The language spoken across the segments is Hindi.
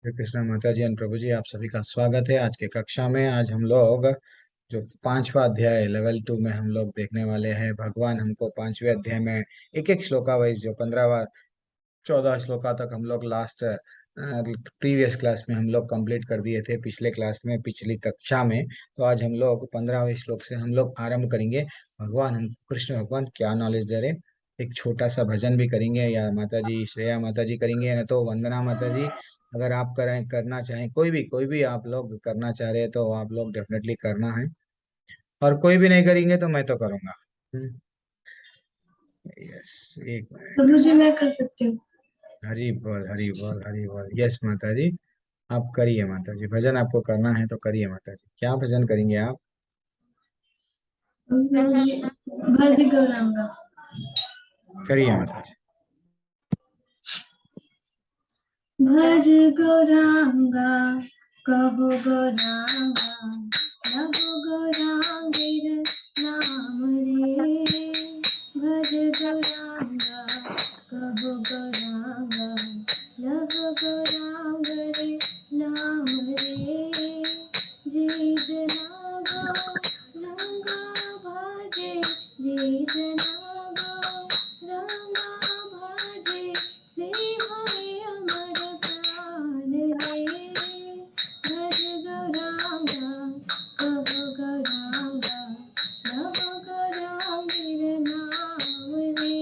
हरे कृष्णा माता जी एंड प्रभु जी, आप सभी का स्वागत है आज के कक्षा में। आज हम लोग जो पांचवा अध्याय लेवल 2 में हम लोग देखने वाले हैं। भगवान हमको पांचवे अध्याय में एक एक श्लोका वाइज जो 15 14 श्लोका तक हम लोग लास्ट प्रीवियस क्लास में हम लोग कंप्लीट कर दिए थे, पिछले क्लास में, पिछली कक्षा में। तो आज हम लोग 15वें श्लोक से हम लोग आरंभ करेंगे। भगवान हम कृष्ण भगवान क्या नॉलेज दे रहे। एक छोटा सा भजन भी करेंगे, या माता जी श्रेया माता जी करेंगे, या तो वंदना माता जी। अगर आप करें करना चाहें, कोई भी आप लोग करना चाह रहे हैं तो आप लोग डेफिनेटली करना है। और कोई भी नहीं करेंगे तो मैं तो करूंगा। यस, एक मिनट। प्रभु जी मैं कर सकती हूँ। हरी बोल, हरी बोल, हरी बोल। यस माता जी, आप करिए माता जी। भजन आपको करना है तो करिए माता जी। क्या भजन करेंगे आप? प्रभु जी भज गौरांगा। करिए माता जी। भज गौरांगा कहो गौरांगा, लहो गौरांगेर नाम रे। भज गौरांगा कहो गौरांगा, लहो गौरांगरे नाम रे। जी जना गौरांगा भजे, जी जना गौरांगा भजे, से होय अमर प्राण रे। भज गौरांगा कहो गौरांगा, लहो गौरांगेर नाम रे।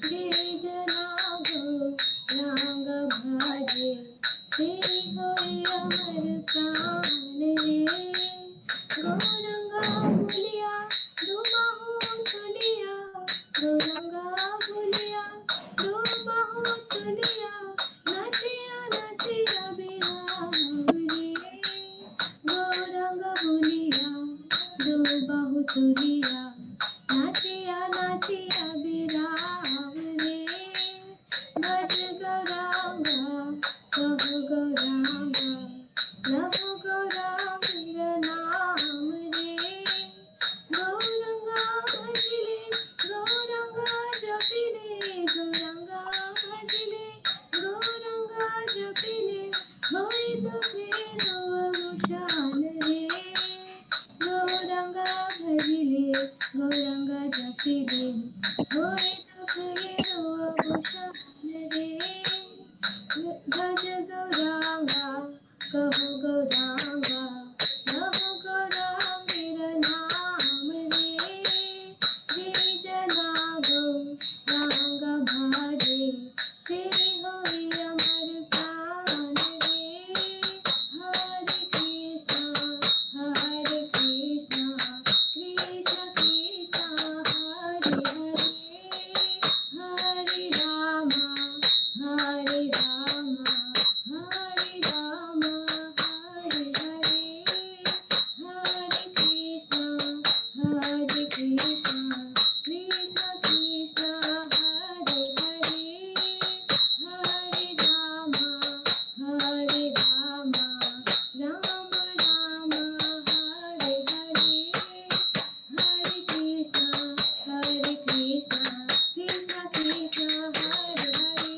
जे जना गौरांग भजे, से होय अमर प्राण रे। गौरंगा बोलिया दुबाहु तुलिया, गौरंगा बोलिया दुबाहु तुलिया, नाचिया नाचिया बिहाव रे। गौरंगा बोलिया दुबाहु तुलिया, नाचिया नाचिया बिहाव रे। भज गौरांगा कहो गौरांगा, लहो गौरांगेर नाम रे। गौरंगा भजले गौरंगा जपिले, गौरंगा भजले गौरंगा जपिले, होय तो फेरो अवसान रे। गौरंगा भजले गौरंगा जपिले, होय तो फेरो अवसान रे। भज गौरांगा कहो गौरांगा, लहो गौरांगेर नाम रे। जे जना गौरांगा भजे, से होय अमर प्राण रे। हरे कृष्ण कृष्ण कृष्ण हरे हरे, हरे राम हरे राम, हरे हरे, हरे कृष्ण कृष्ण कृष्ण हरे हरे, हरे राम राम राम हरे हरे। हरे कृष्ण कृष्ण कृष्ण हरे हरे,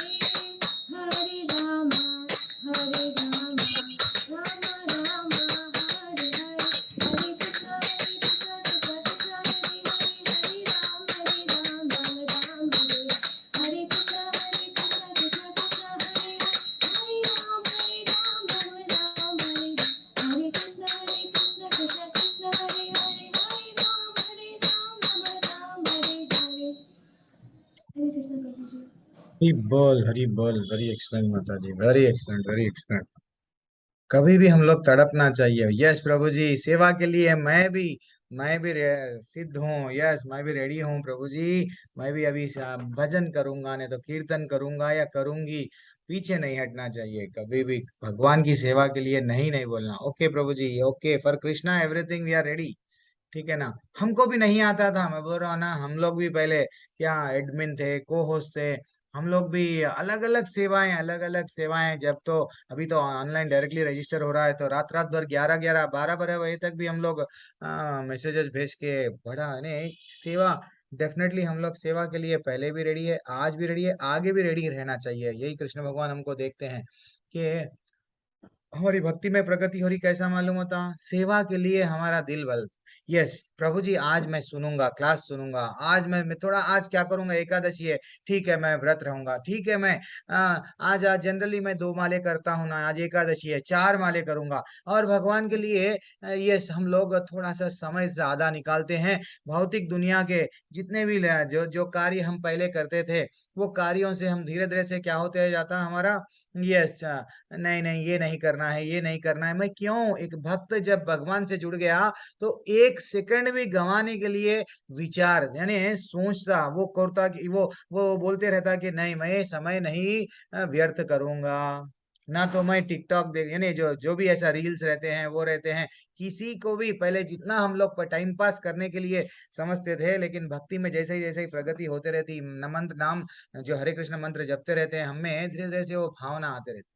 हरे राम राम राम हरे हरे। हरे कृष्ण कृष्ण कृष्ण हरे हरे, हरे राम राम हरे। हरे कृष्ण कृष्ण कृष्ण हरे हरे, हरे राम हरे। हरे कृष्ण कृष्ण कृष्ण हरे हरे, हरे राम हरे हरे। हरे कृष्ण प्रभु जी। हरी बोल, हरी बोल। वेरी एक्सलेंट माता जी, वेरी एक्सलेंट, वेरी एक्सलेंट। कभी भी हम लोग तड़पना चाहिए। यस प्रभु जी, सेवा के लिए मैं भी सिद्ध हूँ। यस, मैं भी रेडी हूँ प्रभु जी। मैं भी अभी भजन करूंगा, नहीं तो कीर्तन करूंगा या करूंगी। पीछे नहीं हटना चाहिए कभी भी। भगवान की सेवा के लिए नहीं नहीं बोलना। ओके प्रभु जी, okay for Krishna everything we are ready. ठीक है ना। हमको भी नहीं आता था, मैं बोल रहा हूँ ना। हम लोग भी पहले क्या एडमिन थे, को होस्ट थे। हम लोग भी अलग अलग सेवाएं जब तो। अभी तो ऑनलाइन डायरेक्टली रजिस्टर हो रहा है, तो रात रात भर 11 11 12 12 बजे तक भी हम लोग मैसेजेस भेज के बड़ा ने सेवा। डेफिनेटली हम लोग सेवा के लिए पहले भी रेडी है, आज भी रेडी है, आगे भी रेडी रहना चाहिए। यही कृष्ण भगवान हमको देखते हैं। कि हमारी भक्ति में प्रगति हो रही, कैसा मालूम होता? सेवा के लिए हमारा दिल बल। यस प्रभु जी, आज मैं सुनूंगा, क्लास सुनूंगा, आज मैं थोड़ा, आज क्या करूंगा, एकादशी है, ठीक है मैं व्रत रहूंगा, ठीक है मैं आज जनरली मैं 2 माले करता हूँ ना, आज एकादशी है 4 माले करूंगा। और भगवान के लिए यस हम लोग थोड़ा सा समय ज्यादा निकालते हैं। भौतिक दुनिया के जितने भी जो जो कार्य हम पहले करते थे, वो कार्यों से हम धीरे धीरे से क्या होते जाता हमारा, यस नहीं नहीं ये नहीं करना है, ये नहीं करना है। मैं क्यों, एक भक्त जब भगवान से जुड़ गया तो 1 सेकंड भी गंवाने के लिए विचार यानी सोचता वो करता कि वो बोलते रहता कि नहीं मैं ये समय नहीं व्यर्थ करूंगा। ना तो मैं टिकटॉक देख, यानी जो जो भी ऐसा रील्स रहते हैं वो रहते हैं, किसी को भी पहले जितना हम लोग टाइम पास करने के लिए समझते थे, लेकिन भक्ति में जैसे ही प्रगति होते रहती, न मंत्र नाम जो हरे कृष्ण मंत्र जपते रहते हैं, हमें धीरे धीरे से वो भावना आते रहती,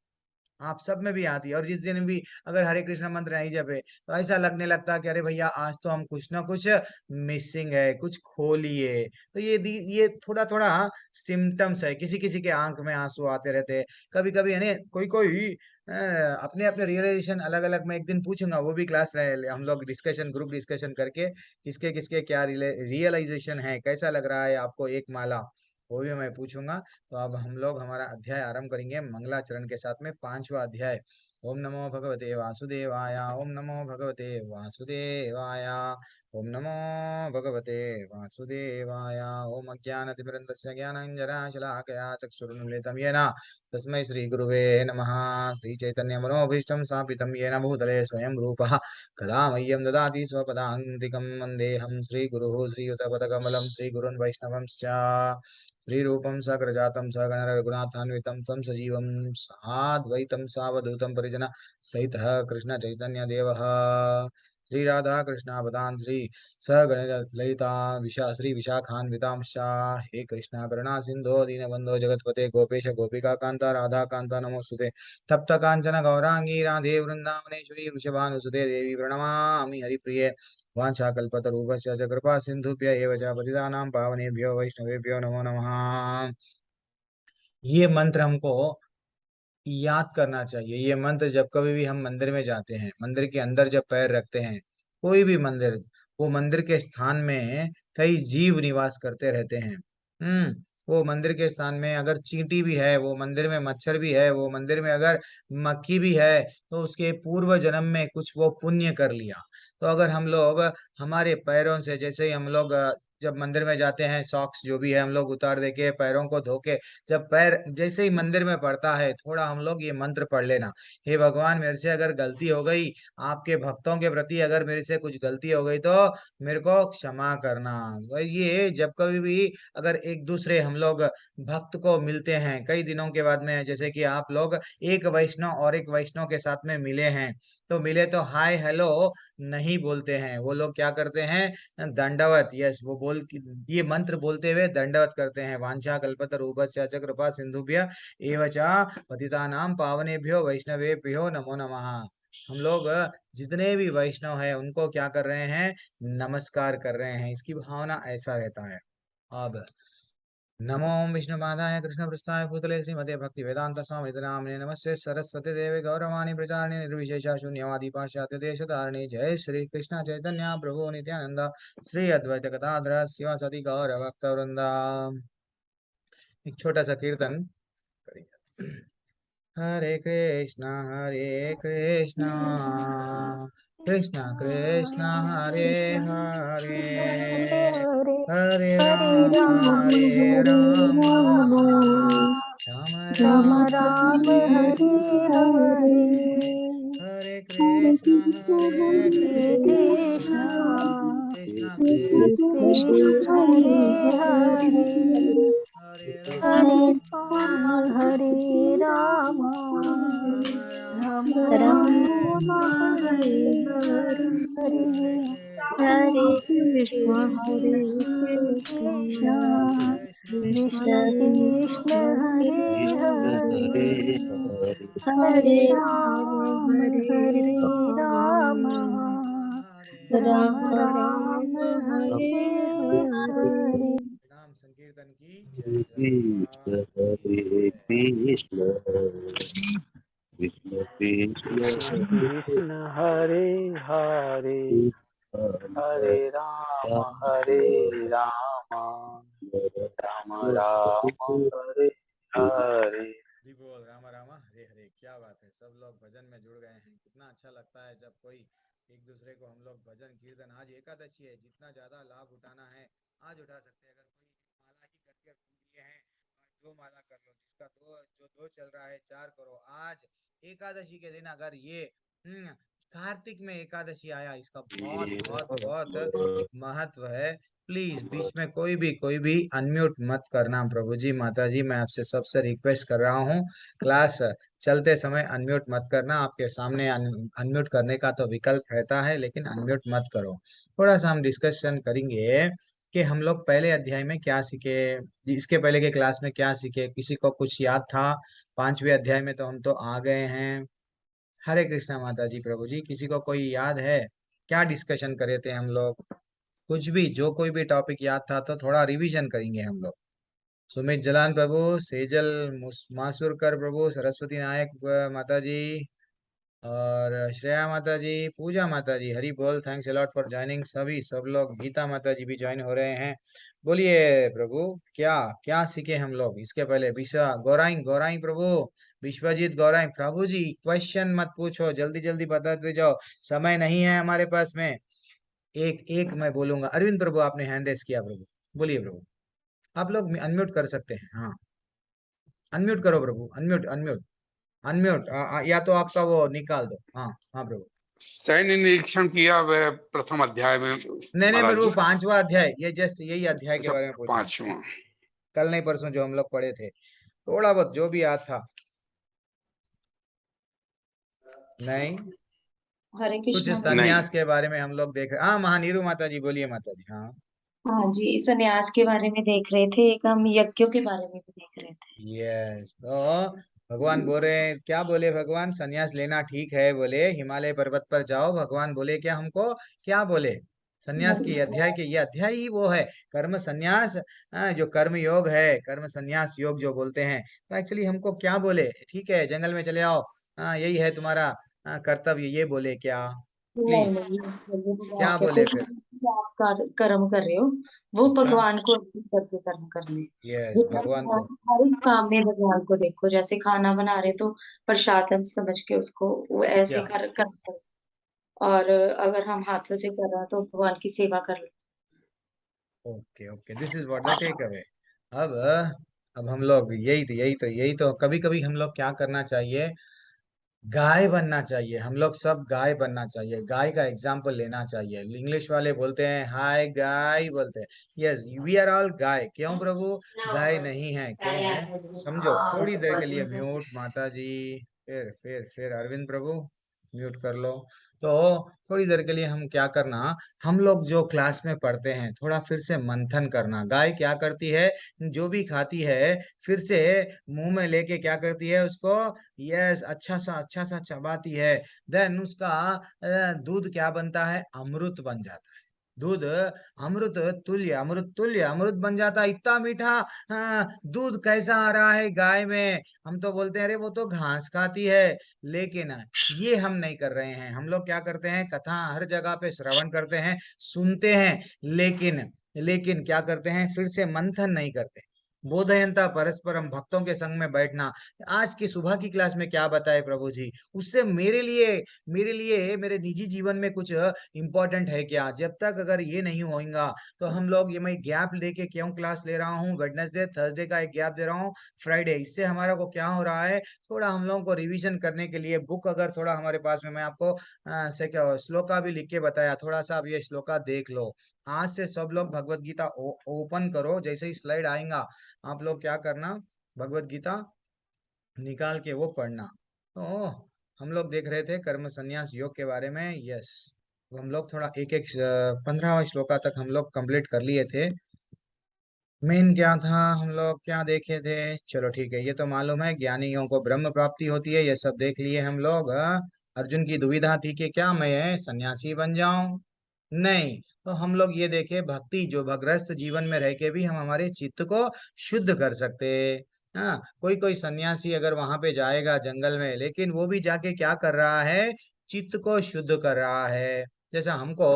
आप सब में भी आती है। और जिस दिन भी अगर हरे कृष्ण मंत्र नहीं जपे तो ऐसा लगने लगता है कि अरे भैया आज तो हम कुछ ना कुछ मिसिंग है, कुछ खो लिए। तो ये थोड़ा थोड़ा सिम्टम्स है, किसी किसी के आंख में आंसू आते रहते हैं, कभी कभी है कोई कोई अपने अपने रियलाइजेशन अलग अलग। मैं एक दिन पूछूंगा, वो भी क्लास रहे, हम लोग डिस्कशन, ग्रुप डिस्कशन करके किसके किसके क्या रियलाइजेशन है, कैसा लग रहा है आपको 1 माला, वो भी मैं पूछूंगा। तो अब हम लोग हमारा अध्याय आरंभ करेंगे मंगलाचरण के साथ में, 5वां अध्याय। ओम नमो भगवते वासुदेवाय, ओम नमो भगवते वासुदेवाय, ओम नमो भगवते वासुदेवाय। ओम अज्ञानतिमिरन्दस्य ज्ञानाञ्जनशलाकया चक्षुरुन्मीलितं येन तस्मै श्रीगुरुवे नमः। श्रीचैतन्यमनोभीष्टं स्थापितं येन भूतले स्वयं रूपः कदा मह्यं ददाति स्वपदान्तिकं। वन्देऽहं श्रीगुरुः श्रीयुतपदकमलं श्रीगुरुन् वैष्णवंश्च। श्रीरूपं सग्रजातं सगण रघुनाथान्वितं तं सजीवं साद्वैतं सावधूतं परिजन सहितः कृष्ण चैतन्य देवः। श्री राधा कृष्णावदान श्री सगण ललिता श्री विशाखान्वितांश्च। हे कृष्णा करुणा सिंधो दीनबंधो जगतपते गोपेश गोपिका कांता राधा कांता नमोस्तुते। तप्त कांचन गौरांगी राधे वृंदावनेश्वरी वृषभानुसुते देवी प्रणमामि हरिप्रिये। वाञ्छाकल्पतरुभ्यश्च च कृपा सिन्धुभ्य एव च पतितानां पावनेभ्यो वैष्णवेभ्यो नमो नमः। ये मंत्र हमको याद करना चाहिए। ये मंत्र जब कभी भी हम मंदिर में जाते हैं, मंदिर के अंदर जब पैर रखते हैं, कोई भी मंदिर, वो मंदिर के स्थान में कई जीव निवास करते रहते हैं। वो मंदिर के स्थान में अगर चींटी भी है, वो मंदिर में मच्छर भी है, वो मंदिर में अगर मक्खी भी है, तो उसके पूर्व जन्म में कुछ वो पुण्य कर लिया। तो अगर हम लोग हमारे पैरों से, जैसे ही हम लोग जब मंदिर में जाते हैं, सॉक्स जो भी है हम लोग उतार दे के पैरों को धो के, जब पैर जैसे ही मंदिर में पड़ता है, थोड़ा हम लोग ये मंत्र पढ़ लेना, हे भगवान मेरे से अगर गलती हो गई, आपके भक्तों के प्रति अगर मेरे से कुछ गलती हो गई तो मेरे को क्षमा करना। तो ये जब कभी भी अगर एक दूसरे हम लोग भक्त को मिलते हैं कई दिनों के बाद में, जैसे कि आप लोग एक वैष्णव और एक वैष्णव के साथ में मिले हैं, तो मिले तो हाय हेलो नहीं बोलते हैं, वो लोग क्या करते हैं, दंडवत, यस वो ये मंत्र बोलते हुए दंडवत करते हैं। वांछा कल्पतरुभ्यश्च च कृपा सिंधुभ्य एव च पतितानां पावनेभ्यो वैष्णवेभ्यो नमो नमः। हम लोग जितने भी वैष्णव हैं उनको क्या कर रहे हैं, नमस्कार कर रहे हैं, इसकी भावना ऐसा रहता है। अब नमो विष्णुपादाय कृष्णपृष्ठाय भूतले श्रीमते भक्ति वेदांत स्वामी नामिने नमस्ते सरस्वती देवे गौरवाणी प्रचारिणे निर्विशेष शून्यवादी पाश्चात्य देश धारिणे। जय श्री कृष्ण चैतन्य प्रभु नित्यानंद श्री अद्वैत गदाधर शिवासदि गौर भक्त वृंदा। एक छोटा सा कीर्तन करेंगे। हरे कृष्णा कृष्ण कृष्ण हरे हरे, हरे हरे हरे राम राम हरे हरे राम, राम राम राम राम राम हरे हरे हरे, हरे हरे कृष्ण हरे हरे कृष्ण कृष्णा कृष्ण कृष्ण कृष्ण हरे हरे हरे हरे राम राम हरे राम राम राम राम राम हरे हरे हरे हरे कृष्ण कृष्ण कृष्ण कृष्ण कृष्ण हरे हरे हरे हरे राम हरे राम राम राम हरे हरे। नाम संकीर्तन की जय। कृष्ण हरे कृष्ण कृष्ण कृष्ण कृष्ण कृष्ण हरे हरे हरे राम राम राम हरे हरे। जी बोल रामा रामा हरे हरे। क्या बात है, सब लोग भजन में जुड़ गए हैं। कितना अच्छा लगता है जब कोई एक दूसरे को हम लोग भजन कीर्तन। आज एकादशी है, जितना ज्यादा लाभ उठाना है आज उठा सकते हैं। अगर कोई माला ही करके भूल गए हैं, आज दो माला कर लो। जिसका दो जो दो चल रहा है चार करो। आज एकादशी के दिन अगर ये कार्तिक में एकादशी आया, इसका बहुत बहुत बहुत महत्व है। प्लीज बीच में कोई भी अनम्यूट मत करना। प्रभु जी माता जी, मैं आपसे सबसे रिक्वेस्ट कर रहा हूँ, क्लास चलते समय अनम्यूट मत करना। आपके सामने अनम्यूट करने का तो विकल्प रहता है, लेकिन अनम्यूट मत करो। थोड़ा सा हम डिस्कशन करेंगे कि हम लोग पहले अध्याय में क्या सीखे, इसके पहले के क्लास में क्या सीखे। किसी को कुछ याद था? पांचवें अध्याय में तो हम तो आ गए हैं। हरे कृष्णा माता जी प्रभु जी, किसी को कोई याद है क्या डिस्कशन करे थे हम लोग? कुछ भी, जो कोई भी टॉपिक याद था तो थोड़ा रिवीजन करेंगे हम लोग। सुमित जलान प्रभु, सेजल मासुरकर प्रभु, सरस्वती नायक माता जी, और श्रेया माता जी, पूजा माता जी, हरि बोल, थैंक्स अलॉट फॉर ज्वाइनिंग। सभी सब लोग, गीता माता जी भी ज्वाइन हो रहे हैं। बोलिए प्रभु, क्या क्या सीखे हम लोग इसके पहले? विश्वा गौराई गौराई प्रभु, विश्वजीत गौराई प्रभु जी, क्वेश्चन मत पूछो, जल्दी जल्दी बताते जाओ, समय नहीं है हमारे पास में। एक एक मैं बोलूंगा। अरविंद प्रभु, आपने हैंड रेस किया प्रभु, बोलिए प्रभु। आप लोग अनम्यूट कर सकते हैं, हाँ। अनम्यूट करो प्रभु, अनम्यूट अनम्यूट अनम्यूट। या तो आपका वो निकाल दो। हाँ हाँ प्रभु। सैन्य निरीक्षण किया वह प्रथम अध्याय में नहीं नहीं महाराज प्रभु, जी। पांचवा अध्याय, ये जस्ट यही अध्याय के अच्छा, बारे में पूछ रहा हूँ। पांचवा। कल नहीं परसों जो हम लोग पढ़े थे, थोड़ा बहुत जो भी याद था। नहीं, हरे कुछ कृष्णा प्रभु। नहीं, सन्यास के बारे में हम लोग देख रहे। हाँ महानीरू माता जी, बोलिए माता जी, हाँ। हाँ जी, संन्यास के बारे में देख रहे थे, एक हम यज्ञों के बारे में भी देख रहे थे। यस, तो भगवान बोल रहे हैं, क्या बोले भगवान? सन्यास लेना ठीक है बोले, हिमालय पर्वत पर जाओ। भगवान बोले क्या हमको? क्या बोले? सन्यास की अध्याय के, ये अध्याय ही वो है, कर्म सन्यास। जो कर्म योग है, कर्म सन्यास योग जो बोलते हैं, तो एक्चुअली हमको क्या बोले? ठीक है, जंगल में चले आओ, यही है तुम्हारा कर्तव्य, ये बोले क्या? नहीं प्लीज, नहीं, ये भगवान क्या के बोले कोई फिर? भी आप कर्म कर रहे हो, वो अच्छा, भगवान को अर्पित करके कर्म करने। यस जितना भगवान को। हर एक काम में भगवान को देखो, जैसे खाना बना रहे तो प्रसाद हम समझ के उसको वो ऐसे क्या? कर। और अगर हम हाथों से कर रहे हैं तो भगवान की सेवा कर लो। Okay okay, this is what the take away. अब अब हम लोग यही तो कभी कभी हम लोग क्या करना चाहिए? गाय बनना चाहिए। हम लोग सब गाय बनना चाहिए, गाय का एग्जाम्पल लेना चाहिए। इंग्लिश वाले बोलते हैं हाय गाय, बोलते हैं। यस, वी आर ऑल गाय। क्यों प्रभु गाय नहीं है? क्यों है? समझो। थोड़ी देर के लिए म्यूट माता जी। फिर अरविंद प्रभु, म्यूट कर लो। तो थोड़ी देर के लिए हम क्या करना, हम लोग जो क्लास में पढ़ते हैं थोड़ा फिर से मंथन करना। गाय क्या करती है? जो भी खाती है, फिर से मुंह में लेके क्या करती है उसको? यस, अच्छा सा चबाती है। देन उसका दूध क्या बनता है? अमृत बन जाता है। दूध अमृत तुल्य अमृत बन जाता है। इतना मीठा दूध कैसा आ रहा है गाय में? हम तो बोलते हैं अरे वो तो घास खाती है। लेकिन ये हम नहीं कर रहे हैं। हम लोग क्या करते हैं? कथा हर जगह पे श्रवण करते हैं, सुनते हैं, लेकिन लेकिन क्या करते हैं? फिर से मंथन नहीं करते। बोधयंता परस्परम, भक्तों के संग में बैठना। आज की सुबह की क्लास में क्या बताए प्रभु जी? उससे मेरे लिए मेरे निजी जीवन में कुछ इंपॉर्टेंट है क्या? जब तक अगर ये नहीं होगा तो हम लोग, ये मैं गैप लेके क्यों क्लास ले रहा हूँ? वेडनेसडे थर्सडे का एक गैप दे रहा हूँ, फ्राइडे। इससे हमारा को क्या हो रहा है? थोड़ा हम लोगों को रिवीजन करने के लिए बुक अगर थोड़ा हमारे पास में, मैं आपको से क्या श्लोका भी लिख के बताया, थोड़ा सा अब ये श्लोका देख लो। आज से सब लोग भगवत गीता ओपन करो, जैसे ही स्लाइड आएगा आप लोग क्या करना, भगवत गीता निकाल के वो पढ़ना। तो हम लोग देख रहे थे कर्म संन्यास योग के बारे में। यस, तो हम लोग थोड़ा एक एक 15वां श्लोका तक हम लोग कंप्लीट कर लिए थे। मेन क्या था, हम लोग क्या देखे थे? चलो ठीक है, ये तो मालूम है, ज्ञानियों को ब्रह्म प्राप्ति होती है, ये सब देख लिए हम लोग। अर्जुन की दुविधा थी कि क्या मैं सन्यासी बन जाऊं? नहीं। तो हम लोग ये देखे, भक्ति जो भग्रस्त जीवन में रह के भी हम हमारे चित्त को शुद्ध कर सकते। हाँ, कोई कोई सन्यासी अगर वहां पे जाएगा जंगल में, लेकिन वो भी जाके क्या कर रहा है, चित्त को शुद्ध कर रहा है। जैसा हमको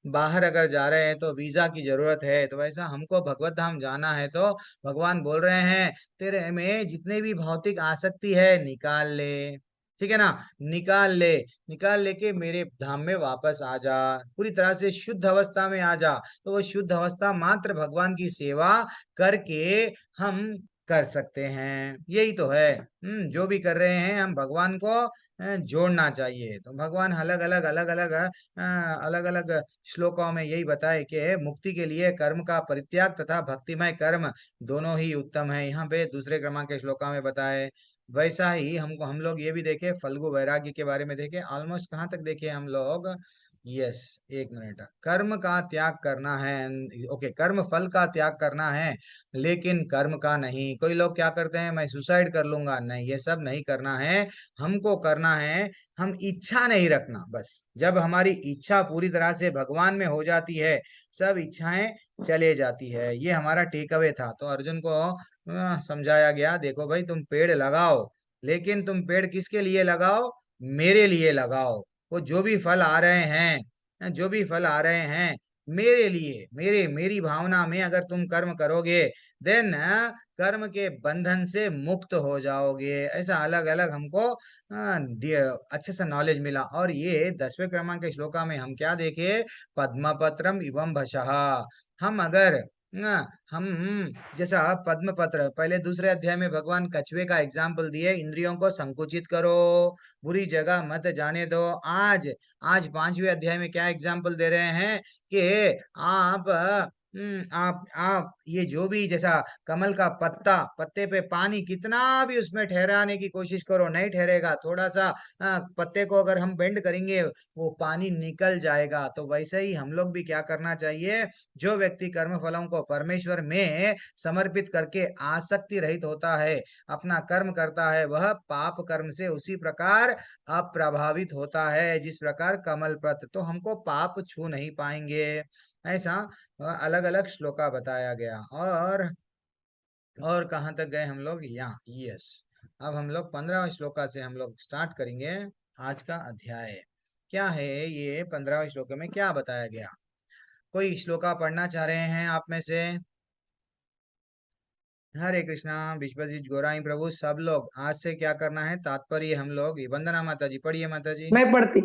बाहर अगर जा रहे हैं तो वीजा की जरूरत है, तो वैसा हमको भगवत धाम जाना है तो भगवान बोल रहे हैं तेरे में जितने भी भौतिक आसक्ति है निकाल ले, ठीक है ना, निकाल ले, निकाल लेके मेरे धाम में वापस आ जा, पूरी तरह से शुद्ध अवस्था में आ जा। तो वो शुद्ध अवस्था मात्र भगवान की सेवा करके हम कर सकते हैं, यही तो है। जो भी कर रहे हैं हम भगवान को जोड़ना चाहिए। तो भगवान अलग अलग श्लोकों में यही बताए कि मुक्ति के लिए कर्म का परित्याग तथा भक्तिमय कर्म दोनों ही उत्तम है। यहाँ पे दूसरे क्रमांक के श्लोका में बताए। वैसा ही हम लोग ये भी देखे, फल्गु वैराग्य के बारे में देखे, ऑलमोस्ट कहाँ तक देखे हम लोग। यस, एक मिनट। कर्म का त्याग करना है, ओके, कर्म फल का त्याग करना है लेकिन कर्म का नहीं। कोई लोग क्या करते हैं, मैं सुसाइड कर लूंगा, नहीं, ये सब नहीं करना है। हमको करना है, हम इच्छा नहीं रखना बस। जब हमारी इच्छा पूरी तरह से भगवान में हो जाती है, सब इच्छाएं चले जाती है। ये हमारा टेक अवे था। तो अर्जुन को समझाया गया, देखो भाई तुम पेड़ लगाओ, लेकिन तुम पेड़ किसके लिए लगाओ, मेरे लिए लगाओ। वो जो भी फल आ रहे हैं, जो भी फल आ रहे हैं, मेरे लिए, मेरी भावना में अगर तुम कर्म करोगे, देन कर्म के बंधन से मुक्त हो जाओगे। ऐसा अलग अलग हमको अच्छे से नॉलेज मिला। और ये 10वें क्रमांक के श्लोका में हम क्या देखे, पद्मपत्रम इवं भषः। हम अगर हम जैसा पद्मपत्र, पहले दूसरे अध्याय में भगवान कछुए का एग्जाम्पल दिए, इंद्रियों को संकुचित करो, बुरी जगह मत जाने दो। आज आज 5वें अध्याय में क्या एग्जाम्पल दे रहे हैं कि आप ये जो भी, जैसा कमल का पत्ता, पत्ते पे पानी कितना भी उसमें ठहराने की कोशिश करो, नहीं ठहरेगा। थोड़ा सा पत्ते को अगर हम बेंड करेंगे, वो पानी निकल जाएगा। तो वैसे ही हम लोग भी क्या करना चाहिए, जो व्यक्ति कर्म फलों को परमेश्वर में समर्पित करके आसक्ति रहित होता है, अपना कर्म करता है, वह पाप कर्म से उसी प्रकार अप्रभावित होता है जिस प्रकार कमल पत्र। तो हमको पाप छू नहीं पाएंगे। ऐसा अलग अलग श्लोका बताया गया। और कहाँ तक गए हम लोग, यहाँ, यस। अब हम लोग 15वें श्लोका से हम लोग स्टार्ट करेंगे आज का अध्याय। क्या है ये 15वें श्लोक में क्या बताया गया? कोई श्लोका पढ़ना चाह रहे हैं आप में से? हरे कृष्णा, विश्वजीत गौराई प्रभु, सब लोग आज से क्या करना है, तात्पर्य हम लोग, वंदना माता जी पढ़िए। माता जी मैं पढ़ती,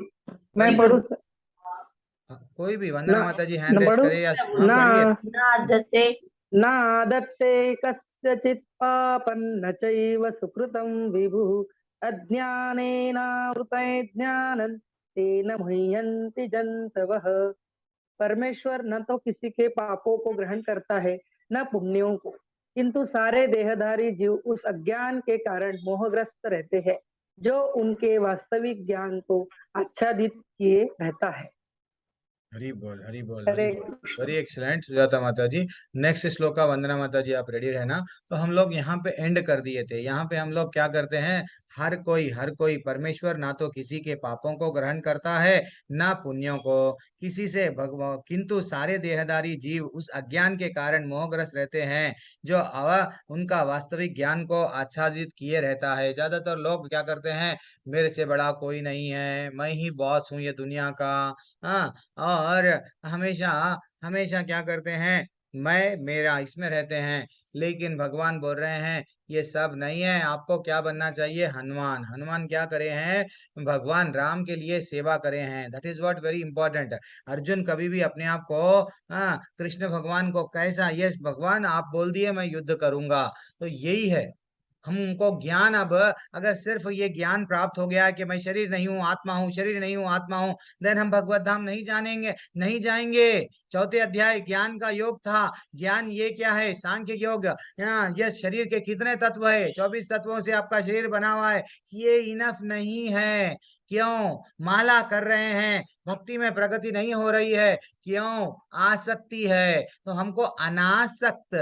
मैं पढ़िए। पढ़ू सर। कोई भी, वंदना ना, माता जी हैंड न रेस पढ़ू करे या हाँ ना, पढ़िए। ना दत्ते कस्यचित् पापं न चैव सुकृतं विभुः अज्ञानेनावृते ज्ञानं तेन मुह्यन्ति जन्तवः। परमेश्वर न तो किसी के पापों को ग्रहण करता है, न पुण्यों को, किंतु सारे देहधारी जीव उस अज्ञान के कारण मोहग्रस्त रहते हैं जो उनके वास्तविक ज्ञान को आच्छादित किए रहता है। हरी बोल, हरी बोल, हरी हरे बोल। वेरी एक्सलेंट सुजाता माता जी। नेक्स्ट श्लोका वंदना माता जी आप रेडी रहना। तो हम लोग यहाँ पे एंड कर दिए थे। यहाँ पे हम लोग क्या करते हैं, हर कोई परमेश्वर ना तो किसी के पापों को ग्रहण करता है, ना पुण्यों को, किसी से भगवान, किंतु सारे देहधारी जीव उस अज्ञान के कारण मोहग्रस्त रहते हैं जो उनका वास्तविक ज्ञान को आच्छादित किए रहता है। ज्यादातर लोग क्या करते हैं, मेरे से बड़ा कोई नहीं है, मैं ही बॉस हूँ ये दुनिया का। हाँ, और हमेशा हमेशा क्या करते हैं, मैं मेरा इसमें रहते हैं। लेकिन भगवान बोल रहे हैं ये सब नहीं है। आपको क्या बनना चाहिए, हनुमान। हनुमान क्या करे हैं, भगवान राम के लिए सेवा करे हैं। That is what very important. Arjun कभी भी अपने आप को कृष्ण भगवान को कैसा, यस भगवान आप बोल दिए मैं युद्ध करूंगा, तो यही है। हमको ज्ञान, अब अगर सिर्फ ये ज्ञान प्राप्त हो गया कि मैं शरीर नहीं हूँ आत्मा हूँ, शरीर नहीं हूँ आत्मा हूँ, देन हम भगवत धाम नहीं जानेंगे, नहीं जाएंगे। चौथे अध्याय ज्ञान का योग था। ज्ञान ये क्या है, सांख्य योग। ये शरीर के कितने तत्व है, 24 तत्वों से आपका शरीर बना हुआ है, ये इनफ नहीं है। क्यों, माला कर रहे हैं, भक्ति में प्रगति नहीं हो रही है, क्यों, आसक्ति है। तो हमको अनासक्त,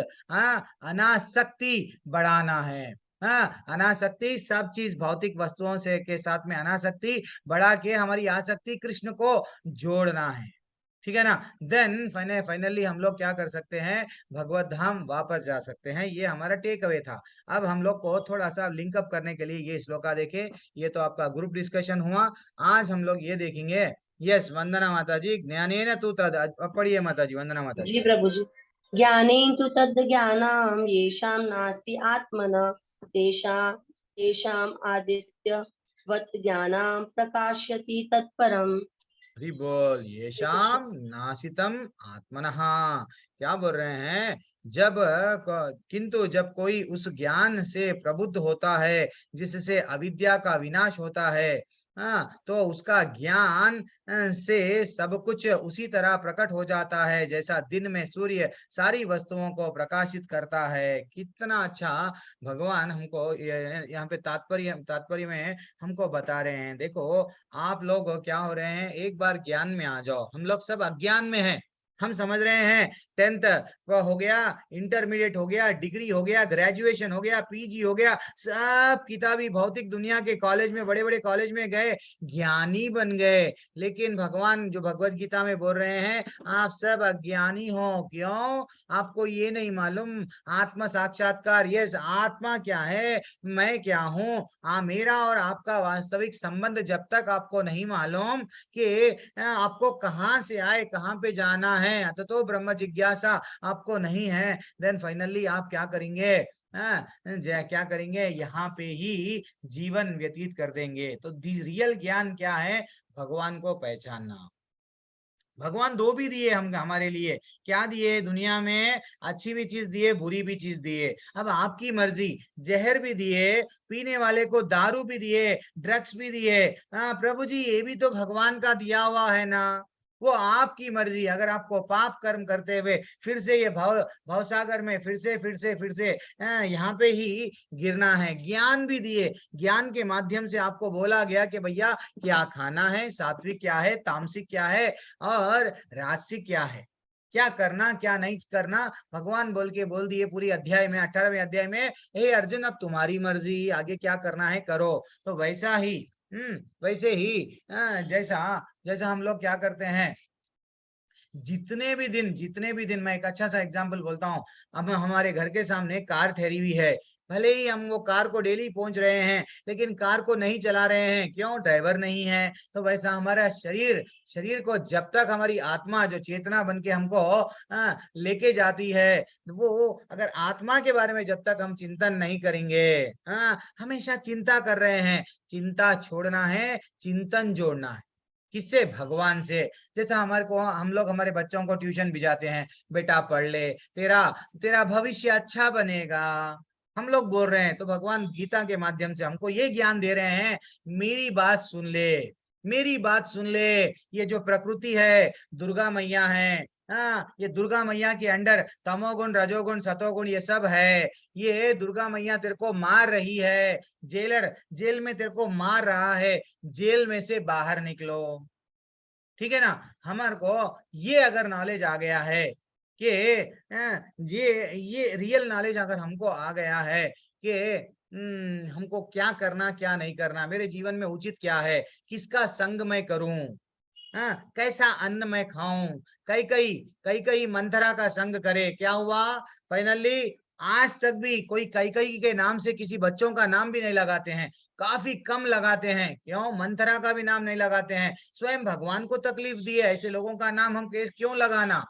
अनासक्ति बढ़ाना है। हाँ, अनासक्ति, सब चीज भौतिक वस्तुओं से के साथ में अनासक्ति बढ़ा के हमारी आसक्ति कृष्ण को जोड़ना है। ठीक है ना। देन फाइनली हम लोग क्या कर सकते हैं, भगवत धाम वापस जा सकते हैं। ये हमारा टेक अवे था। अब हम लोग को थोड़ा सा लिंकअप करने के लिए ये श्लोका देखे। ये तो आपका ग्रुप डिस्कशन हुआ। आज हम लोग ये देखेंगे। यस, वंदना माता जी। ज्ञानेन तु तद, अब पढ़िए माता जी, वंदना माता जी। जी प्रभु जी। ज्ञानेन तु तद् ज्ञानम् येषां नास्ति आत्मनः तेषाम् आदित्यवत् ज्ञानं प्रकाशयति तत्परम्। हरि बोल। ये हरे कृष्ण। शाम नासितम आत्मनः। क्या बोल रहे हैं, जब किंतु जब कोई उस ज्ञान से प्रबुद्ध होता है जिससे अविद्या का विनाश होता है, हाँ, तो उसका ज्ञान से सब कुछ उसी तरह प्रकट हो जाता है जैसा दिन में सूर्य सारी वस्तुओं को प्रकाशित करता है। कितना अच्छा भगवान हमको यहाँ पे तात्पर्य तात्पर्य में हमको बता रहे हैं। देखो, आप लोग क्या हो रहे हैं, एक बार ज्ञान में आ जाओ। हम लोग सब अज्ञान में हैं। हम समझ रहे हैं 10th हो गया, इंटरमीडिएट हो गया, डिग्री हो गया, ग्रेजुएशन हो गया, पीजी हो गया, सब किताबी भौतिक दुनिया के कॉलेज में, बड़े बड़े कॉलेज में गए, ज्ञानी बन गए। लेकिन भगवान जो भगवत गीता में बोल रहे हैं, आप सब अज्ञानी हो। क्यों? आपको ये नहीं मालूम आत्म साक्षात्कार। यस, आत्मा क्या है, मैं क्या हूँ, मेरा और आपका वास्तविक संबंध जब तक आपको नहीं मालूम कि आपको कहाँ से आए, कहाँ पे जाना है, तो ब्रह्म जिज्ञासा आपको नहीं है, देन फाइनली आप क्या करेंगे, क्या करेंगे, यहाँ पे ही जीवन व्यतीत कर देंगे। तो रियल ज्ञान क्या है, भगवान को पहचानना। भगवान दो भी दिए हम हमारे लिए। क्या दिए दुनिया में, अच्छी भी चीज दिए, बुरी भी चीज दिए। अब आपकी मर्जी, जहर भी दिए, पीने वाले को दारू भी दिए, ड्रग्स भी दिए। प्रभु जी ये भी तो भगवान का दिया हुआ है ना। वो आपकी मर्जी। अगर आपको पाप कर्म करते हुए फिर से ये भवसागर में फिर से यहाँ पे ही गिरना है। ज्ञान भी दिए, ज्ञान के माध्यम से आपको बोला गया कि भैया क्या खाना है, सात्विक क्या है, तामसिक क्या है और राजसिक क्या है, क्या करना क्या नहीं करना, भगवान बोल दिए पूरी अध्याय में, 18वें अध्याय में, हे अर्जुन अब तुम्हारी मर्जी, आगे क्या करना है करो। तो वैसा ही वैसे ही जैसा जैसा हम लोग क्या करते हैं, जितने भी दिन मैं एक अच्छा सा एग्जांपल बोलता हूँ। अब हमारे घर के सामने कार ठहरी हुई है, भले ही हम वो कार को डेली पहुंच रहे हैं, लेकिन कार को नहीं चला रहे हैं। क्यों? ड्राइवर नहीं है। तो वैसा हमारा शरीर को जब तक हमारी आत्मा जो चेतना बन के हमको लेके जाती है, वो अगर आत्मा के बारे में जब तक हम चिंतन नहीं करेंगे, हमेशा चिंता कर रहे हैं, चिंता छोड़ना है, चिंतन जोड़ना है। किससे? भगवान से। जैसा हमारे को हम लोग हमारे बच्चों को ट्यूशन भिजाते हैं, बेटा पढ़ ले, तेरा तेरा भविष्य अच्छा बनेगा, हम लोग बोल रहे हैं। तो भगवान गीता के माध्यम से हमको ये ज्ञान दे रहे हैं, मेरी बात सुन ले, मेरी बात सुन ले। ये जो प्रकृति है, दुर्गा मैया है, ये दुर्गा मैया के अंडर तमोगुण, रजोगुण, सतोगुण ये सब है। ये दुर्गा मैया तेरे को मार रही है, जेल में तेरे को मार रहा है, जेल में से बाहर निकलो। ठीक है ना। हमारे को ये अगर नॉलेज आ गया है कि ये रियल नॉलेज अगर हमको आ गया है कि हमको क्या करना क्या नहीं करना, मेरे जीवन में उचित क्या है, किसका संग मैं करूं, कैसा अन्न मैं खाऊं। कई मंथरा का संग करे, क्या हुआ फाइनली? आज तक भी कोई कई के नाम से किसी बच्चों का नाम भी नहीं लगाते हैं, काफी कम लगाते हैं। क्यों? मंथरा का भी नाम नहीं लगाते हैं। स्वयं भगवान को तकलीफ दी है, ऐसे लोगों का नाम हम क्यों लगाना।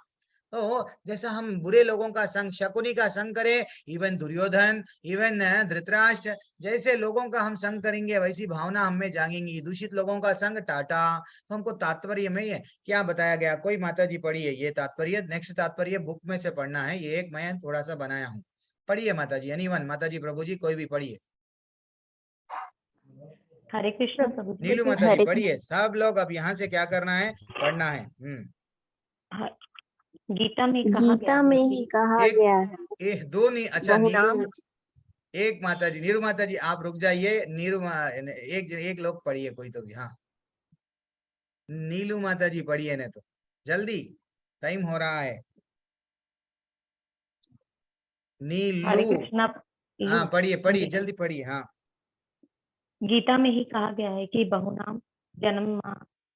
तो जैसा हम बुरे लोगों का संग, शकुनी का संग करें, इवन दुर्योधन, इवन धृतराष्ट्र जैसे लोगों का हम संग करेंगे, वैसी भावना हमें जागेंगी। दूषित लोगों का संग टाटा। तो हमको तात्पर्य में ये क्या बताया गया, कोई माता जी पढ़िए ये तात्पर्य, नेक्स्ट तात्पर्य बुक में से पढ़ना है, ये एक मैं थोड़ा सा बनाया हूँ। पढ़िए माता जी, एनीवन, माता जी, प्रभु जी, कोई भी पढ़िए। हरे कृष्ण प्रभु जी। नीलू माता जी पढ़िए। सब लोग अब यहाँ से क्या करना है, पढ़ना है। गीता में ही कहा गया है। एक दो नहीं, अच्छा नीलू, एक माता जी, नीरू माता जी आप रुक जाइए। नीरू एक लोग पढ़िए कोई तो भी। हाँ, नीलू माता जी पढ़िए, ने तो जल्दी, टाइम हो रहा है। हरे नीलू, कृष्ण। हाँ पढ़िए जल्दी पढ़िए। हाँ, गीता में ही कहा गया है कि बहुनाम जन्म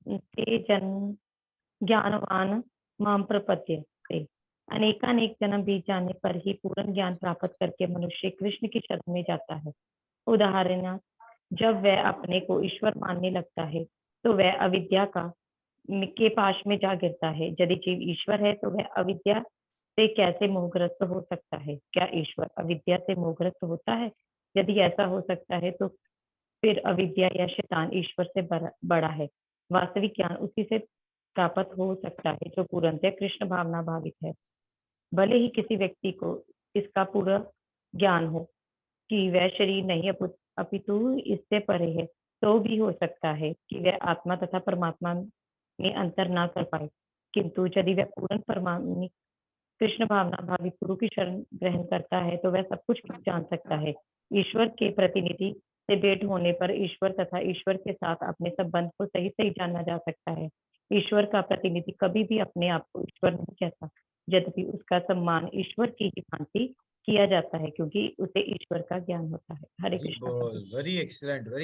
से जन्म ज्ञानवान माम प्रपद्यते। अनेकानेक जन्म बीत जाने पर ही पूर्ण ज्ञान प्राप्त करके मनुष्य कृष्ण की शरण में जाता है। उदाहरण, जब वह अपने को ईश्वर मानने लगता है तो वह अविद्या के पाश में जा गिरता है। यदि जीव ईश्वर है तो वह अविद्या से कैसे मोहग्रस्त हो सकता है? क्या ईश्वर अविद्या से मोहग्रस्त होता है? यदि ऐसा हो सकता है तो फिर अविद्या या शैतान ईश्वर से बड़ा है। वास्तविक ज्ञान उसी से प्राप्त हो सकता है जो पूर्णतः कृष्ण भावना भावित है। भले ही किसी व्यक्ति को इसका पूरा ज्ञान हो कि वह शरीर नहीं अपितु इससे परे है, तो भी हो सकता है कि वह आत्मा तथा परमात्मा में अंतर ना कर पाए। किंतु यदि वह पूर्ण परमाणु कृष्ण भावना भावी गुरु की शरण ग्रहण करता है तो वह सब कुछ जान सकता है। ईश्वर के प्रतिनिधि से भेंट होने पर ईश्वर तथा ईश्वर के साथ अपने संबंध को सही सही जाना जा सकता है। ईश्वर का प्रतिनिधि कभी भी अपने आप को ईश्वर नहीं कहता, यद्यपि उसका सम्मान ईश्वर की ही भांति किया जाता है क्योंकि उसे ईश्वर का ज्ञान होता है। हरे कृष्ण। वेरी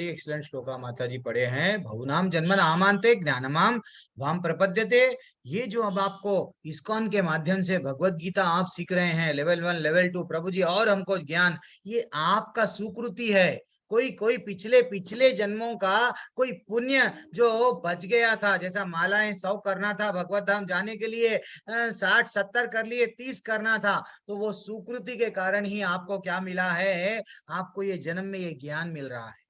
एक्सीलेंट श्लोका माता जी पढ़े हैं। बहुनाम जन्मन आमांते ज्ञानमाम वाम प्रपद्यते। ये जो अब आपको इस्कॉन के माध्यम से भगवत गीता आप सीख रहे हैं, लेवल 1 लेवल 2, प्रभु जी और हमको ज्ञान, ये आपका सुकृति है। कोई पिछले जन्मों का कोई पुण्य जो बच गया था, जैसा मालाएं 100 करना था भगवत धाम जाने के लिए, 60-70 कर लिए, 30 करना था, तो वो सुकृति के कारण ही आपको क्या मिला है, आपको ये जन्म में ये ज्ञान मिल रहा है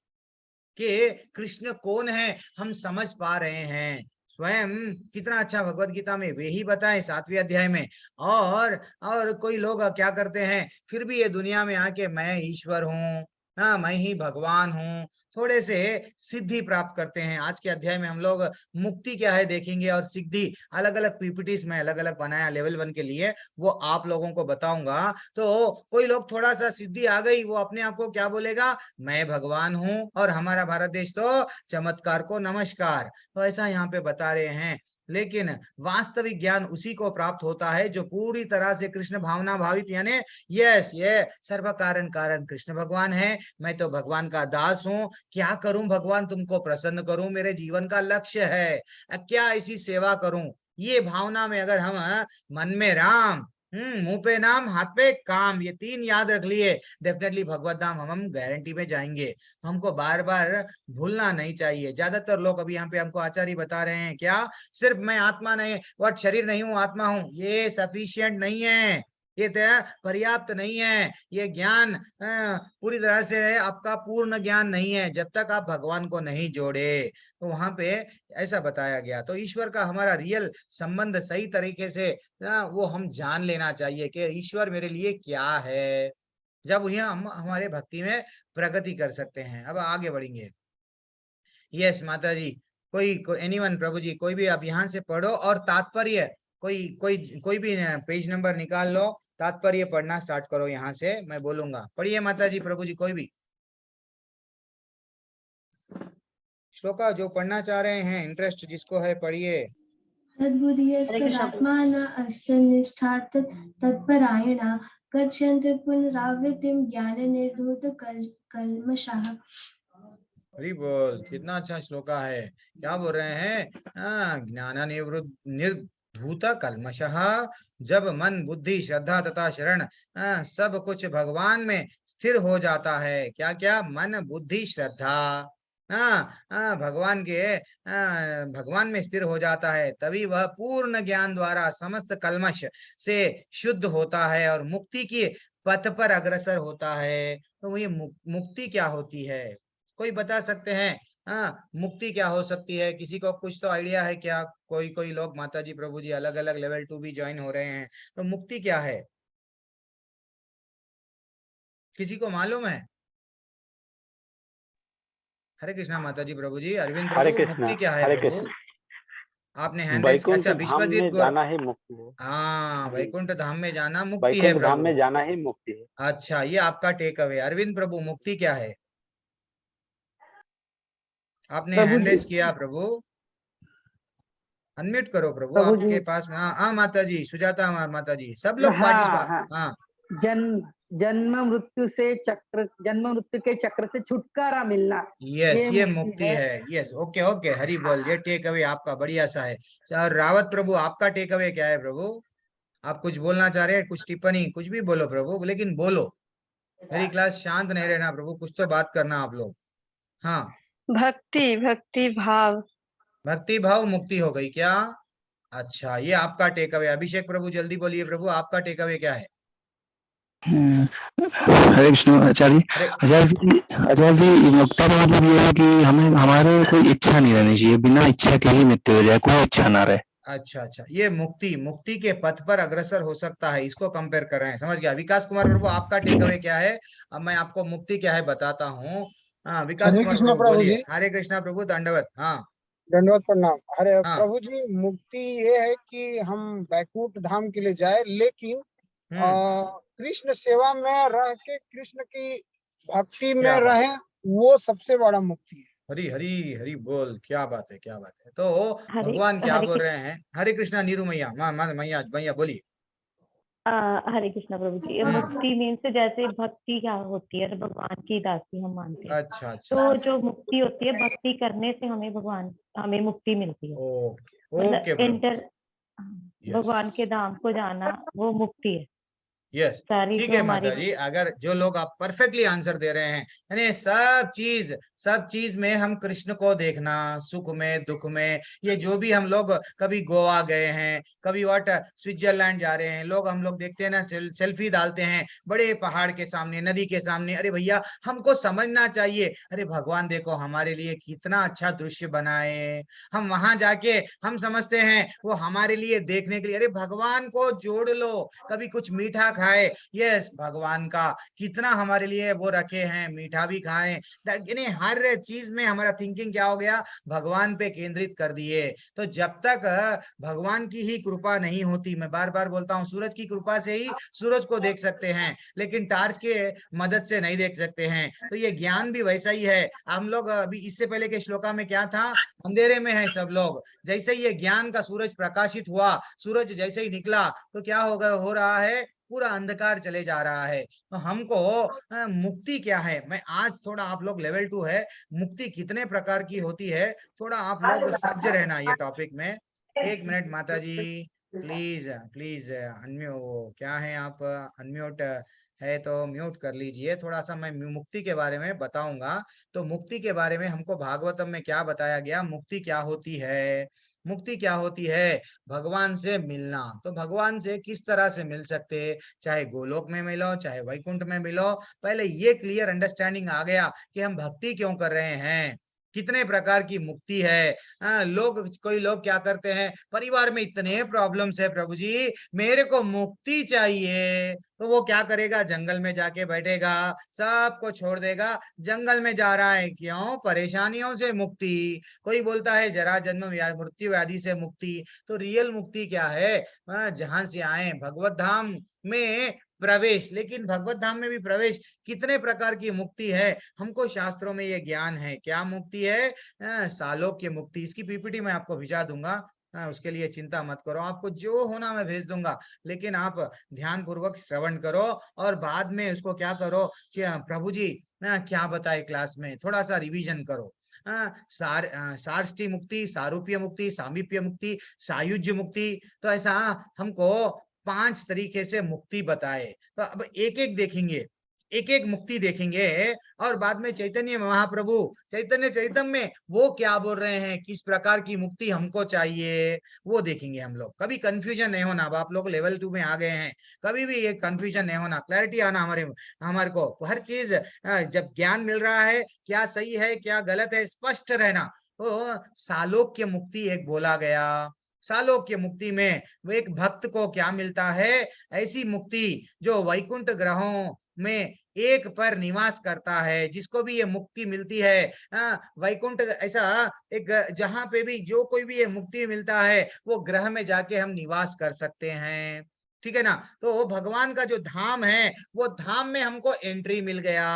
कि कृष्ण कौन है, हम समझ पा रहे हैं। स्वयं कितना अच्छा भगवत गीता में वे ही बताएं 7वें अध्याय में। और कोई लोग क्या करते हैं, फिर भी ये दुनिया में आके मैं ईश्वर हूँ, हाँ मैं ही भगवान हूँ, थोड़े से सिद्धि प्राप्त करते हैं। आज के अध्याय में हम लोग मुक्ति क्या है देखेंगे, और सिद्धि अलग अलग पीपीटीज में अलग अलग बनाया लेवल 1 के लिए, वो आप लोगों को बताऊंगा। तो कोई लोग थोड़ा सा सिद्धि आ गई, वो अपने आप को क्या बोलेगा, मैं भगवान हूं, और हमारा भारत देश तो चमत्कार को नमस्कार। तो ऐसा यहाँ पे बता रहे हैं। लेकिन वास्तविक ज्ञान उसी को प्राप्त होता है जो पूरी तरह से कृष्ण भावना भावित, यानी यस ये सर्व कारण कृष्ण भगवान है, मैं तो भगवान का दास हूँ, क्या करूं भगवान, तुमको प्रसन्न करूं, मेरे जीवन का लक्ष्य है, क्या ऐसी सेवा करूं। ये भावना में अगर हम मन में राम, मुंह पे नाम, हाथ पे काम, ये 3 याद रख लिए, डेफिनेटली भगवत धाम हम गारंटी में जाएंगे। हमको बार बार भूलना नहीं चाहिए। ज्यादातर लोग अभी यहाँ पे हमको आचार्य बता रहे हैं क्या, सिर्फ मैं आत्मा नहीं, वह शरीर नहीं हूँ, आत्मा हूँ, ये सफिशिएंट नहीं है, ये पर्याप्त नहीं है। ये ज्ञान पूरी तरह से आपका पूर्ण ज्ञान नहीं है जब तक आप भगवान को नहीं जोड़े। तो वहां पे ऐसा बताया गया। तो ईश्वर का हमारा रियल संबंध सही तरीके से वो हम जान लेना चाहिए कि ईश्वर मेरे लिए क्या है। जब यह हम हमारे भक्ति में प्रगति कर सकते हैं। अब आगे बढ़ेंगे। यस माता जी, कोई एनीवन, प्रभु जी कोई भी आप यहाँ से पढ़ो, और तात्पर्य कोई भी पेज नंबर निकाल लो, तात्पर्य पढ़ना स्टार्ट करो, यहाँ से मैं बोलूंगा। पढ़िए माता जी, प्रभु जी कोई भी श्लोका जो पढ़ना चाह रहे हैं, इंटरेस्ट जिसको है पढ़िए। तत्परायणा गच्छन्ति पुनरावृत्तिं ज्ञाननिर्धूतकल्मषाः। हरि बोल, कितना अच्छा श्लोका है। क्या बोल रहे हैं, ज्ञान निर्धूत कल्मषः, जब मन बुद्धि श्रद्धा तथा शरण सब कुछ भगवान में स्थिर हो जाता है। क्या क्या, मन बुद्धि श्रद्धा भगवान में स्थिर हो जाता है, तभी वह पूर्ण ज्ञान द्वारा समस्त कल्मश से शुद्ध होता है और मुक्ति की पथ पर अग्रसर होता है। तो ये मुक्ति क्या होती है, कोई बता सकते हैं? मुक्ति क्या हो सकती है? किसी को कुछ तो आइडिया है क्या? कोई लोग माता जी प्रभु जी अलग अलग लेवल 2 भी ज्वाइन हो रहे हैं, तो मुक्ति क्या है, किसी को मालूम है? हरे कृष्णा माता जी प्रभु जी, अरविंद प्रभु, मुक्ति क्या है प्रभु? आपने हैंड रेज किया। अच्छा, विश्वजीत गौर, जाना ही मुक्ति है। हाँ, वैकुंठ धाम में जाना मुक्ति है प्रभु। धाम में जाना ही मुक्ति है। अच्छा, ये आपका टेक अवे। अरविंद प्रभु, मुक्ति क्या है? आपने हैंड रेज किया प्रभु, अनम्यूट करो प्रभु, आपके पास में। हाँ माता जी, सुजाता माता जी, सब लोग पार्टिसिपेट। हाँ, जन्म जन्म मृत्यु के चक्र से छुटकारा मिलना, यस, ये मुक्ति मुक्ति है। यस, ओके ओके, हरि बोल। ये टेक अवे आपका बढ़िया सा है। और रावत प्रभु, आपका टेक अवे क्या है प्रभु? आप कुछ बोलना चाह रहे हैं? कुछ टिप्पणी, कुछ भी बोलो प्रभु, लेकिन बोलो। मेरी क्लास शांत नहीं रहना प्रभु, कुछ तो बात करना आप लोग। हाँ, भक्ति भाव। भक्ति भाव मुक्ति हो गई क्या? अच्छा, ये आपका टेक अवे। अभिषेक प्रभु जल्दी बोलिए प्रभु, आपका टेक अवे क्या है? हरे विष्णु आचार्य। अरे आचार्य जी, मुक्ता का मतलब ये है कि हमें हमारे कोई इच्छा नहीं रहनी चाहिए, बिना इच्छा के ही मृत्यु हो जाए, कोई इच्छा ना रहे। अच्छा अच्छा, ये मुक्ति के पथ पर अग्रसर हो सकता है, इसको कंपेयर कर रहे हैं। समझ गया। विकास कुमार प्रभु, आपका टेक अवे क्या है? अब मैं आपको मुक्ति क्या है बताता हूँ। हाँ, विकास हरे कुमार कृष्णा प्रभु प्रभु बोलिए। जी। हरे कृष्णा प्रभु, दंडवत। हाँ दंडवत प्रणाम। अरे हाँ। प्रभु जी, मुक्ति ये है कि हम बैकुंठ धाम के लिए जाए, लेकिन कृष्ण सेवा में रह के कृष्ण की भक्ति में क्या बात रहे, वो सबसे बड़ा मुक्ति है। हरी हरी हरी बोल, क्या बात है, क्या बात है। तो हरे भगवान क्या हरे बोल रहे हैं? हरे कृष्णा नीरू मैया, मैया मैया बोलिए। हरे कृष्णा प्रभु जी। मुक्ति मीन्स जैसे भक्ति क्या होती है, तो भगवान की दासी हम मानते हैं। अच्छा अच्छा, तो जो मुक्ति होती है, भक्ति करने से हमें मुक्ति मिलती है। ओके ओके प्रभु। भगवान के धाम को जाना वो मुक्ति है। यस, सारी ठीक जो है हमारी माता जी। अगर जो लोग आप परफेक्टली आंसर दे रहे हैं, यानी सब चीज में हम कृष्ण को देखना, सुख में दुख में। ये जो भी हम लोग कभी गोवा गए हैं, कभी स्विट्जरलैंड जा रहे हैं, हम लोग देखते हैं ना, सेल्फी डालते हैं बड़े पहाड़ के सामने, नदी के सामने। अरे भैया, हमको समझना चाहिए, अरे भगवान देखो हमारे लिए कितना अच्छा दृश्य बनाए। हम वहां जाके हम समझते हैं वो हमारे लिए देखने के लिए। अरे भगवान को जोड़ लो, कभी कुछ मीठा खाए। यस, भगवान का कितना हमारे लिए वो रखे हैं, मीठा भी खाएं। यानी हर चीज में हमारा थिंकिंग क्या हो गया, भगवान पे केंद्रित कर दिए। तो जब तक भगवान की ही कृपा नहीं होती, मैं बार बार बोलता हूँ, सूरज की कृपा से ही सूरज को देख सकते हैं, लेकिन टार्च के मदद से नहीं देख सकते हैं। तो ये ज्ञान भी वैसा ही है। हम लोग अभी इससे पहले के श्लोका में क्या था, अंधेरे में है सब लोग। जैसे ही ये ज्ञान का सूरज प्रकाशित हुआ, सूरज जैसे ही निकला, तो क्या हो रहा है, पूरा अंधकार चले जा रहा है। तो हमको मुक्ति क्या है, मैं आज थोड़ा, आप लोग लेवल 2 है, मुक्ति कितने प्रकार की होती है, थोड़ा आप लोग सज्ज रहना ये टॉपिक में। एक मिनट माता जी, प्लीज प्लीज क्या है, आप अनम्यूट है तो म्यूट कर लीजिए। थोड़ा सा मैं मुक्ति के बारे में बताऊंगा। तो मुक्ति के बारे में हमको भागवतम में क्या बताया गया, मुक्ति क्या होती है। मुक्ति क्या होती है, भगवान से मिलना। तो भगवान से किस तरह से मिल सकते, चाहे गोलोक में मिलो, चाहे वैकुंठ में मिलो। पहले ये क्लियर अंडरस्टैंडिंग आ गया कि हम भक्ति क्यों कर रहे हैं, कितने प्रकार की मुक्ति है। कोई लोग क्या करते हैं, परिवार में इतने प्रॉब्लम्स है प्रभु जी, मेरे को मुक्ति चाहिए, तो वो क्या करेगा, जंगल में जाके बैठेगा, सबको छोड़ देगा, जंगल में जा रहा है क्यों, परेशानियों से मुक्ति। कोई बोलता है जरा जन्म मृत्यु व्याधि से मुक्ति। तो रियल मुक्ति क्या है, जहां से आए भगवत धाम में प्रवेश। लेकिन भगवत धाम में भी प्रवेश कितने प्रकार की मुक्ति है, हमको शास्त्रों में ये ज्ञान है। क्या मुक्ति है, सालोक्य मुक्ति। इसकी पीपीटी मैं आपको भिजा दूंगा, उसके लिए चिंता मत करो, आपको जो होना मैं भेज दूंगा। लेकिन आप ध्यान पूर्वक श्रवण करो और बाद में उसको क्या करो, प्रभु जी क्या बताए क्लास में, थोड़ा सा रिवीजन करो। सारष्टी मुक्ति, सारूप्य मुक्ति, सामीप्य मुक्ति, सायुज्य मुक्ति। तो ऐसा हमको 5 तरीके से मुक्ति बताए। तो अब एक एक देखेंगे, एक एक मुक्ति देखेंगे, और बाद में चैतन्य महाप्रभु चैतन्य चैतन्य में वो क्या बोल रहे हैं, किस प्रकार की मुक्ति हमको चाहिए, वो देखेंगे हम लोग। कभी कंफ्यूजन नहीं होना। अब आप लोग लेवल 2 में आ गए हैं, कभी भी ये कंफ्यूजन नहीं होना, क्लैरिटी आना हमारे को। हर चीज जब ज्ञान मिल रहा है, क्या सही है क्या गलत है, स्पष्ट रहना। तो सालोक्य मुक्ति एक बोला गया। सालोक्य मुक्ति में वो एक भक्त को क्या मिलता है, ऐसी मुक्ति जो वैकुंठ ग्रहों में एक पर निवास करता है, जिसको भी ये मुक्ति मिलती है। वैकुंठ ऐसा एक जहां पे भी जो कोई भी ये मुक्ति मिलता है, वो ग्रह में जाके हम निवास कर सकते हैं, ठीक है ना। तो भगवान का जो धाम है, वो धाम में हमको एंट्री मिल गया।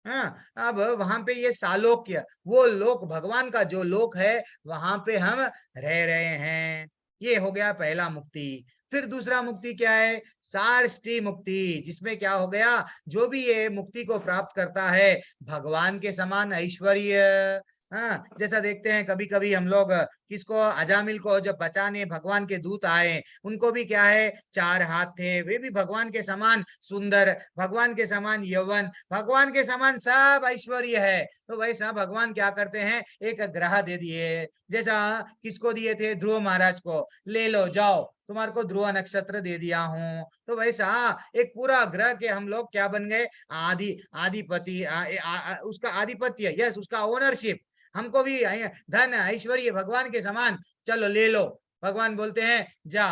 अब वहां पे ये सालोक्य, वो लोक, भगवान का जो लोक है, वहां पे हम रह रहे हैं। ये हो गया पहला मुक्ति। फिर दूसरा मुक्ति क्या है? सारष्टी मुक्ति, जिसमें क्या हो गया, जो भी ये मुक्ति को प्राप्त करता है भगवान के समान ऐश्वर्य। हाँ, जैसा देखते हैं कभी कभी हम लोग किसको, अजामिल को जब बचाने भगवान के दूत आए, उनको भी क्या है, 4 हाथ थे, वे भी भगवान के समान सुंदर, भगवान के समान यौवन, भगवान के समान सब ऐश्वर्य है। तो वैसा भगवान क्या करते हैं, एक ग्रह दे दिए, जैसा किसको दिए थे, ध्रुव महाराज को, ले लो जाओ, तुम्हारे को ध्रुव नक्षत्र दे दिया हूं। तो वैसा एक पूरा ग्रह के हम लोग क्या बन गए, आधिपति, उसका आधिपत्य, यस, उसका ओनरशिप। हमको भी धन ऐश्वर्य भगवान के समान, चलो ले लो, भगवान बोलते हैं जा।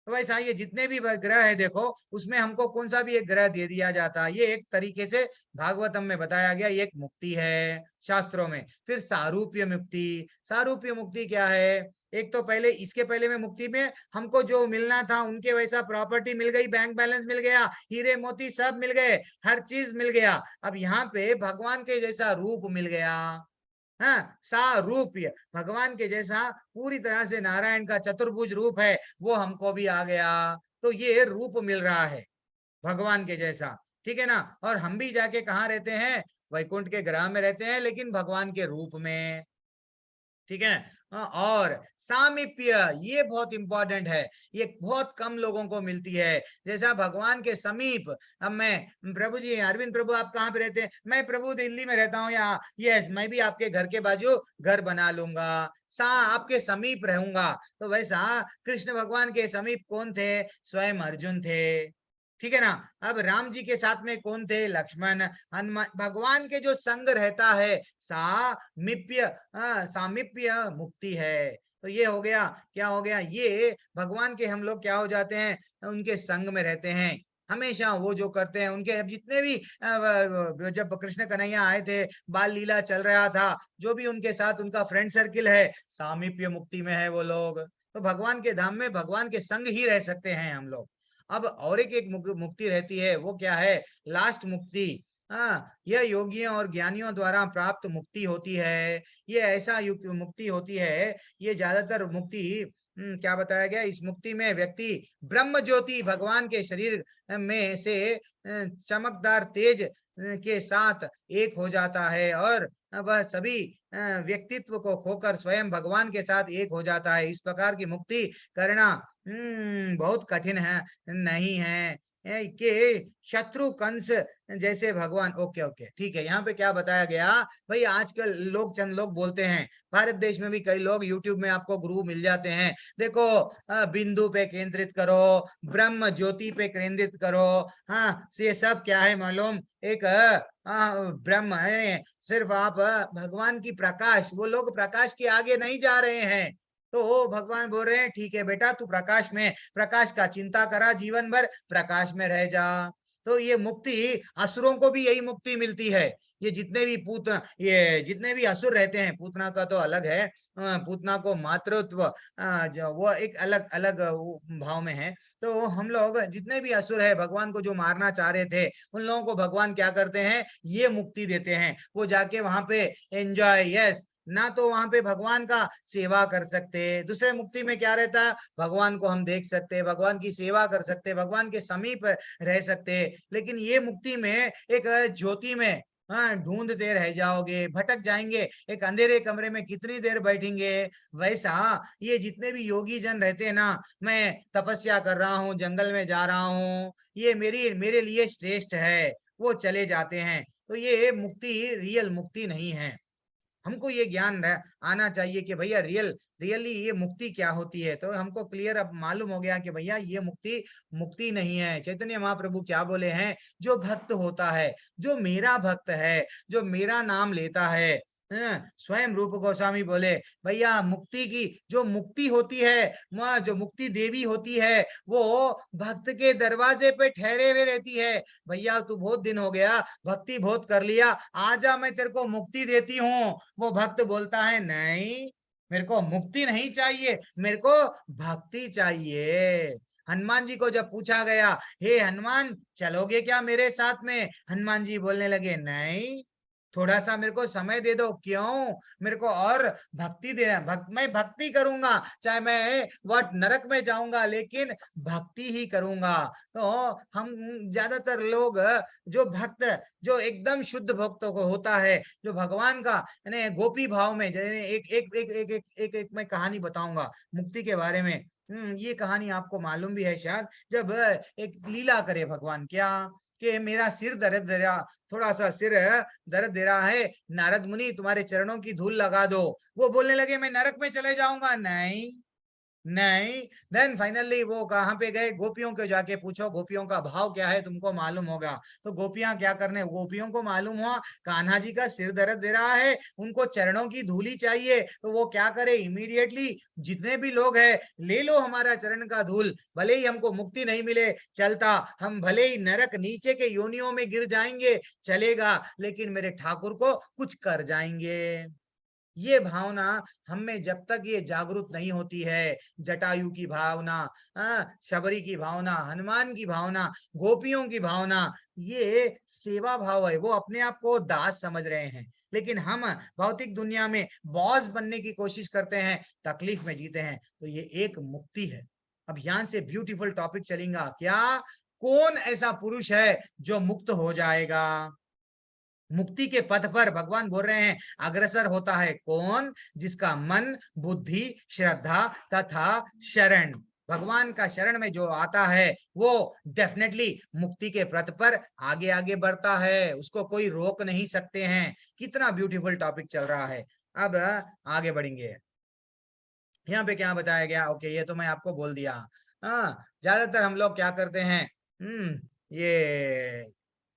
तो वैसा ये जितने भी ग्रह है देखो, उसमें हमको कौन सा भी एक ग्रह दे दिया जाता है। ये एक तरीके से भागवतम में बताया गया, ये एक मुक्ति है शास्त्रों में। फिर सारूप्य मुक्ति, सारूप्य मुक्ति क्या है, एक तो पहले, इसके पहले में मुक्ति में हमको जो मिलना था उनके वैसा प्रॉपर्टी मिल गई, बैंक बैलेंस मिल गया, हीरे मोती सब मिल गए, हर चीज मिल गया। अब यहाँ पे भगवान के जैसा रूप मिल गया। हाँ, सारूप्य, भगवान के जैसा पूरी तरह से नारायण का चतुर्भुज रूप है, वो हमको भी आ गया। तो ये रूप मिल रहा है भगवान के जैसा, ठीक है ना। और हम भी जाके कहाँ रहते हैं, वैकुंठ के ग्रह में रहते हैं, लेकिन भगवान के रूप में, ठीक है। और सामीप्य, ये बहुत इंपॉर्टेंट है, ये बहुत कम लोगों को मिलती है। जैसा भगवान के समीप, अब मैं, प्रभु जी, अरविंद प्रभु आप कहाँ पे रहते हैं, मैं प्रभु दिल्ली में रहता हूँ, या यस, मैं भी आपके घर के बाजू घर बना लूंगा, आपके समीप रहूंगा। तो वैसा कृष्ण भगवान के समीप कौन थे, स्वयं अर्जुन थे, ठीक है ना। अब राम जी के साथ में कौन थे, लक्ष्मण, हनुमान। भगवान के जो संग रहता है सामीप्य, सामीप्य मुक्ति है। तो ये हो गया, क्या हो गया, ये भगवान के हम लोग क्या हो जाते हैं, उनके संग में रहते हैं हमेशा। वो जो करते हैं उनके, अब जितने भी जब कृष्ण कन्हैया आए थे, बाल लीला चल रहा था, जो भी उनके साथ उनका फ्रेंड सर्किल है, सामीप्य मुक्ति में है वो लोग। तो भगवान के धाम में भगवान के संग ही रह सकते हैं हम लोग। अब और एक मुक्ति रहती है, वो क्या है, लास्ट मुक्ति। हाँ, यह योगियों और ज्ञानियों द्वारा प्राप्त मुक्ति होती है। ये ऐसा युक्त मुक्ति होती है, ये ज्यादातर मुक्ति, क्या बताया गया, इस मुक्ति में व्यक्ति ब्रह्म ज्योति भगवान के शरीर में से चमकदार तेज के साथ एक हो जाता है, और वह सभी व्यक्तित्व को खोकर स्वयं भगवान के साथ एक हो जाता है। इस प्रकार की मुक्ति करना बहुत कठिन है, नहीं है कि शत्रु कंस जैसे भगवान। ओके ओके, ठीक है। यहाँ पे क्या बताया गया भाई, आजकल लोग, चंद लोग बोलते हैं, भारत देश में भी कई लोग, यूट्यूब में आपको गुरु मिल जाते हैं, देखो बिंदु पे केंद्रित करो, ब्रह्म ज्योति पे केंद्रित करो। हाँ, ये सब क्या है मालूम, एक ब्रह्म है, सिर्फ आप भगवान की प्रकाश, वो लोग प्रकाश के आगे नहीं जा रहे हैं। तो भगवान बोल रहे हैं, ठीक है बेटा, तू प्रकाश में, प्रकाश का चिंता करा, जीवन भर प्रकाश में रह जा। तो ये मुक्ति, असुरों को भी यही मुक्ति मिलती है। ये जितने भी ये जितने भी असुर रहते हैं, पूतना का तो अलग है, पूतना को मातृत्व, जो वो एक अलग अलग भाव में है। तो हम लोग जितने भी असुर है, भगवान को जो मारना चाह रहे थे, उन लोगों को भगवान क्या करते हैं, ये मुक्ति देते हैं। वो जाके वहां पे एंजॉय, यस, ना तो वहां पे भगवान का सेवा कर सकते, दूसरे मुक्ति में क्या रहता है, भगवान को हम देख सकते, भगवान की सेवा कर सकते, भगवान के समीप रह सकते। लेकिन ये मुक्ति में एक ज्योति में ढूंढते रह जाओगे, भटक जाएंगे, एक अंधेरे कमरे में कितनी देर बैठेंगे। वैसा ये जितने भी योगी जन रहते हैं ना, मैं तपस्या कर रहा हूँ, जंगल में जा रहा हूँ, ये मेरे लिए श्रेष्ठ है, वो चले जाते हैं। तो ये मुक्ति रियल मुक्ति नहीं है। हमको ये ज्ञान आना चाहिए कि भैया रियली ये मुक्ति क्या होती है। तो हमको क्लियर अब मालूम हो गया कि भैया ये मुक्ति नहीं है। चैतन्य महाप्रभु क्या बोले हैं, जो भक्त होता है, जो मेरा भक्त है, जो मेरा नाम लेता है, स्वयं रूप गोस्वामी बोले, भैया मुक्ति की जो मुक्ति होती है, जो मुक्ति देवी होती है, वो भक्त के दरवाजे पे ठहरे हुए रहती है। भैया तू बहुत दिन हो गया, भक्ति बहुत कर लिया, आजा मैं तेरे को मुक्ति देती हूँ। वो भक्त बोलता है, नहीं, मेरे को मुक्ति नहीं चाहिए, मेरे को भक्ति चाहिए। हनुमान जी को जब पूछा गया, हे हनुमान, चलोगे क्या मेरे साथ में? हनुमान जी बोलने लगे, नहीं, थोड़ा सा मेरे को समय दे दो। क्यों? मेरे को और भक्ति देना, मैं भक्ति करूंगा, चाहे मैं वट नरक में जाऊंगा, लेकिन भक्ति ही करूंगा। तो हम ज्यादातर लोग जो भक्त, जो एकदम शुद्ध भक्तों को होता है, जो भगवान का यानी गोपी भाव में, एक एक एक एक एक एक, एक मैं कहानी बताऊंगा मुक्ति के बारे में। ये कहानी आपको मालूम भी है शायद। जब एक लीला करे भगवान, क्या कि मेरा सिर दर्द दे रहा, थोड़ा सा सिर दर्द दे रहा है, नारद मुनि तुम्हारे चरणों की धूल लगा दो। वो बोलने लगे मैं नरक में चले जाऊंगा। नहीं नहीं। देन फाइनली वो कहाँ पे गए? गोपियों को जाके पूछो, गोपियों का भाव क्या है तुमको मालूम होगा। तो गोपियां क्या करने, गोपियों को मालूम हुआ कान्हा जी का सिर दर्द दे रहा है, उनको चरणों की धूली चाहिए। तो वो क्या करे, इमीडिएटली जितने भी लोग हैं, ले लो हमारा चरण का धूल, भले ही हमको मुक्ति नहीं मिले चलता, हम भले ही नरक नीचे के योनियों में गिर जाएंगे चलेगा, लेकिन मेरे ठाकुर को कुछ कर जाएंगे। ये भावना हम में जब तक ये जागरूक नहीं होती है, जटायु की भावना, शबरी की भावना, हनुमान की भावना, गोपियों की भावना, ये सेवा भाव है। वो अपने आप को दास समझ रहे हैं, लेकिन हम भौतिक दुनिया में बॉस बनने की कोशिश करते हैं, तकलीफ में जीते हैं। तो ये एक मुक्ति है। अब यहां से ब्यूटीफुल टॉपिक चलेगा, क्या कौन ऐसा पुरुष है जो मुक्त हो जाएगा? मुक्ति के पथ पर भगवान बोल रहे हैं अग्रसर होता है कौन? जिसका मन, बुद्धि, श्रद्धा तथा शरण, भगवान का शरण में जो आता है वो डेफिनेटली मुक्ति के पथ पर आगे आगे बढ़ता है, उसको कोई रोक नहीं सकते हैं। कितना ब्यूटीफुल टॉपिक चल रहा है। अब आगे बढ़ेंगे। यहाँ पे क्या बताया गया? ओके, ये तो मैं आपको बोल दिया। ज्यादातर हम लोग क्या करते हैं, ये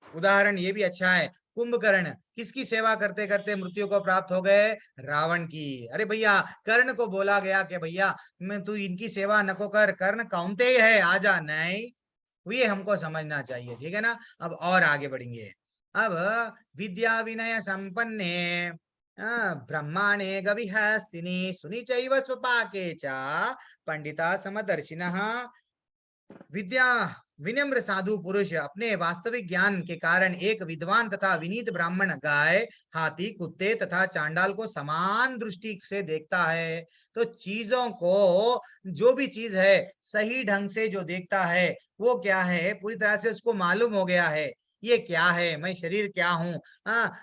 उदाहरण ये भी अच्छा है। कुंभकर्ण किसकी सेवा करते करते मृत्यु को प्राप्त हो गए? रावण की। अरे भैया, कर्ण को बोला गया कि भैया मैं तू इनकी सेवा नको कर, कर्ण कौनते ही है, आजा। नहीं, ये हमको समझना चाहिए, ठीक है ना। अब और आगे बढ़ेंगे। अब विद्या विनय संपन्ने ब्रह्माणे गविहस्तिनी सुनी चैव स्वपाके च पंडिता समदर्शिनः। विद्या विनम्र साधु पुरुष अपने वास्तविक ज्ञान के कारण एक विद्वान तथा विनीत ब्राह्मण गाय, हाथी, कुत्ते तथा चांडाल को समान दृष्टि से देखता है। तो चीजों को, जो भी चीज है सही ढंग से जो देखता है, वो क्या है, पूरी तरह से उसको मालूम हो गया है ये क्या है, मैं शरीर क्या हूँ,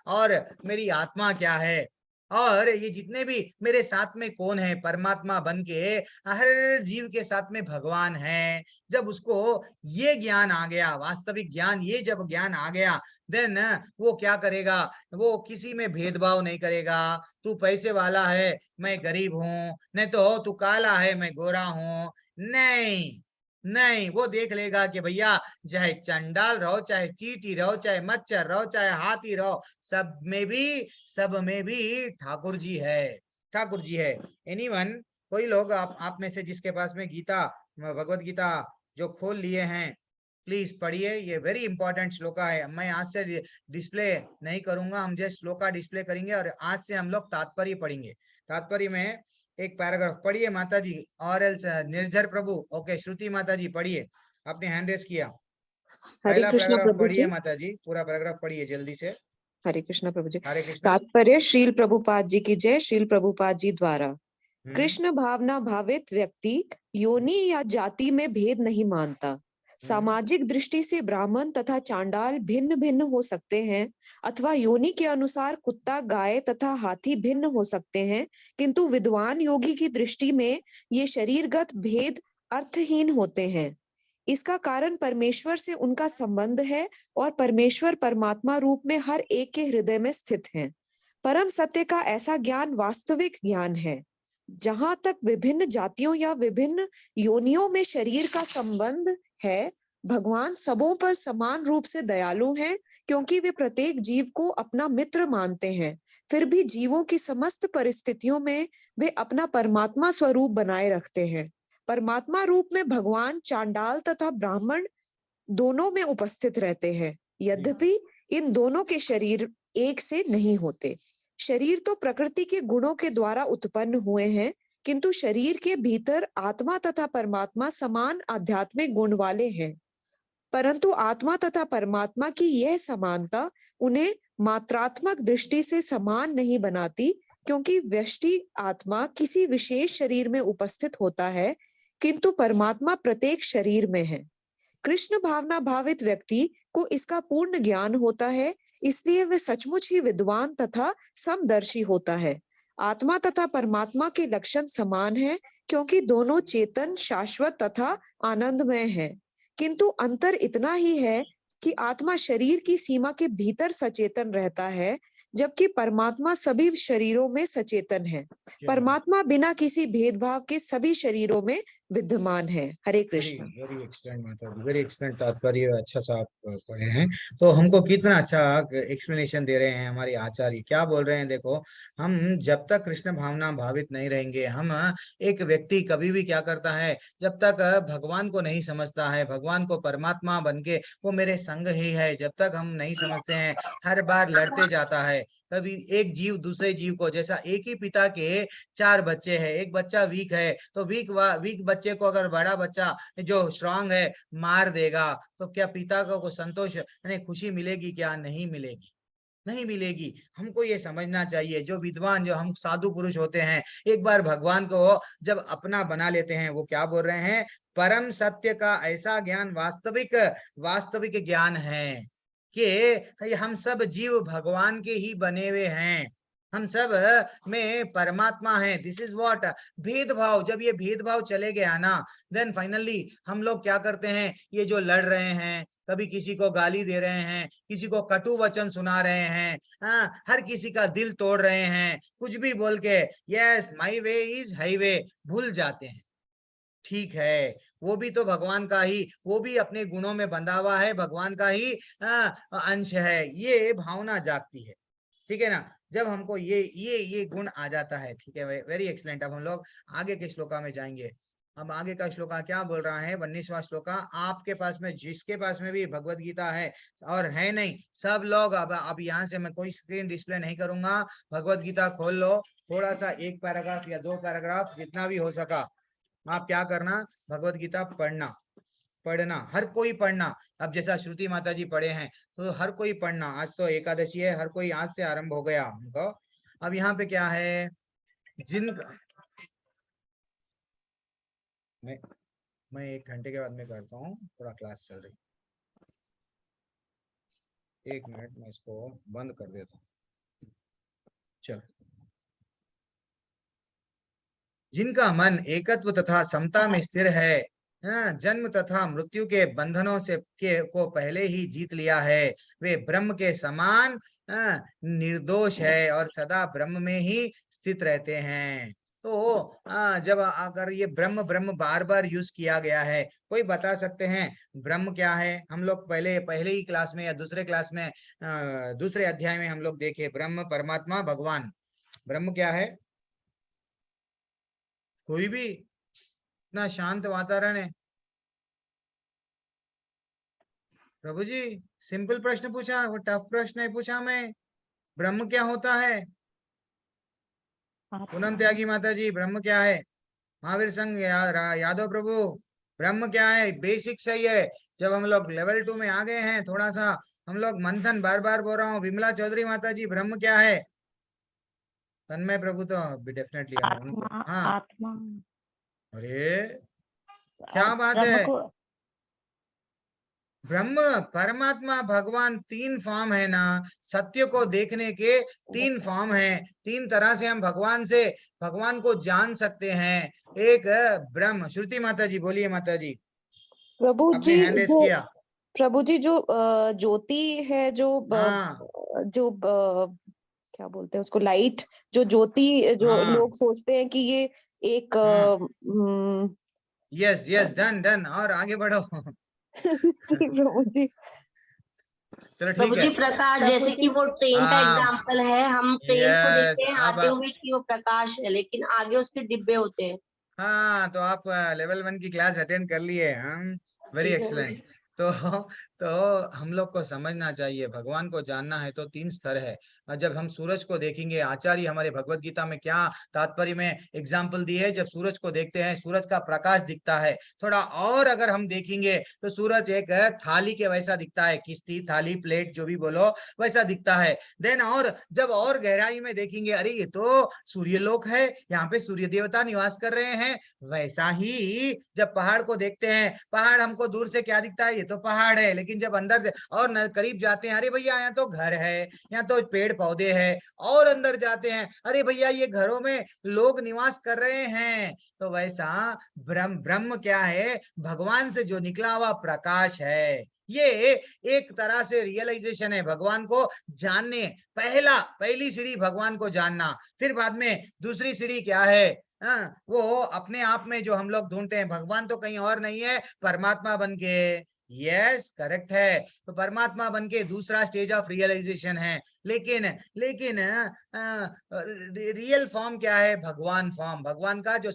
और मेरी आत्मा क्या है, और ये जितने भी मेरे साथ में कौन है, परमात्मा बन के हर जीव के साथ में भगवान है। जब उसको ये ज्ञान आ गया, वास्तविक ज्ञान, ये जब ज्ञान आ गया, देन वो क्या करेगा, वो किसी में भेदभाव नहीं करेगा। तू पैसे वाला है, मैं गरीब हूँ, नहीं तो तू काला है, मैं गोरा हूँ। नहीं नहीं, वो देख लेगा कि भैया चाहे चंडाल रहो, चाहे चींटी रहो, चाहे मच्छर रहो, चाहे हाथी रहो, सब में भी ठाकुर जी है, ठाकुर जी है। एनीवन, कोई लोग आप में से जिसके पास में गीता, भगवत गीता जो खोल लिए हैं, प्लीज पढ़िए। ये वेरी इंपॉर्टेंट श्लोका है। मैं आज से डिस्प्ले नहीं करूंगा, हम जस्ट श्लोका डिस्प्ले करेंगे और आज से हम लोग तात्पर्य पढ़ेंगे। तात्पर्य में एक पैराग्राफ पढ़िए माता जी, और एल्स निर्झर प्रभु। ओके, श्रुति माता जी पढ़िए, आपने हैंड रेस किया। हरे कृष्ण प्रभु पढ़िए जी। माता जी, पूरा पैराग्राफ पढ़िए जल्दी से। हरे कृष्ण प्रभु जी। हरे कृष्ण। तात्पर्य श्रील प्रभुपाद जी की जय। श्रील प्रभुपाद जी द्वारा कृष्ण भावना भावित व्यक्ति योनि या जाति में भेद नहीं मानता। सामाजिक दृष्टि से ब्राह्मण तथा चांडाल भिन्न भिन्न हो सकते हैं, अथवा योनि के अनुसार कुत्ता, गाय तथा हाथी भिन्न हो सकते हैं, किंतु विद्वान योगी की दृष्टि में ये शरीरगत भेद अर्थहीन होते हैं। इसका कारण परमेश्वर से उनका संबंध है और परमेश्वर परमात्मा रूप में हर एक के हृदय में स्थित हैं। परम सत्य का ऐसा ज्ञान वास्तविक ज्ञान है। जहां तक विभिन्न जातियों या विभिन्न योनियों में शरीर का संबंध है, भगवान सबों पर समान रूप से दयालु हैं, क्योंकि वे प्रत्येक जीव को अपना मित्र मानते हैं। फिर भी जीवों की समस्त परिस्थितियों में वे अपना परमात्मा स्वरूप बनाए रखते हैं। परमात्मा रूप में भगवान चांडाल तथा ब्राह्मण दोनों में उपस्थित रहते हैं, यद्यपि इन दोनों के शरीर एक से नहीं होते। शरीर तो प्रकृति के गुणों के द्वारा उत्पन्न हुए हैं, किंतु शरीर के भीतर आत्मा तथा परमात्मा समान आध्यात्मिक गुण वाले हैं। परंतु आत्मा तथा परमात्मा की यह समानता उन्हें मात्रात्मक दृष्टि से समान नहीं बनाती, क्योंकि व्यष्टि आत्मा किसी विशेष शरीर में उपस्थित होता है, किंतु परमात्मा प्रत्येक शरीर में है। कृष्ण भावना भावित व्यक्ति को इसका पूर्ण ज्ञान होता है, इसलिए वह सचमुच ही विद्वान तथा समदर्शी होता है। आत्मा तथा परमात्मा के लक्षण समान हैं, क्योंकि दोनों चेतन, शाश्वत तथा आनंदमय हैं। किंतु अंतर इतना ही है कि आत्मा शरीर की सीमा के भीतर सचेतन रहता है, जबकि परमात्मा सभी शरीरों में सचेतन है। परमात्मा बिना किसी भेदभाव के सभी शरीरों में विद्यमान है। हरे कृष्ण। वेरी एक्सलेंट माता जी, वेरी एक्सलेंट तात्पर्य, अच्छा सा आप पढ़े हैं। तो हमको कितना अच्छा एक्सप्लेनेशन दे रहे हैं हमारे आचार्य। क्या बोल रहे हैं, देखो, हम जब तक कृष्ण भावना भावित नहीं रहेंगे, हम एक व्यक्ति कभी भी क्या करता है, जब तक भगवान को नहीं समझता है, भगवान को परमात्मा बन के वो मेरे संग ही है, जब तक हम नहीं समझते हैं, हर बार लड़ते जाता है। कभी एक जीव दूसरे जीव को, जैसा एक ही पिता के 4 बच्चे हैं, एक बच्चा वीक है तो वीक बच्चे को अगर बड़ा बच्चा जो स्ट्रांग है मार देगा, तो क्या पिता को संतोष यानी खुशी मिलेगी? क्या नहीं मिलेगी? नहीं मिलेगी। हमको ये समझना चाहिए, जो विद्वान, जो हम साधु पुरुष होते हैं, एक बार भगवान को जब अपना बना लेते हैं, वो क्या बोल रहे हैं, परम सत्य का ऐसा ज्ञान वास्तविक ज्ञान है कि हम सब जीव भगवान के ही बने हुए हैं, हम सब में परमात्मा है। दिस इज व्हाट भेदभाव, जब ये भेदभाव चले गया ना, देन फाइनली हम लोग क्या करते हैं, ये जो लड़ रहे हैं, कभी किसी को गाली दे रहे हैं, किसी को कटु वचन सुना रहे हैं, हर किसी का दिल तोड़ रहे हैं, कुछ भी बोल के yes my way is highway भूल जाते हैं। ठीक है, वो भी तो भगवान का ही, वो भी अपने गुणों में बंधा हुआ है, भगवान का ही अंश है, ये भावना जागती है। ठीक है ना, जब हमको ये गुण आ जाता है। ठीक है, वेरी एक्सलेंट। अब हम लोग आगे के श्लोका में जाएंगे। अब आगे का श्लोका क्या बोल रहा है, 19वां श्लोका। आपके पास में, जिसके पास में भी भगवत गीता है और है नहीं, सब लोग अब यहाँ से मैं कोई स्क्रीन डिस्प्ले नहीं करूंगा, भगवत गीता खोल लो, थोड़ा सा 1 पैराग्राफ या 2 पैराग्राफ जितना भी हो सका आप क्या करना, भगवत गीता पढ़ना, हर कोई पढ़ना। अब जैसा श्रुति माता जी पढ़े हैं तो हर कोई पढ़ना। आज तो एकादशी है, हर कोई आज से आरंभ हो गया हमको। अब यहाँ पे क्या है, मैं 1 घंटे के बाद में करता हूँ, थोड़ा क्लास चल रही। 1 मिनट मैं इसको बंद कर देता हूँ। चलो। जिनका मन एकत्व तथा समता में स्थिर है, जन्म तथा मृत्यु के बंधनों को पहले ही जीत लिया है, वे ब्रह्म के समान निर्दोष है और सदा ब्रह्म में ही स्थित रहते हैं। तो जब अगर ये ब्रह्म बार बार यूज किया गया है, कोई बता सकते हैं ब्रह्म क्या है? हम लोग पहले ही क्लास में या दूसरे क्लास में दूसरे अध्याय में हम लोग देखे, ब्रह्म परमात्मा भगवान। ब्रह्म क्या है? कोई भी? इतना शांत वातावरण है। प्रभु जी सिंपल प्रश्न पूछा, वो टफ प्रश्न नहीं पूछा मैं। ब्रह्म क्या होता है? पूनम त्यागी माता जी, ब्रह्म क्या है? महावीर संघ यादव प्रभु, ब्रह्म क्या है? बेसिक सही है। जब हम लोग लेवल 2 में आ गए हैं, थोड़ा सा हम लोग मंथन, बार बार बोल रहा हूँ। विमला चौधरी माता जी, ब्रह्म क्या है? तन्मय प्रभु तो डेफिनेटली हाँ, आत्मा। अरे क्या बात है। ब्रह्म परमात्मा भगवान 3 फॉर्म है ना, सत्य को देखने के 3 फॉर्म है। 3 तरह से हम भगवान को जान सकते हैं। एक ब्रह्म, श्रुति माता जी बोलिए माता जी। प्रभु जी किया। प्रभु जी जो ज्योति है, जो क्या बोलते हैं उसको, लाइट, जो ज्योति, जो लोग सोचते हैं कि ये एक यस डन और आगे बढ़ो। प्रभु जी, चलो ठीक प्रभु जी, प्रकाश, जैसे कि वो ट्रेन का एग्जाम्पल है, हम ट्रेन को देखते हैं आते हुए कि वो प्रकाश है, लेकिन आगे उसके डिब्बे होते हैं। हाँ, तो आप लेवल 1 की क्लास अटेंड कर लिए। Very excellent. तो तो हम लोग को समझना चाहिए, भगवान को जानना है तो 3 स्तर है। और जब हम सूरज को देखेंगे, आचार्य हमारे भगवत गीता में क्या तात्पर्य में एग्जाम्पल दिए, जब सूरज को देखते हैं सूरज का प्रकाश दिखता है। थोड़ा और अगर हम देखेंगे तो सूरज एक थाली के वैसा दिखता है, किस्ती थाली प्लेट जो भी बोलो वैसा दिखता है। देन और जब और गहराई में देखेंगे, अरे ये तो सूर्यलोक है, यहाँ पे सूर्य देवता निवास कर रहे हैं। वैसा ही जब पहाड़ को देखते हैं, पहाड़ हमको दूर से क्या दिखता है, ये तो पहाड़ है, लेकिन जब अंदर और करीब जाते हैं, अरे भैया यहाँ तो घर है, यहाँ तो पेड़ पौधे हैं। और अंदर जाते हैं, अरे भैया ये घरों में लोग निवास कर रहे हैं। तो वैसा ब्रह्म ब्रह्म क्या है, भगवान से जो निकला हुआ प्रकाश है। ये एक तरह से रियलाइजेशन है, भगवान को जानने। पहली सीढ़ी भगवान को जानना, फिर बाद में दूसरी सीढ़ी क्या है, वो अपने आप में जो हम लोग ढूंढते हैं, भगवान तो कहीं और नहीं है, परमात्मा बन के। यस करेक्ट है, तो परमात्मा बन के दूसरा स्टेज ऑफ रियलाइजेशन है। लेकिन रियल फॉर्म क्या है, भगवान फॉर्म। भगवान का जो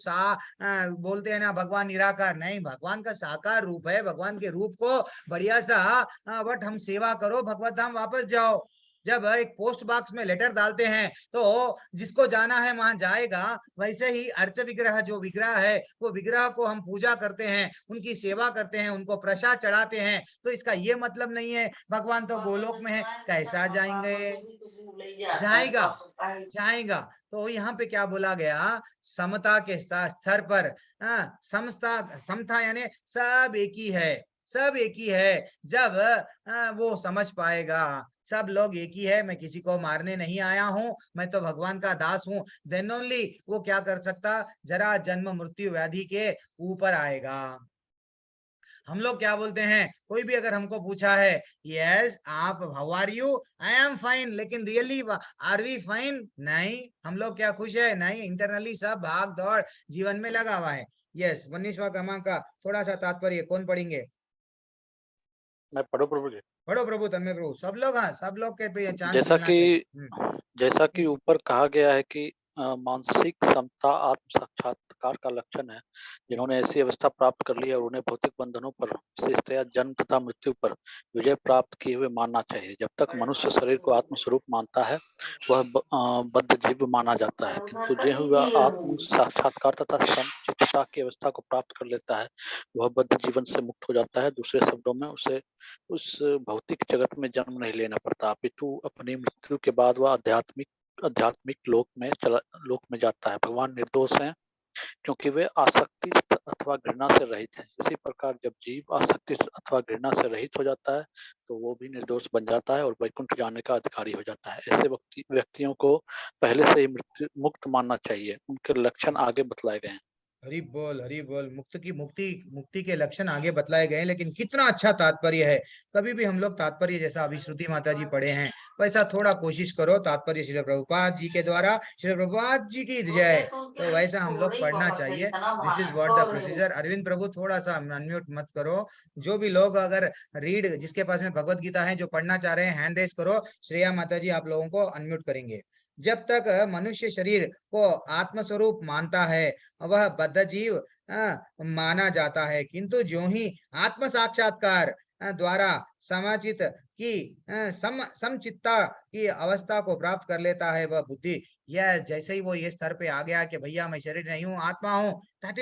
बोलते हैं ना भगवान निराकार, नहीं, भगवान का साकार रूप है। भगवान के रूप को बढ़िया सा बट हम सेवा करो, भगवत धाम वापस जाओ। जब एक पोस्ट बॉक्स में लेटर डालते हैं तो जिसको जाना है वहां जाएगा। वैसे ही अर्च विग्रह जो विग्रह है, वो विग्रह को हम पूजा करते हैं, उनकी सेवा करते हैं, उनको प्रसाद चढ़ाते हैं। तो इसका ये मतलब नहीं है भगवान तो गोलोक में है, कैसा जाएंगे, जाएगा। तो यहाँ पे क्या बोला गया, समता के स्तर पर समता यानी सब एक ही है, सब एक ही है। जब वो समझ पाएगा सब लोग एक ही है, मैं किसी को मारने नहीं आया हूं, मैं तो भगवान का दास हूं, देन ओनली वो क्या कर सकता, जरा जन्म मृत्यु व्याधि के ऊपर आएगा। हम लोग क्या बोलते हैं, कोई भी अगर हमको पूछा है, यस आप how are you, I am fine, लेकिन रियली आर वी फाइन, नहीं। हम लोग क्या खुश है, नहीं। इंटरनली सब भाग दौड़ जीवन में लगा हुआ है। यस 19वां क्रमांक का थोड़ा सा तात्पर्य कौन पढ़ेंगे? मैं पढ़ो प्रभु जी। पढ़ो प्रभु, तन्मय प्रभु, सब लोग, हाँ सब लोग के पे चांस जैसा कि ऊपर कहा गया है कि मानसिक समता आत्म साक्षात्कार का लक्षण है। जिन्होंने ऐसी अवस्था प्राप्त कर ली है और उन्हें भौतिक बंधनों पर, विशेषतया जन्म तथा मृत्यु पर विजय प्राप्त किए हुए मानना चाहिए। जब तक मनुष्य शरीर को आत्मस्वरूप मानता है वह बद्ध जीव माना जाता है, किंतु जो वह आत्म साक्षात्कार तथा समचित्तता की अवस्था को प्राप्त कर लेता है वह बद्ध जीवन से मुक्त हो जाता है। दूसरे शब्दों में उसे उस भौतिक जगत में जन्म नहीं लेना पड़ता, अपितु अपनी मृत्यु के बाद वह आध्यात्मिक लोक में जाता है। भगवान निर्दोष हैं क्योंकि वे आसक्ति अथवा घृणा से रहित हैं। इसी प्रकार जब जीव आसक्ति अथवा घृणा से रहित हो जाता है तो वो भी निर्दोष बन जाता है और वैकुंठ जाने का अधिकारी हो जाता है। ऐसे व्यक्तियों को पहले से ही मृत्यु मुक्त मानना चाहिए। उनके लक्षण आगे बतलाए गए हैं। हरि बोल। मुक्ति के लक्षण आगे बतलाए गए, लेकिन कितना अच्छा तात्पर्य है। कभी भी हम लोग तात्पर्य जैसा अभी श्रुति माता जी पढ़े हैं वैसा थोड़ा कोशिश करो। तात्पर्य श्री प्रभुपाद जी के द्वारा, श्री प्रभुपाद जी की जय, तो वैसा हम लोग पढ़ना चाहिए। This is what the procedure. Arvind Prabhu थोड़ा सा अनम्यूट मत करो। जो भी लोग अगर रीड, जिसके पास में भगवत गीता है, जो पढ़ना चाह रहे हैं, हैंड रेस करो। श्रेया माता जी आप लोगों को अनम्यूट करेंगे। जब तक मनुष्य शरीर को आत्मस्वरूप मानता है वह बद्ध जीव माना जाता है, किंतु जो ही आत्म साक्षात्कार द्वारा समाचित की समचित्ता की अवस्था को प्राप्त कर लेता है वह बुद्धि। यह जैसे ही वो ये स्तर पे आ गया कि भैया मैं शरीर नहीं हूँ, आत्मा हूँ, that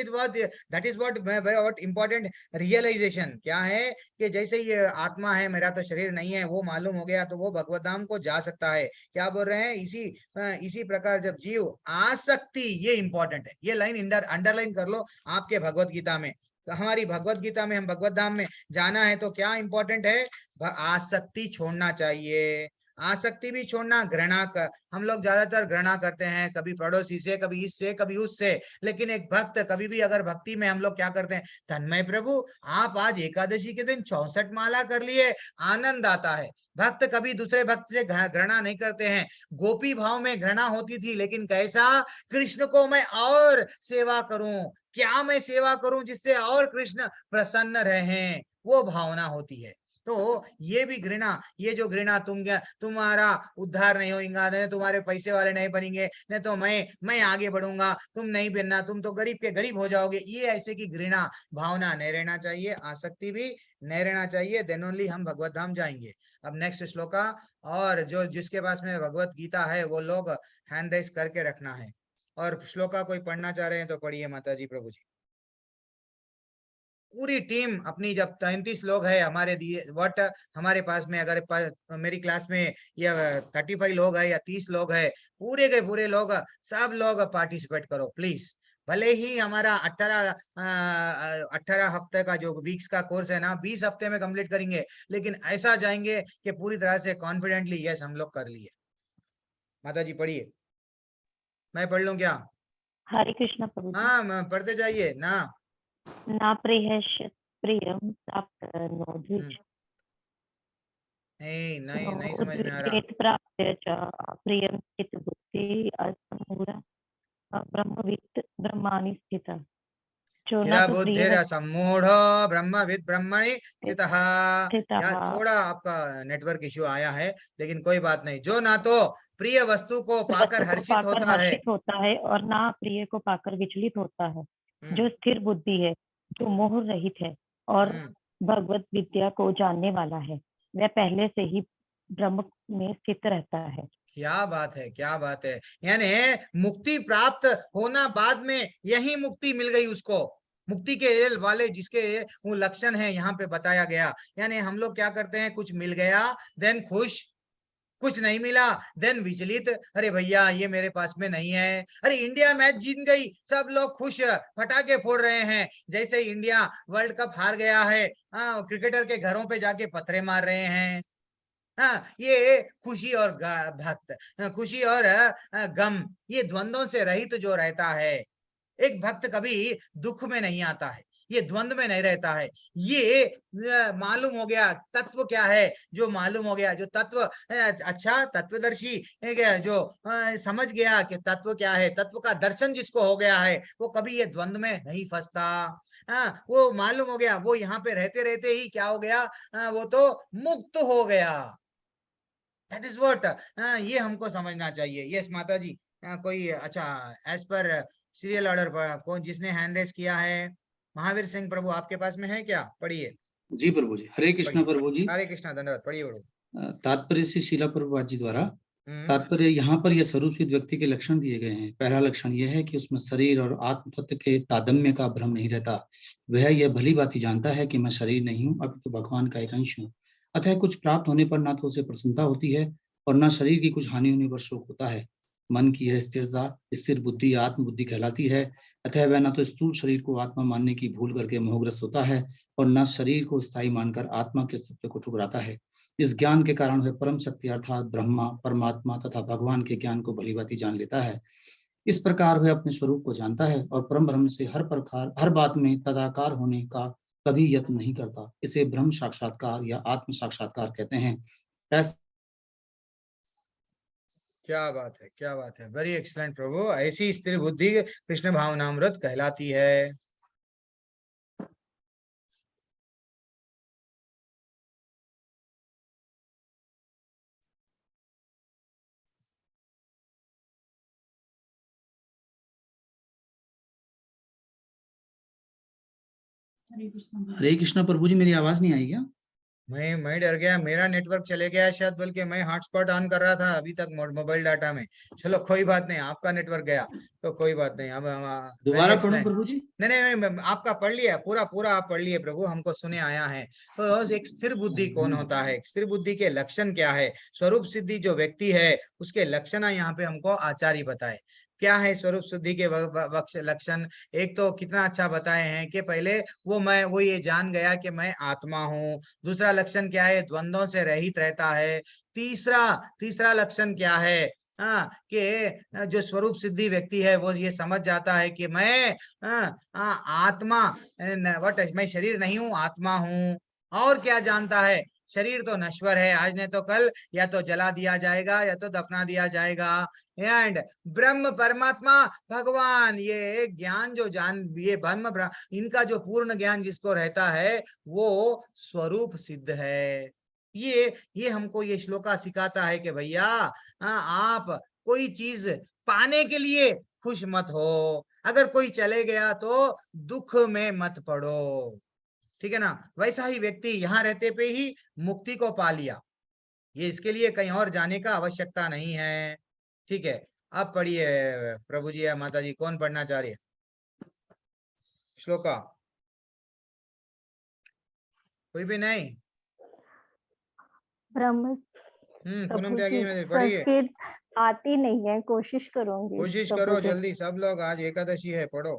is what important realization क्या है कि जैसे ही ये आत्मा है, मेरा तो शरीर नहीं है, वो मालूम हो गया तो वो भगवत धाम को जा सकता है। क्या बोल रहे हैं, इसी प्रकार जब जीव आसक्ति, ये इंपॉर्टेंट है, ये लाइन अंडरलाइन कर लो आपके भगवत गीता में। तो हमारी भगवत गीता में हम भगवत धाम में जाना है तो क्या इंपॉर्टेंट है, आसक्ति छोड़ना चाहिए। आसक्ति भी छोड़ना, घृणा कर, हम लोग ज्यादातर घृणा करते हैं, कभी पड़ोसी से, कभी इससे, कभी उससे। लेकिन एक भक्त कभी भी अगर भक्ति में हम लोग क्या करते हैं, तन्मय प्रभु आप आज एकादशी के दिन 64 माला कर लिए, आनंद आता है। भक्त कभी दूसरे भक्त से घृणा नहीं करते हैं। गोपी भाव में घृणा होती थी, लेकिन कैसा, कृष्ण को मैं और सेवा करूं, क्या मैं सेवा करूं जिससे और कृष्ण प्रसन्न रहें, वो भावना होती है। तो ये भी घृणा, ये जो घृणा, तुम्हारा उद्धार नहीं होगा, नहीं तुम्हारे पैसे वाले नहीं बनेंगे, नहीं तो मैं आगे बढ़ूंगा, तुम नहीं बनना, तुम तो गरीब के गरीब हो जाओगे, ये ऐसे की घृणा भावना नहीं रहना चाहिए, आसक्ति भी नहीं रहना चाहिए। देन ओनली हम भगवत धाम जाएंगे। अब नेक्स्ट श्लोका, और जो जिसके पास में भगवत गीता है वो लोग हैंड रेस करके रखना है, और श्लोका कोई पढ़ना चाह रहे हैं तो पढ़िए माता जी, प्रभु जी। पूरी टीम अपनी, जब 33 लोग है हमारे दिए व्हाट, हमारे पास में अगर मेरी क्लास में या 35 लोग है या 30 लोग है, पूरे के पूरे लोग, सब लोग पार्टिसिपेट करो प्लीज। भले ही हमारा 18 हफ्ते का जो वीक्स का कोर्स है ना, 20 हफ्ते में कंप्लीट करेंगे, लेकिन ऐसा जाएंगे कि पूरी तरह से कॉन्फिडेंटली यस हम लोग कर लिए। माता जी पढ़िए, मैं पढ़ लूं क्या? हरे कृष्णा प्रभु जी। हाँ पढ़ते जाइए ना। ना प्रियश्च प्रियम प्राप्त द्विज, नहीं समझ में आ रहा। उद्विग्नेत प्राप्य च प्रियम चित बुद्धि असमूढ़ ब्रह्मवित् ब्रह्माणि स्थितः। जो ना तो प्रिय स्थिर सम्मूढ़ ब्रह्मविद ब्रह्मणि स्थितः। यार थोड़ा आपका नेटवर्क इश्यू आया है, लेकिन कोई बात नहीं। जो ना तो प्रिय वस्तु को पाकर हर्षित होता है और ना प्रिय को पाकर विचलित होता है, जो स्थिर बुद्धि है, जो मोह रहित है और भगवत विद्या को जानने वाला है, वह पहले से ही ब्रह्म में स्थित रहता है। क्या बात है, क्या बात है। यानी मुक्ति प्राप्त होना बाद में यही मुक्ति मिल गई उसको, मुक्ति के वाले जिसके वो लक्षण है यहाँ पे बताया गया। यानी हम लोग क्या करते हैं, कुछ मिल गया देन खुश, कुछ नहीं मिला देन विचलित, अरे भैया ये मेरे पास में नहीं है। अरे इंडिया मैच जीत गई, सब लोग खुश, पटाखे फोड़ रहे हैं, जैसे इंडिया वर्ल्ड कप हार गया है, क्रिकेटर के घरों पे जाके पत्थरे मार रहे हैं। हाँ, ये खुशी और भक्त, खुशी और गम, ये द्वंद्वों से रहित जो रहता है, एक भक्त कभी दुख में नहीं आता है, ये द्वंद्व में नहीं रहता है। ये मालूम हो गया तत्व क्या है, जो मालूम हो गया, जो तत्व अच्छा तत्वदर्शी जो समझ गया कि तत्व क्या है, तत्व का दर्शन जिसको हो गया है, वो कभी ये द्वंद्व में नहीं फंसता। हाँ, वो मालूम हो गया, वो यहाँ पे रहते रहते ही क्या हो गया, वो तो मुक्त हो गया। दैट इज व्हाट, ये हमको समझना चाहिए। यस माता जी, कोई अच्छा एज पर सीरियल ऑर्डर पर कौन जिसने हैंड रेस किया है? महावीर सिंह प्रभु आपके पास में है क्या? पढ़िए। जी प्रभु जी, हरे कृष्णा प्रभु जी। हरे कृष्णा, धन्यवाद, पढ़िए प्रभु। तात्पर्य से शीला प्रभुपाद जी द्वारा तात्पर्य यहाँ पर यह स्वरूप सिद्ध व्यक्ति के लक्षण दिए गए हैं। पहला लक्षण यह है कि उसमें शरीर और आत्म तत्व के तादम्य का भ्रम नहीं रहता। वह यह भली भांति जानता है कि मैं शरीर नहीं हूँ, अब तो भगवान का एक अंश हूँ। अतः कुछ प्राप्त होने पर ना तो उसे प्रसन्नता होती है और न शरीर की कुछ हानि होने पर शोक होता है। मन की यह स्थिरता, स्थिर बुद्धि आत्मबुद्धि कहलाती है। अतः वह न तो स्थूल शरीर को आत्मा मानने की भूल करके मोहग्रस्त होता है और न शरीर को स्थायी मानकर आत्मा के सत्य को ठुकराता है। इस ज्ञान के कारण वह परम शक्ति अर्थात ब्रह्मा, परमात्मा तथा भगवान के ज्ञान को भलीभांति जान लेता है। इस प्रकार वह अपने स्वरूप को जानता है और परम ब्रह्म से हर बात में तदाकार होने का कभी यत्न नहीं करता। इसे ब्रह्म साक्षात्कार या आत्म साक्षात्कार कहते हैं। क्या बात है, क्या बात है, वेरी एक्सलेंट प्रभु। ऐसी स्थिर बुद्धि कृष्ण भावनामृत कहलाती है। हरे कृष्णा प्रभु जी, मेरी आवाज नहीं आई क्या? मैं डर गया, मेरा नेटवर्क चले गया शायद, बल्कि मैं हॉटस्पॉट ऑन कर रहा था अभी तक मोबाइल डाटा में। चलो कोई बात नहीं, आपका नेटवर्क गया तो कोई बात नहीं। अब दोबारा पढ़ो प्रभु जी। नहीं, आपका पढ़ लिया, पूरा आप पढ़ लिए प्रभु, हमको सुने आया है। तो एक स्थिर बुद्धि कौन होता है, स्थिर बुद्धि के लक्षण क्या है, स्वरूप सिद्धि जो व्यक्ति है उसके लक्षण यहाँ पे हमको आचार्य बताए। क्या है स्वरूप सिद्धि के लक्षण? एक तो कितना अच्छा बताए हैं कि पहले वो ये जान गया कि मैं आत्मा हूँ। दूसरा लक्षण क्या है? द्वंद्वों से रहित रहता है। तीसरा लक्षण क्या है? कि जो स्वरूप सिद्धि व्यक्ति है वो ये समझ जाता है कि मैं आत्मा, मैं शरीर नहीं हूँ, आत्मा हूँ। और क्या जानता है शरीर तो नश्वर है, आज नहीं तो कल या तो जला दिया जाएगा या तो दफना दिया जाएगा। एंड ब्रह्म परमात्मा भगवान, ये ज्ञान जो ये ब्रह्म इनका जो पूर्ण ज्ञान जिसको रहता है वो स्वरूप सिद्ध है। ये हमको ये श्लोका सिखाता है कि भैया आप कोई चीज पाने के लिए खुश मत हो, अगर कोई चले गया तो दुख में मत पड़ो, ठीक है ना। वैसा ही व्यक्ति यहाँ रहते पे ही मुक्ति को पा लिया, ये इसके लिए कहीं और जाने का आवश्यकता नहीं है, ठीक है। अब पढ़िए प्रभु जी या माता जी, कौन पढ़ना चाह रही है श्लोका? कोई भी नहीं? ब्रह्म पूनम प्रभु त्यागी जी, में पढ़िए, संस्कृत आती नहीं है, कोशिश करूंगी कोशिश प्रभु करो जी। जल्दी, सब लोग, आज एकादशी है, पढ़ो।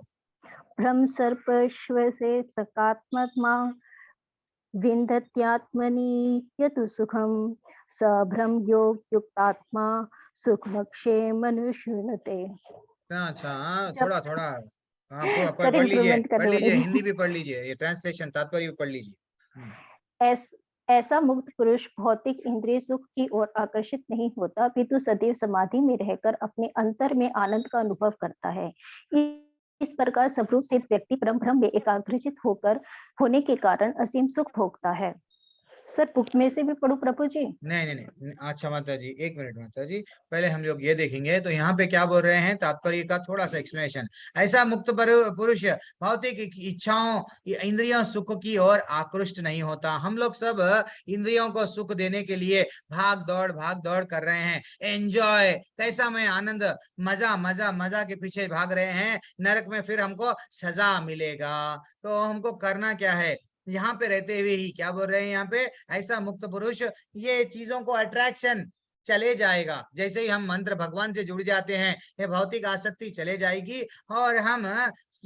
ब्रह्म सर्प श्व से सकात्मत्मा विन्दत्यात्मनि यतु सुखम सभ्रम योग युक्तात्मा सुखमक्षे मनुष्यते। अच्छा हाँ, थोड़ा थोड़ा हाँ सर पढ़ लीजिए, इम्प्रूवमेंट पढ़ करने लीजिए, वाली हिंदी भी पढ़ लीजिए, ये ट्रांसलेशन तात्पर्य भी पढ़ लीजिए। ऐसा मुक्त पुरुष भौतिक इंद्रिय सुख की ओर आकर्षित नहीं होता, अपितु सदैव समाधि में रहकर अपने अंतर में आनंद का अनुभव करता है। इस प्रकार सबरूप सिद्ध व्यक्ति परम ब्रह्म में एकाग्रचित होने के कारण असीम सुख भोगता है। सर बुक में से भी पढ़ू प्रभु जी? नहीं, अच्छा माता जी, एक मिनट माता जी, पहले हम लोग ये देखेंगे तो यहाँ पे क्या बोल रहे हैं, तात्पर्य का थोड़ा सा एक्सप्लेनेशन। ऐसा मुक्त पुरुष भौतिक इच्छाओं इंद्रियों सुख की ओर आकृष्ट नहीं होता। हम लोग सब इंद्रियों को सुख देने के लिए भाग दौड़ कर रहे हैं, एंजॉय, कैसा मैं आनंद, मजा मजा मजा के पीछे भाग रहे हैं, नरक में फिर हमको सजा मिलेगा। तो हमको करना क्या है, यहाँ पे रहते हुए ही क्या बोल रहे हैं यहाँ पे, ऐसा मुक्त पुरुष ये चीजों को अट्रैक्शन चले जाएगा, जैसे ही हम मंत्र भगवान से जुड़ जाते हैं ये भौतिक आसक्ति चले जाएगी और हम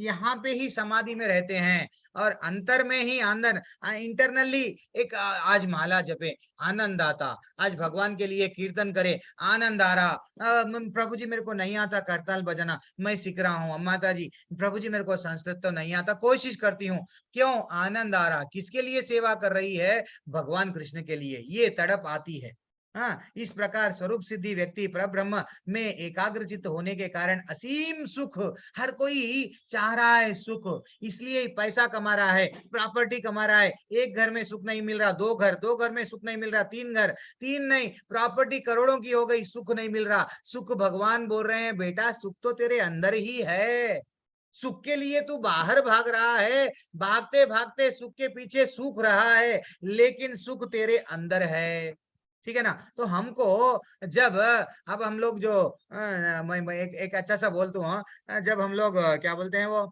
यहाँ पे ही समाधि में रहते हैं और अंतर में ही अंदर इंटरनली एक आज माला जपे आनंद आता, आज भगवान के लिए कीर्तन करे आनंद आ रहा, प्रभु जी मेरे को नहीं आता करताल बजाना, मैं सीख रहा हूँ, माता जी प्रभु जी मेरे को संस्कृत तो नहीं आता, कोशिश करती हूँ, क्यों, आनंद आ रहा, किसके लिए सेवा कर रही है, भगवान कृष्ण के लिए, ये तड़प आती है। हाँ, इस प्रकार स्वरूप सिद्धि व्यक्ति परब्रह्म में एकाग्रचित्त होने के कारण असीम सुख, हर कोई चाह रहा है सुख, इसलिए पैसा कमा रहा है, प्रॉपर्टी कमा रहा है, एक घर में सुख नहीं मिल रहा, दो घर में सुख नहीं मिल रहा, तीन घर, तीन नहीं, प्रॉपर्टी करोड़ों की हो गई, सुख नहीं मिल रहा। सुख भगवान बोल रहे हैं बेटा सुख तो तेरे अंदर ही है, सुख के लिए तू बाहर भाग रहा है, भागते भागते सुख के पीछे सूख रहा है, लेकिन सुख तेरे अंदर है, ठीक है ना। तो हमको जब अब हम लोग जो मैं एक अच्छा सा बोलता हूँ, जब हम लोग क्या बोलते हैं वो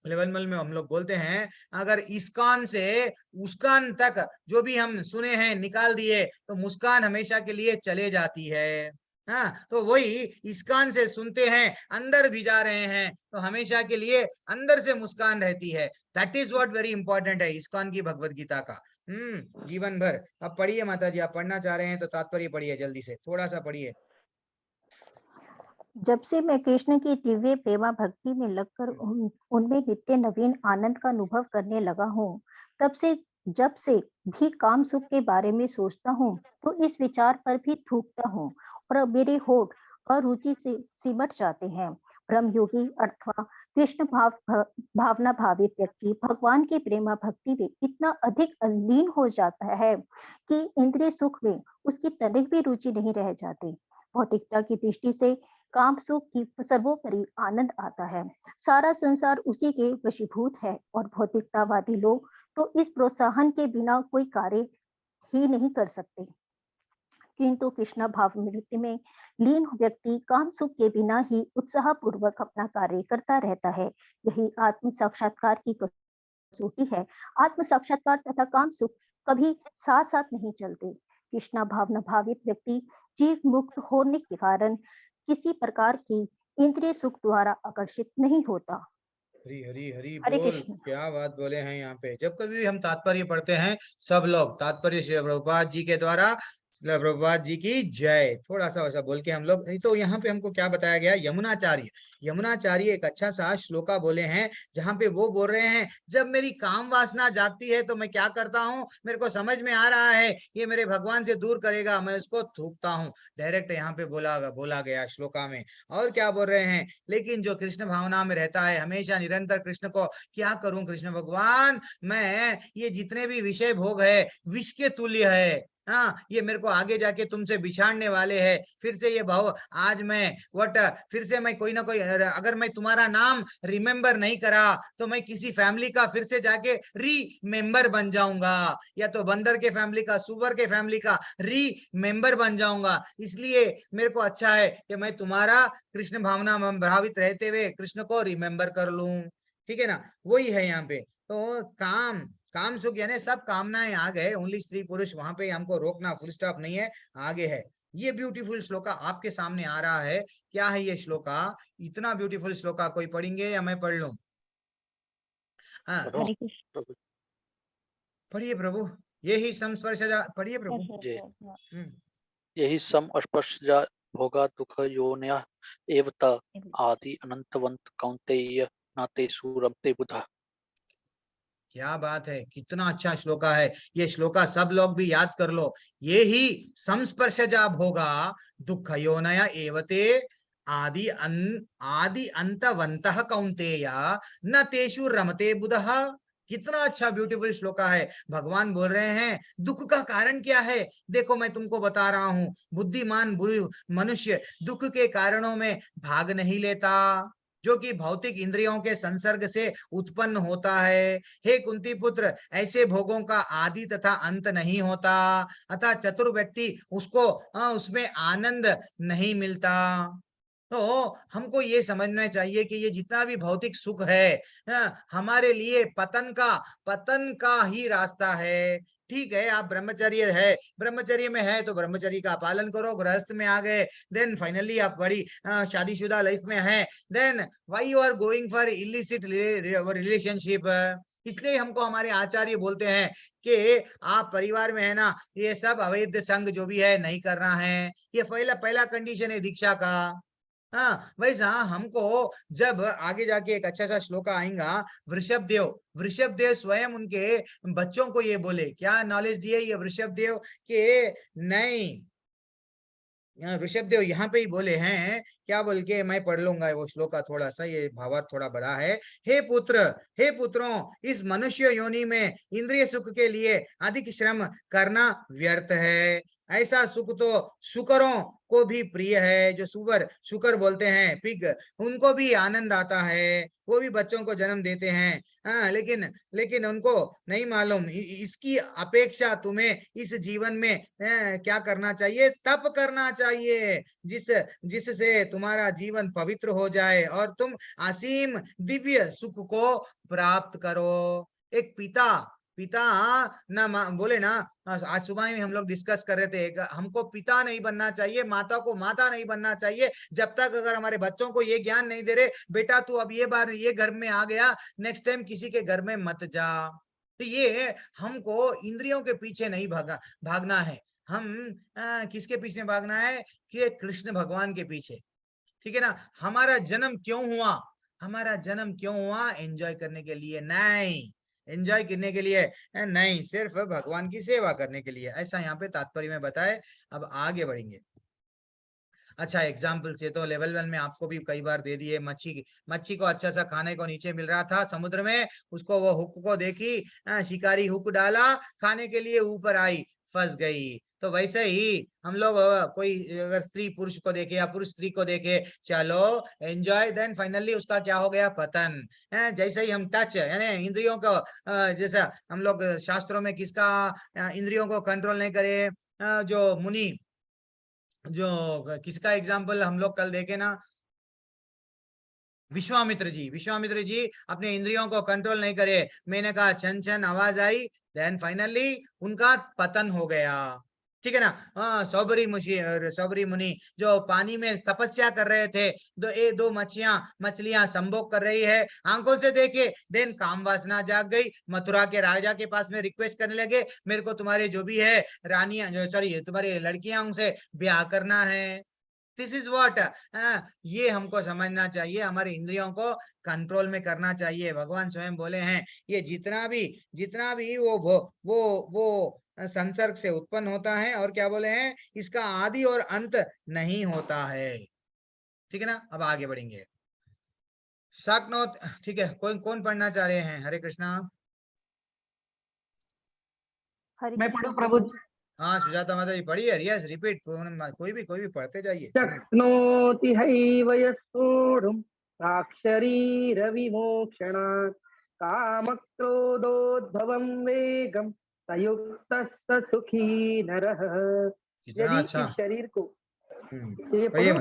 लेवल में हम लोग बोलते हैं, अगर इस्कॉन से उस्कान तक जो भी हम सुने हैं निकाल दिए तो मुस्कान हमेशा के लिए चले जाती है। हाँ, तो वही इस्कॉन से सुनते हैं, अंदर भी जा रहे हैं तो हमेशा के लिए अंदर से मुस्कान रहती है। That is what very important है इस्कॉन की भगवत गीता का, जीवन भर। अब पढ़िए माता जी, आप पढ़ना चाह रहे हैं तो तात्पर्य पढ़िए, जल्दी से थोड़ा सा पढ़िए। जब से मैं कृष्ण की दिव्य प्रेमा भक्ति में लगकर उनमें नित्य नवीन आनंद का अनुभव करने लगा हूँ, तब से जब से भी काम सुख के बारे में सोचता हूँ तो इस विचार पर भी थूकता हूँ और अब मेरे होठ अरुचि से सिमट जाते हैं। ब्रह्मयोगी अथवा कृष्ण भावना भावित व्यक्ति भगवान की प्रेमा भक्ति में इतना अधिक अलीन हो जाता है कि इंद्रिय सुख में उसकी तनिक भी रुचि नहीं रह जाती। भौतिकता की दृष्टि से काम सुख की सर्वोपरि आनंद आता है, सारा संसार उसी के वशीभूत है और भौतिकतावादी लोग तो इस प्रोत्साहन के बिना कोई कार्य ही नहीं कर सकते। किंतु कृष्ण भावमृति में लीन व्यक्ति काम सुख के बिना ही उत्साह पूर्वक अपना कार्य करता रहता है। यही आत्म साक्षात्कार की कसौटी है। आत्म साक्षात्कार तथा काम सुख कभी साथ साथ नहीं चलते। कृष्ण भावना भावित व्यक्ति जीव मुक्त होने के कारण किसी प्रकार की इंद्रिय सुख द्वारा आकर्षित नहीं होता। हरी हरी हरी बोल, क्या बात बोले हैं यहाँ पे। जब कभी हम तात्पर्य पढ़ते हैं सब लोग तात्पर्य श्री प्रभुपाद जी के द्वारा श्रील प्रभुपाद जी की जय। थोड़ा सा वैसा बोल के हम लोग, नहीं तो यहाँ पे हमको क्या बताया गया, यमुनाचार्य एक अच्छा सा श्लोका बोले हैं, जहाँ पे वो बोल रहे हैं जब मेरी काम वासना जागती है तो मैं क्या करता हूँ, मेरे को समझ में आ रहा है ये मेरे भगवान से दूर करेगा, मैं उसको थूकता हूँ। डायरेक्ट यहाँ पे बोला गया श्लोका में। और क्या बोल रहे हैं, लेकिन जो कृष्ण भावना में रहता है हमेशा निरंतर कृष्ण को, क्या करूं कृष्ण भगवान, मैं ये जितने भी विषय भोग है विष के तुल्य है, हाँ ये मेरे को आगे जाके तुमसे बिछाड़ने वाले हैं। फिर से ये भाव आज मैं फिर से मैं कोई ना कोई, अगर मैं तुम्हारा नाम रिमेम्बर नहीं करा तो मैं किसी फैमिली का फिर से जाके री मेंबर बन जाऊंगा, या तो बंदर के फैमिली का, सुअर के फैमिली का री मेंबर बन जाऊंगा। इसलिए मेरे को अच्छा है कि मैं तुम्हारा कृष्ण भावना में प्रभावित रहते हुए कृष्ण को रिमेम्बर कर लूं। ठीक है ना, वही है यहाँ पे। तो काम सुख यानी सब कामनाएं आ गए, ओनली स्त्री पुरुष, वहां पे हमको रोकना फुल स्टॉप नहीं है, आगे है। ये ब्यूटीफुल श्लोका आपके सामने आ रहा है। क्या है ये श्लोका, इतना ब्यूटीफुल श्लोका, कोई पढ़ेंगे या मैं पढ़ लूं? हाँ पढ़िए प्रभु, यही संस्पर्श, पढ़िए प्रभु। यही सम स्पर्शजा भोगा दुख योन्या एवता आदि अनंतवंत कौन्तेय न तेषु रमते बुधा। क्या बात है, कितना अच्छा श्लोका है ये श्लोका, सब लोग भी याद कर लो। ये ही संस्पर्शजा भोगा दुख योनया एवते आदि अंतवंतः कौन्तेया न तेषु रमते बुधः। कितना अच्छा ब्यूटीफुल श्लोका है। भगवान बोल रहे हैं दुख का कारण क्या है, देखो मैं तुमको बता रहा हूँ। बुद्धिमान मनुष्य दुख के कारणों में भाग नहीं लेता, जो कि भौतिक इंद्रियों के संसर्ग से उत्पन्न होता है। हे कुंती पुत्र, ऐसे भोगों का आदि तथा अंत नहीं होता, अतः चतुर व्यक्ति उसको उसमें आनंद नहीं मिलता। तो हमको ये समझना चाहिए कि ये जितना भी भौतिक सुख है हमारे लिए पतन का ही रास्ता है। ठीक है, आप ब्रह्मचर्य में है तो ब्रह्मचर्य का पालन करो, गृहस्थ में आ गए, देन फाइनली आप बड़ी शादीशुदा लाइफ में है, then why you are going for illicit relationship. इसलिए हमको हमारे आचार्य बोलते हैं कि आप परिवार में है ना, ये सब अवैध संग जो भी है नहीं करना है। ये पहला कंडीशन है दीक्षा का। हाँ वैसा हमको जब आगे जाके एक अच्छा सा श्लोक आएगा, वृषभ देव स्वयं उनके बच्चों को ये बोले, क्या नॉलेज दिए ये वृषभ देव के, नहीं वृषभ देव यहाँ पे ही बोले हैं, क्या बोल के मैं पढ़ लूंगा वो श्लोका, थोड़ा सा ये भावार्थ थोड़ा बड़ा है। हे पुत्रों, इस मनुष्य योनि में इंद्रिय सुख के लिए अधिक श्रम करना व्यर्थ है। ऐसा सुख तो शुकरों को भी प्रिय है, जो शुकर बोलते हैं पिग, उनको भी आनंद आता है, वो भी बच्चों को जन्म देते हैं। हाँ लेकिन उनको नहीं मालूम इसकी अपेक्षा तुम्हें इस जीवन में क्या करना चाहिए, तप करना चाहिए, जिससे तुम्हारा जीवन पवित्र हो जाए और तुम असीम दिव्य सुख को प्राप्त करो। एक पिता ना बोले ना, आज सुबह में हम लोग डिस्कस कर रहे थे, हमको पिता नहीं बनना चाहिए, माता को माता नहीं बनना चाहिए, जब तक अगर हमारे बच्चों को ये ज्ञान नहीं दे रहे, बेटा तू अब ये बार ये घर में आ गया, नेक्स्ट टाइम किसी के घर में मत जा। तो ये हमको इंद्रियों के पीछे नहीं भागना है, हम किसके पीछे भागना है, कि कृष्ण भगवान के पीछे। ठीक है ना, हमारा जन्म क्यों हुआ, एंजॉय करने के लिए नहीं, एंजॉय करने के लिए नहीं, सिर्फ भगवान की सेवा करने के लिए, ऐसा यहाँ पे तात्पर्य में बताए। अब आगे बढ़ेंगे। अच्छा एग्जाम्पल से तो लेवल 1 में आपको भी कई बार दे दिए, मच्छी को अच्छा सा खाने को नीचे मिल रहा था समुद्र में, उसको वो हुक को देखी, शिकारी हुक डाला, खाने के लिए ऊपर आई, फंस गई। तो वैसे ही हम लोग कोई अगर स्त्री पुरुष को देखे या पुरुष स्त्री को देखे, चलो एंजॉय, देन फाइनली उसका क्या हो गया, पतन। जैसे ही हम टच यानी इंद्रियों को, जैसा हम लोग शास्त्रों में किसका इंद्रियों को कंट्रोल नहीं करे, जो मुनि, जो किसका एग्जाम्पल हम लोग कल देखे ना, विश्वामित्र जी अपने इंद्रियों को कंट्रोल नहीं करे, मैंने कहा छन छन आवाज आई, देन फाइनली उनका पतन हो गया। ठीक है ना। हाँ, सौबरी मुनि जो पानी में तपस्या कर रहे थे, दो मछलियां संभोग कर रही है, आंखों से देखे, देन काम वासना जाग गई, मथुरा के राजा के पास में रिक्वेस्ट करने लगे, मेरे को तुम्हारे जो भी है रानियां, सॉरी तुम्हारी लड़कियां, उनसे ब्याह करना है। दिस इज व्हाट, ये हमको समझना चाहिए, हमारे इंद्रियों को कंट्रोल में करना चाहिए। भगवान स्वयं बोले हैं, ये जितना भी वो संसर्ग से उत्पन्न होता है, और क्या बोले हैं, इसका आदि और अंत नहीं होता है। ठीक है ना। अब आगे बढ़ेंगे। शाकनोत, ठीक है, कौन पढ़ना चाह रहे हैं? हरे कृष्णा। मैं पढ़ूं प्रभु जी? हाँ, सुजाता माता जी पढ़िए। यस, रिपीट, कोई भी पढ़ते जाइए। शक्नोति हैव यस्सोढुं साक्षरीरविमोक्षणात् कामक्रोधोद्भवं वेगं सयुक्तः स सुखी नरः। कितना अच्छा। इस शरीर को पढ़िए।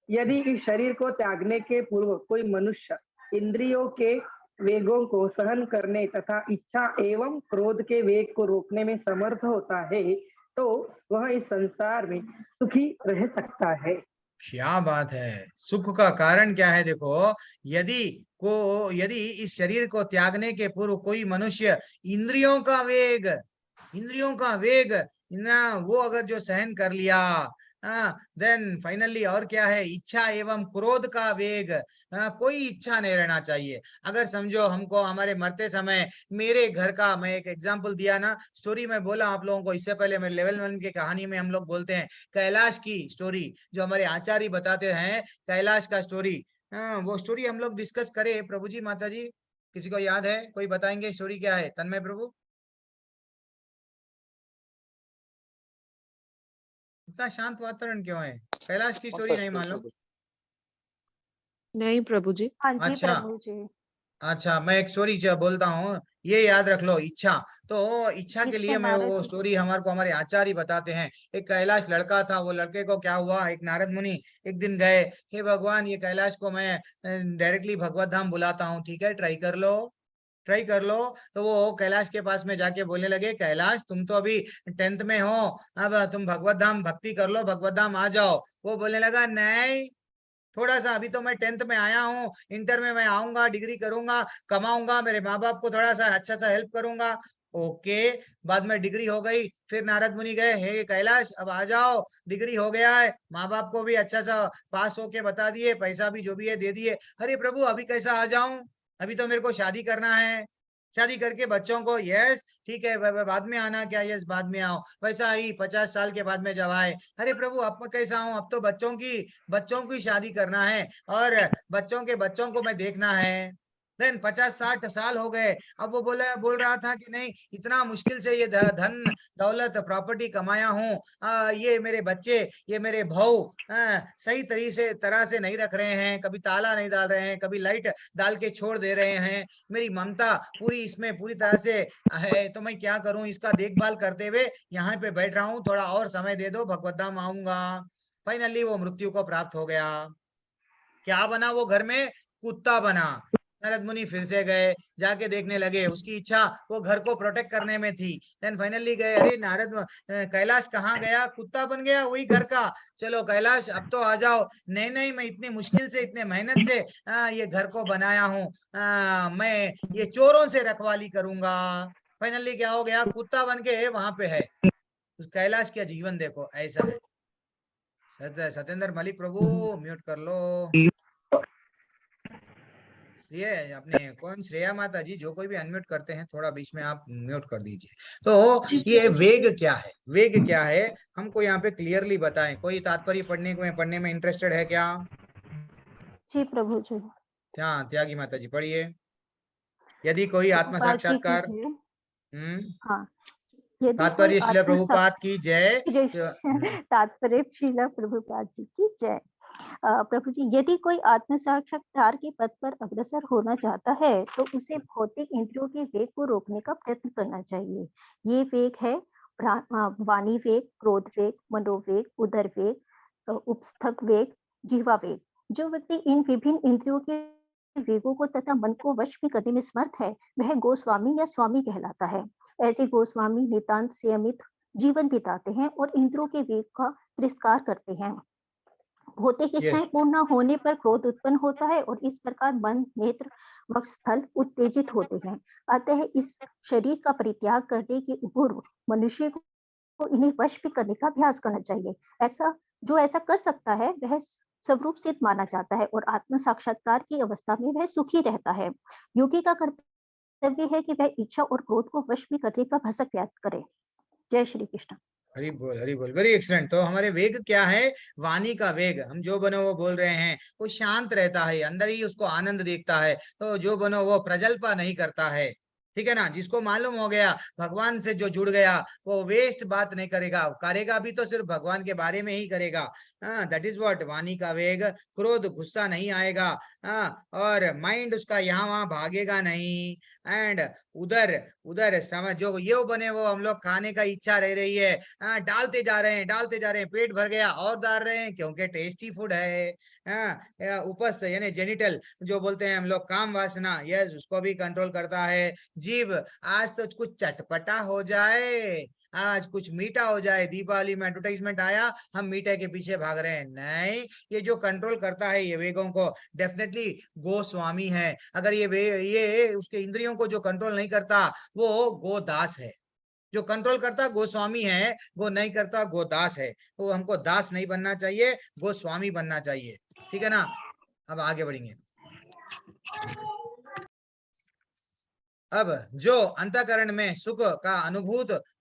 यदि इस शरीर को त्यागने के पूर्व कोई मनुष्य इंद्रियों के वेगों को सहन करने तथा इच्छा एवं क्रोध के वेग को रोकने में समर्थ होता है, तो वह इस संसार में सुखी रह सकता है। क्या बात है। सुख का कारण क्या है? देखो, यदि इस शरीर को त्यागने के पूर्व कोई मनुष्य इंद्रियों का वेग ना, वो अगर जो सहन कर लिया, देन फाइनली और क्या है, इच्छा एवं क्रोध का वेग, कोई इच्छा नहीं रहना चाहिए। अगर समझो हमको हमारे मरते समय, मेरे घर का मैं एक एग्जांपल दिया ना, स्टोरी में बोला आप लोगों को इससे पहले, मैं लेवल 1 की कहानी में हम लोग बोलते हैं कैलाश की स्टोरी, जो हमारे आचार्य बताते हैं, कैलाश का स्टोरी। वो स्टोरी हम लोग डिस्कस करें। प्रभु जी, माता जी, किसी को याद है? कोई बताएंगे स्टोरी क्या है? तन्मय प्रभु। इतना शांत वातावरण क्यों है? कैलाश की स्टोरी नहीं मालूम? नहीं प्रभु जी। हाँ जी अच्छा प्रभु जी। अच्छा, मैं एक स्टोरी बोलता हूँ, ये याद रख लो। इच्छा, तो इच्छा के लिए मैं वो स्टोरी हमारे आचार्य बताते हैं। एक कैलाश लड़का था, वो लड़के को क्या हुआ, एक नारद मुनि एक दिन गए, हे भगवान, ये कैलाश को मैं डायरेक्टली भगवत धाम बुलाता हूँ, ठीक है, ट्राई कर लो। तो वो कैलाश के पास में जाके बोलने लगे, कैलाश तुम तो अभी 10th में हो, अब तुम भगवत धाम भक्ति कर लो, भगवत धाम आ जाओ। वो बोलने लगा, नहीं, थोड़ा सा, अभी तो मैं 10th में आया हूँ, इंटर में मैं आऊंगा, डिग्री करूंगा, कमाऊंगा, मेरे माँ बाप को थोड़ा सा अच्छा सा हेल्प करूंगा। ओके, बाद में डिग्री हो गई, फिर नारद मुनि गए, हे कैलाश अब आ जाओ, डिग्री हो गया है, माँ बाप को भी अच्छा सा पास होके बता दिए, पैसा भी जो भी है दे दिए। अरे प्रभु, अभी कैसा आ जाऊं, अभी तो मेरे को शादी करना है, शादी करके बच्चों को, यस ठीक है, बाद में आना क्या? यस, बाद में आओ। वैसा ही 50 साल के बाद में जब आए, अरे प्रभु अब मैं कैसा हूँ, अब तो बच्चों की शादी करना है, और बच्चों को मैं देखना है। देन 50-60 साल हो गए, अब वो बोल रहा था कि नहीं, इतना मुश्किल से ये धन दौलत प्रॉपर्टी कमाया हूँ, ये मेरे बच्चे, ये मेरे भाऊ सही तरह से नहीं रख रहे हैं, कभी ताला नहीं डाल रहे हैं, कभी लाइट डाल के छोड़ दे रहे हैं, मेरी ममता इसमें पूरी तरह से है, तो मैं क्या करूं, इसका देखभाल करते हुए यहाँ पे बैठ रहा हूँ, थोड़ा और समय दे दो, भगवत धाम आऊंगा। फाइनली वो मृत्यु को प्राप्त हो गया। क्या बना वो घर में? कुत्ता बना। नारद मुनि फिर से गए, जाके देखने लगे, उसकी इच्छा वो घर को प्रोटेक्ट करने में थी। देन फाइनली गए, अरे नारद कैलाश कहाँ गया? कुत्ता बन गया वही घर का। चलो कैलाश अब तो आ जाओ। नहीं, मैं इतनी मुश्किल से, इतने मेहनत से ये घर को बनाया हूँ, मैं ये चोरों से रखवाली करूंगा। फाइनली क्या हो गया? कुत्ता बन के वहां पे है। उस कैलाश का जीवन देखो, ऐसा है। सत्येंद्र मलिक प्रभु, म्यूट कर लो। ये अपने कौन, श्रेया माता जी, जो कोई भी अनम्यूट करते हैं, थोड़ा बीच में आप म्यूट कर दीजिए। तो ये वेग क्या है, हमको यहाँ पे क्लियरली बताएं। कोई तात्पर्य पढ़ने में इंटरेस्टेड है क्या? जी प्रभु जी। त्यागी माता जी पढ़िए। यदि कोई आत्म साक्षात्कार, तात्पर्य श्रील प्रभुपाद की जय। तात्पर्य श्रील प्रभुपाद जी की जय। प्रभु जी, यदि कोई आत्म साक्षात्कार के पथ पर अग्रसर होना चाहता है, तो उसे भौतिक इंद्रियों के वेग को रोकने का प्रयत्न करना चाहिए। ये वेग है वाणी वेग, क्रोध वेग, मनोवेग, उदर वेग, उपस्थक वेग, जिह्वा वेग। जो व्यक्ति इन विभिन्न इंद्रियों के वेगों को तथा मन को वश में करने में समर्थ है, वह गोस्वामी या स्वामी कहलाता है। ऐसे गोस्वामी नितांत संयमित जीवन बिताते हैं और इंद्रियों के वेग का तिरस्कार करते हैं। भौतिक इच्छाएं पूर्ण न होने पर क्रोध उत्पन्न होता है और इस प्रकार मन, नेत्र, वक्षस्थल उत्तेजित होते हैं। अतः इस शरीर का परित्याग करने के पूर्व मनुष्य को इन्हें वश भी करने का अभ्यास करना चाहिए। ऐसा कर सकता है वह स्वरूप सिद्ध माना जाता है और आत्म साक्षात्कार की अवस्था में वह सुखी रहता है। योगी का कर्तव्य है कि वह इच्छा और क्रोध को वश में करने का भरसक प्रयास करे। जय श्री कृष्ण। हरि बोल, हरि बोल। Very excellent. तो हमारे वेग क्या है? वाणी का वेग। हम जो बनो वो बोल रहे हैं, वो शांत रहता है, अंदर ही उसको आनंद दिखता है। तो जो बनो वो प्रजल्पा नहीं करता है, ठीक है ना। जिसको मालूम हो गया भगवान से जो जुड़ गया वो वेस्ट बात नहीं करेगा भी तो सिर्फ भगवान के बारे में ही करेगा। दैट इज व्हाट वाणी का वेग। क्रोध, गुस्सा नहीं आएगा। और माइंड उसका यहाँ वहां भागेगा नहीं। एंड उधर उधर समझ जो ये बने वो हम लोग खाने का इच्छा रह रही है, डालते जा रहे हैं, पेट भर गया और डाल रहे हैं क्योंकि टेस्टी फूड है। उपस्थ यानी जेनिटल जो बोलते हैं हम लोग, काम वासना, यस, उसको भी कंट्रोल करता है। जीव, आज तो कुछ चटपटा हो जाए, आज कुछ मीठा हो जाए। दीपावली में एडवर्टाइजमेंट आया, हम मीठे के पीछे भाग रहे हैं। नहीं, ये जो कंट्रोल करता है ये वेगों को डेफिनेटली गोस्वामी है। अगर ये उसके इंद्रियों को जो कंट्रोल नहीं करता वो गोदास है। जो कंट्रोल करता गोस्वामी है, गो नहीं करता गोदास है। तो हमको दास नहीं बनना चाहिए, गोस्वामी बनना चाहिए, ठीक है ना। अब आगे बढ़ेंगे। अब जो अंतःकरण में सुख का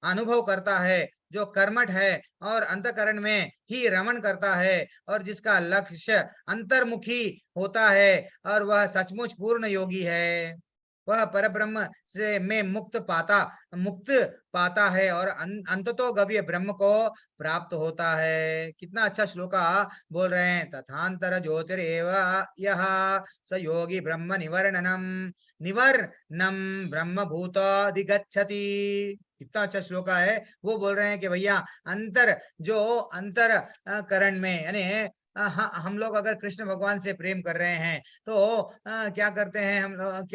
अनुभव करता है, जो कर्मठ है और अंतःकरण में ही रमण करता है और जिसका लक्ष्य अंतर्मुखी होता है और वह सचमुच पूर्ण योगी है, वह परब्रह्म से में मुक्त पाता है और अंततोगम्य ब्रह्म को प्राप्त होता है। कितना अच्छा श्लोका बोल रहे हैं। तथांतर ज्योतिरेव यः स योगी ब्रह्म निवर्णम ब्रह्म भूताधिगच्छति। कितना अच्छा श्लोका है। वो बोल रहे हैं कि भैया अंतर करण में यानी हम लोग अगर कृष्ण भगवान से प्रेम कर रहे हैं तो क्या करते हैं हम लोग,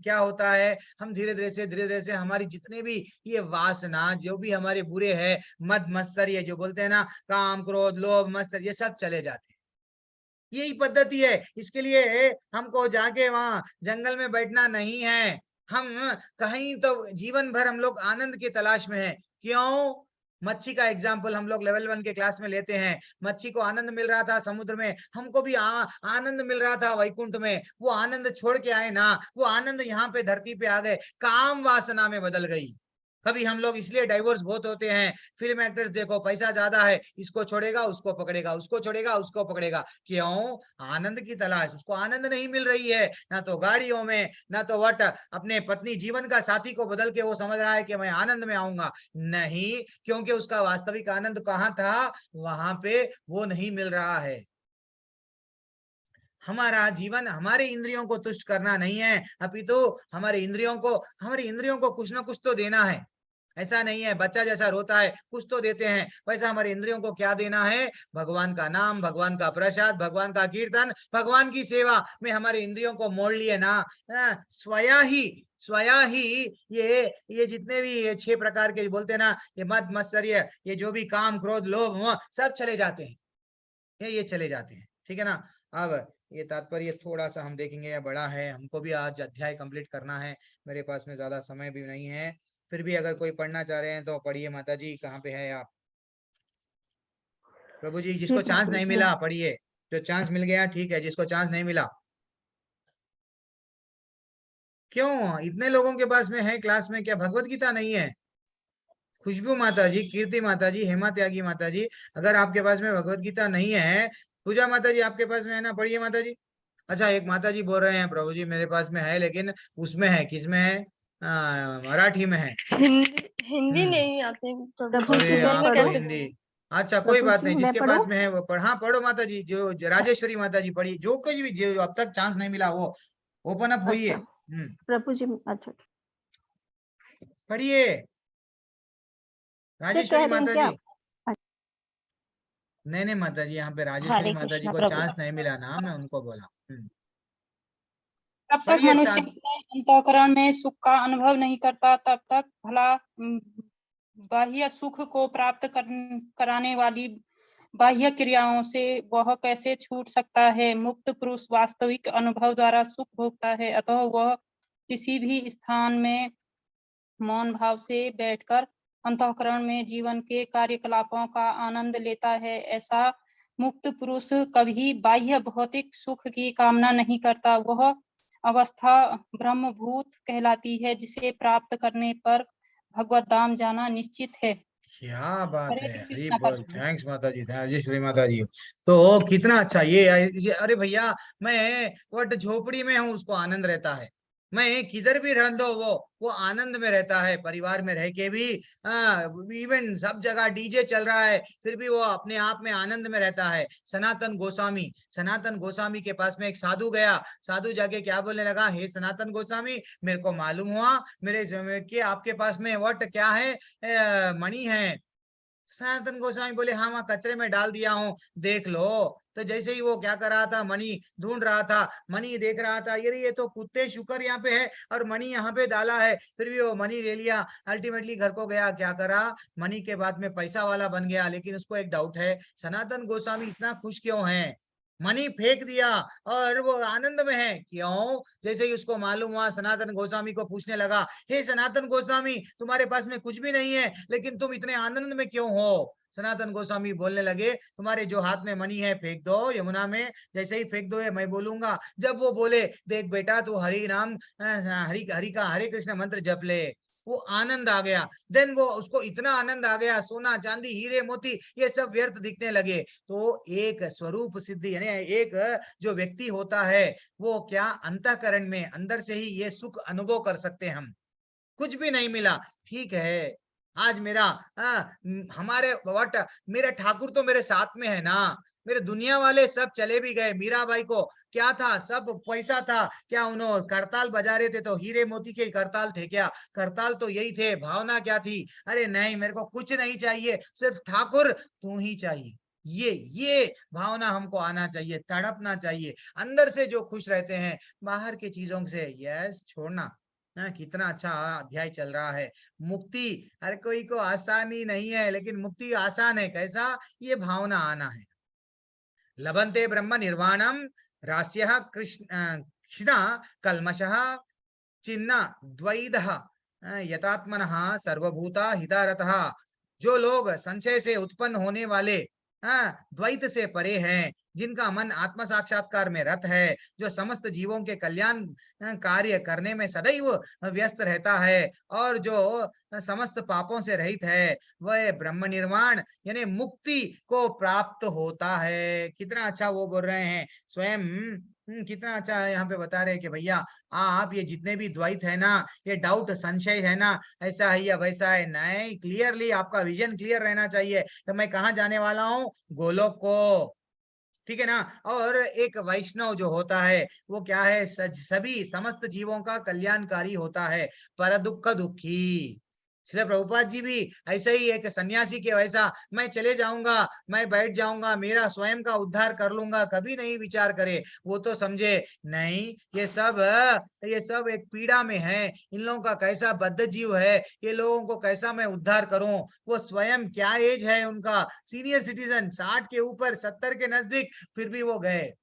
क्या होता है, हम धीरे धीरे से हमारी जितने भी ये वासना जो भी हमारे बुरे है, मद मत्सर, ये जो बोलते हैं ना, काम, क्रोध, लोभ, मत्सर, ये सब चले जाते हैं। यही पद्धति है। इसके लिए हमको जाके वहां जंगल में बैठना नहीं है। हम कहीं तो जीवन भर हम लोग आनंद की तलाश में है। क्यों? मच्छी का एग्जाम्पल हम लोग लेवल 1 के क्लास में लेते हैं। मच्छी को आनंद मिल रहा था समुद्र में, हमको भी आनंद मिल रहा था वैकुंठ में। वो आनंद छोड़ के आए ना, वो आनंद यहाँ पे धरती पे आ गए, काम वासना में बदल गई। कभी हम लोग इसलिए डाइवोर्स बहुत होते हैं। फिल्म एक्टर्स देखो, पैसा ज्यादा है, इसको छोड़ेगा उसको पकड़ेगा, उसको छोड़ेगा उसको पकड़ेगा। क्यों? आनंद की तलाश। उसको आनंद नहीं मिल रही है, ना तो गाड़ियों में, ना तो वट अपने पत्नी जीवन का साथी को बदल के वो समझ रहा है कि मैं आनंद में आऊंगा। नहीं, क्योंकि उसका वास्तविक आनंद कहाँ था, वहां पे वो नहीं मिल रहा है। हमारा जीवन हमारे इंद्रियों को तुष्ट करना नहीं है, अपितु हमारे इंद्रियों को कुछ ना कुछ तो देना है। ऐसा नहीं है बच्चा जैसा रोता है कुछ तो देते हैं, वैसा हमारे इंद्रियों को क्या देना है? भगवान का नाम, भगवान का प्रसाद, भगवान का कीर्तन, भगवान की सेवा में हमारे इंद्रियों को मोड़ लिए ना, स्वया ही ये जितने भी ये 6 प्रकार के बोलते हैं ना, ये मद मत्सर्य, ये जो भी काम, क्रोध, लोभ, मोह, सब चले जाते हैं। ये चले जाते हैं, ठीक है ना। अब ये तात्पर्य थोड़ा सा हम देखेंगे, या बड़ा है, हमको भी आज अध्याय कंप्लीट करना है, मेरे पास में ज्यादा समय भी नहीं है। फिर भी अगर कोई पढ़ना चाह रहे हैं तो पढ़िए। माता जी कहाँ पे है आप? प्रभु जी, जिसको चांस नहीं मिला पढ़िए, जो चांस मिल गया ठीक है, जिसको चांस नहीं मिला। क्यों इतने लोगों के पास में है क्लास में, क्या भगवत गीता नहीं है? खुशबू माता जी, कीर्ति माता जी, हेमा त्यागी माता जी, अगर आपके पास में भगवत गीता नहीं है, पूजा माता जी आपके पास में है ना, पढ़िए माता जी। अच्छा, एक माता जी बोल रहे हैं प्रभु जी मेरे पास में है, लेकिन उसमें है, किसमें है? मराठी में है। हिंदी नहीं आते अरे आपको हिंदी, अच्छा कोई बात नहीं, जिसके पास में है वो पढ़। हाँ पढ़ो माता जी, जो राजेश्वरी माता जी पढ़िए, जो कुछ भी जो अब तक चांस नहीं मिला वो ओपन अप होइए। प्रभु जी अच्छा पढ़िए राजेश्वरी माता जी। नहीं माता जी, यहाँ पे राजेश्वरी माता जी को चांस नहीं मिला ना, मैं उनको बोला। तब तक पढ़िए मनुष्य अपने अंतःकरण में सुख का अनुभव नहीं करता, तब तक भला बाह्य सुख को प्राप्त कराने वाली बाह्य क्रियाओं से वह कैसे छूट सकता है। मुक्त पुरुष वास्तविक अनुभव द्वारा सुख भोगता है, अतः वह किसी भी स्थान में मौन भाव से बैठकर अंतःकरण में जीवन के कार्यकलापों का आनंद लेता है। ऐसा मुक्त पुरुष कभी बाह्य भौतिक सुख की कामना नहीं करता। वह अवस्था ब्रह्मभूत कहलाती है, जिसे प्राप्त करने पर भगवत धाम जाना निश्चित है। क्या बात हरे है, हरी कृष्णा बोल। प्रभु। थैंक्स माता जी, राजेश्वरी माता जी। तो कितना अच्छा ये अरे भैया, मैं वट झोपड़ी में हूँ, उसको आनंद रहता है। मैं किधर भी रह दो, वो आनंद में रहता है। परिवार में रह के भी इवन सब जगह डीजे चल रहा है, फिर भी वो अपने आप में आनंद में रहता है। सनातन गोस्वामी के पास में एक साधु गया। साधु जाके क्या बोलने लगा, हे सनातन गोस्वामी, मेरे को मालूम हुआ मेरे कि आपके पास में वट क्या है, मणि है। सनातन गोस्वामी बोले, हाँ वहां कचरे में डाल दिया हूँ, देख लो। तो जैसे ही वो क्या कर रहा था, मणि ढूंढ रहा था, मणि देख रहा था, ये तो कुत्ते शुकर यहाँ पे है और मणि यहाँ पे डाला है, फिर भी वो मणि ले लिया। अल्टीमेटली घर को गया, क्या करा, मणि के बाद में पैसा वाला बन गया। लेकिन उसको एक डाउट है, सनातन गोस्वामी इतना खुश क्यों है, मणि फेंक दिया और वो आनंद में है क्यों। जैसे ही उसको मालूम हुआ, सनातन गोस्वामी को पूछने लगा, हे सनातन गोस्वामी, तुम्हारे पास में कुछ भी नहीं है, लेकिन तुम इतने आनंद में क्यों हो। सनातन गोस्वामी बोलने लगे, तुम्हारे जो हाथ में मणि है फेंक दो यमुना में, जैसे ही फेंक दो मैं बोलूंगा। जब वो बोले, देख बेटा तू हरि नाम हरि हरि का हरे कृष्ण मंत्र जप ले, वो आनंद आ गया। देन वो उसको इतना आनंद आ गया, सोना चांदी हीरे मोती ये सब व्यर्थ दिखने लगे। तो एक स्वरूप सिद्धि यानी एक जो व्यक्ति होता है, वो क्या अंतःकरण में अंदर से ही ये सुख अनुभव कर सकते हैं हम। कुछ भी नहीं मिला, ठीक है, आज मेरा हमारे वट मेरा ठाकुर तो मेरे साथ में है ना। मेरे दुनिया वाले सब चले भी गए, मीराबाई को क्या था, सब पैसा था, क्या उन्होंने करताल बजा रहे थे तो हीरे मोती के करताल थे क्या, करताल तो यही थे। भावना क्या थी, अरे नहीं मेरे को कुछ नहीं चाहिए, सिर्फ ठाकुर तू ही चाहिए। ये भावना हमको आना चाहिए, तड़पना चाहिए अंदर से। जो खुश रहते हैं बाहर की चीजों से, यस छोड़ना। कितना अच्छा अध्याय चल रहा है। मुक्ति हर कोई को आसानी नहीं है, लेकिन मुक्ति आसान है। कैसा, ये भावना आना है। लभन्ते ब्रह्म निर्वाणम रास्यः कृष्ण कल्मषः चिन्ह द्वैदः यतात्मनः सर्वभूता हितारतः। जो लोग संशय से उत्पन्न होने वाले द्वैत से परे हैं, जिनका मन आत्म साक्षात्कार में रत है, जो समस्त जीवों के कल्याण कार्य करने में सदैव व्यस्त रहता है और जो समस्त पापों से रहित है, वह ब्रह्म निर्वाण यानी मुक्ति को प्राप्त होता है। कितना अच्छा वो बोल रहे हैं स्वयं। कितना अच्छा यहाँ पे बता रहे हैं कि भैया आप ये जितने भी द्वैत है ना, ये डाउट संशय है ना, ऐसा है या वैसा है, नहीं, क्लियरली आपका विजन क्लियर रहना चाहिए। तो मैं कहाँ जाने वाला हूँ, गोलोक को, ठीक है ना। और एक वैष्णव जो होता है वो क्या है, सभी समस्त जीवों का कल्याणकारी होता है, पर दुख दुखी। श्री प्रभुपाद जी भी ऐसे ही एक सन्यासी के वैसा, मैं चले जाऊंगा, मैं बैठ जाऊंगा, मेरा स्वयं का उद्धार कर लूंगा, कभी नहीं विचार करे। वो तो समझे नहीं, ये सब एक पीड़ा में है, इन लोगों का कैसा बद्ध जीव है, ये लोगों को कैसा मैं उद्धार करूं। वो स्वयं क्या एज है उनका, सीनियर सिटीजन 60 के ऊपर, 70 के नजदीक, फिर भी वो गए।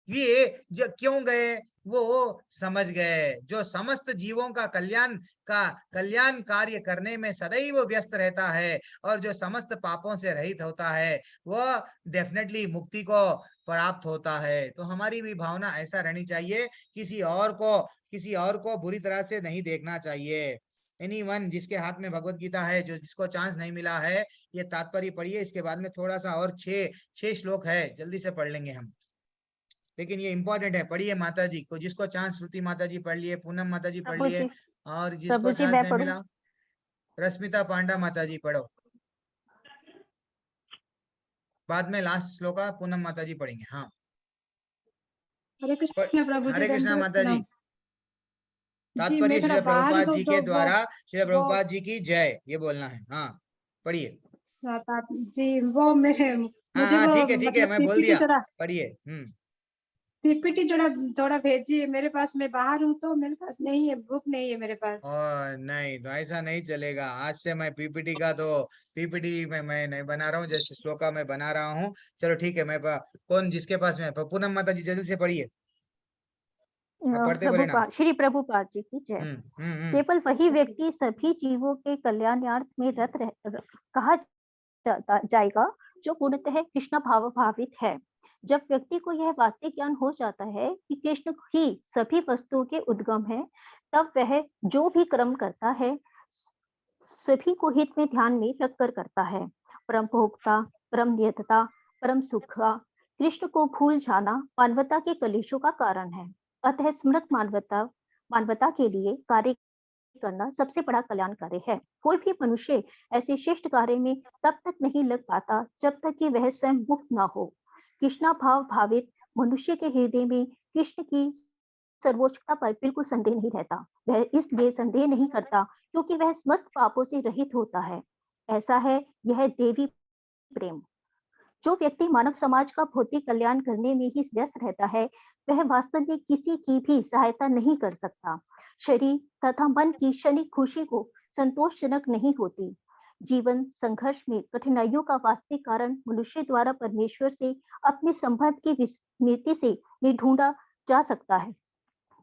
ये क्यों गए, वो समझ गए, जो समस्त जीवों का कल्याण कार्य करने में सदैव व्यस्त रहता है और जो समस्त पापों से रहित होता है, वह डेफिनेटली मुक्ति को प्राप्त होता है। तो हमारी भी भावना ऐसा रहनी चाहिए, किसी और को बुरी तरह से नहीं देखना चाहिए। एनीवन जिसके हाथ में भगवत गीता है, जो जिसको चांस नहीं मिला है, ये तात्पर्य पढ़िए। इसके बाद में थोड़ा सा और 6 श्लोक है, जल्दी से पढ़ लेंगे हम, लेकिन ये इंपॉर्टेंट है। पढ़िए माता जी को, जिसको चांस, श्रुति माता जी पढ़ लिए, पूनम माता जी पढ़ लिए, और जिसको चांस नहीं मिला, रश्मिता पांडा माता जी पढ़ो। बाद में लास्ट श्लोक पूनम माता जी पढ़ेंगे। हाँ, हरे कृष्णा प्रभु जी, हरे कृष्णा माता जी। जी तात्पर्य श्री प्रभुपाद जी के द्वारा, श्री वो प्रभुपाद जी की जय, ये बोलना है। हाँ पढ़िए। जी वो मेरे मुझे हाँ वो ठीक है, मतलब मैं बोल पीपीटी दिया, थोड़ा पढ़िए। पीपीटी थोड़ा थोड़ा भेजिए मेरे पास, मैं बाहर हूँ तो मेरे पास नहीं है, बुक नहीं है मेरे पास। और नहीं तो ऐसा नहीं चलेगा। आज से मैं पीपीटी का तो पीपीटी में मैं नहीं बना रहा हूँ, जैसे श्लोका मैं बना रहा हूँ। चलो ठीक है, कौन जिसके पास में पूनम माता जी जल्दी से पढ़िए, आप पढ़ते बोले ना। श्री प्रभुपाद जी की जय। केवल वही व्यक्ति सभी जीवों के कल्याणार्थ में कहा जाएगा जो पूर्णतः कृष्ण भाव भावित है। जब व्यक्ति को यह वास्तविक ज्ञान हो जाता है कि कृष्ण ही सभी वस्तुओं के उद्गम है, तब वह जो भी कर्म करता है सभी को हित में ध्यान में रखकर करता है। परम भोक्ता, परम नियतता, परम सुखा कृष्ण को भूल जाना मानवता के कलेशों का कारण है। अतः स्मृत मानवता के लिए कार्य करना सबसे बड़ा कल्याण कार्य है। कोई भी मनुष्य ऐसे श्रेष्ठ कार्य में तब तक नहीं लग पाता जब तक कि वह स्वयं मुक्त न हो। कृष्णा भाव भावित मनुष्य के हृदय में कृष्ण की सर्वोच्चता पर बिल्कुल संदेह नहीं रहता। वह इसलिए संदेह नहीं करता क्योंकि वह समस्त पापों से रहित होता है। ऐसा है यह देवी प्रेम। जो व्यक्ति मानव समाज का भौतिक कल्याण करने में ही व्यस्त रहता है, वह वास्तव में किसी की भी सहायता नहीं कर सकता। शरीर तथा मन की क्षणिक खुशी को संतोषजनक नहीं होती। जीवन संघर्ष में कठिनाइयों का वास्तविक कारण मनुष्य द्वारा परमेश्वर से अपने संबंध की विस्मृति से ढूंढा जा सकता है।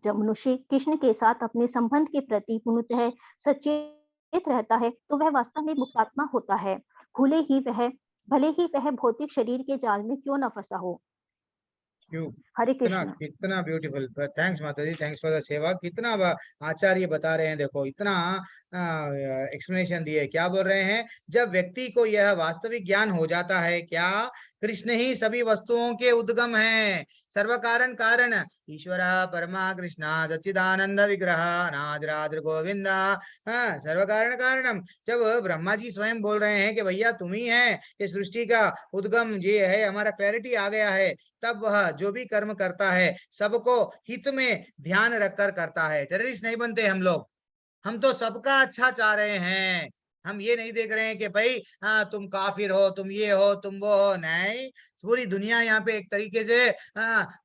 जब मनुष्य कृष्ण के साथ अपने संबंध के प्रति पूर्णतः सचेत रहता है तो वह वास्तव में मुक्तात्मा होता है, भले ही वह भौतिक शरीर के जाल में क्यों न फंसा हो। हरे कृष्ण। कितना ब्यूटीफुल, थैंक्स माता जी, थैंक्स फॉर द सेवा। कितना आचार्य बता रहे हैं, देखो इतना एक्सप्लेनेशन दिए। क्या बोल रहे हैं? जब व्यक्ति को यह वास्तविक ज्ञान हो जाता है, क्या कृष्ण ही सभी वस्तुओं के उद्गम हैं, सर्व कारण कारण ईश्वर परमा कृष्ण सच्चिदानंद विग्रह नादराद्र गोविंद सर्व कारण कारणम। जब ब्रह्मा जी स्वयं बोल रहे हैं कि भैया तुम ही है ये सृष्टि का उद्गम, ये है हमारा क्लैरिटी आ गया है, तब वह जो भी कर्म करता है सबको हित में ध्यान रखकर करता है। टेररिस्ट नहीं बनते हम लोग, हम तो सबका अच्छा चाह रहे हैं। हम ये नहीं देख रहे हैं कि भाई हाँ तुम काफिर हो, तुम ये हो, तुम वो हो। नहीं, पूरी दुनिया यहाँ पे एक तरीके से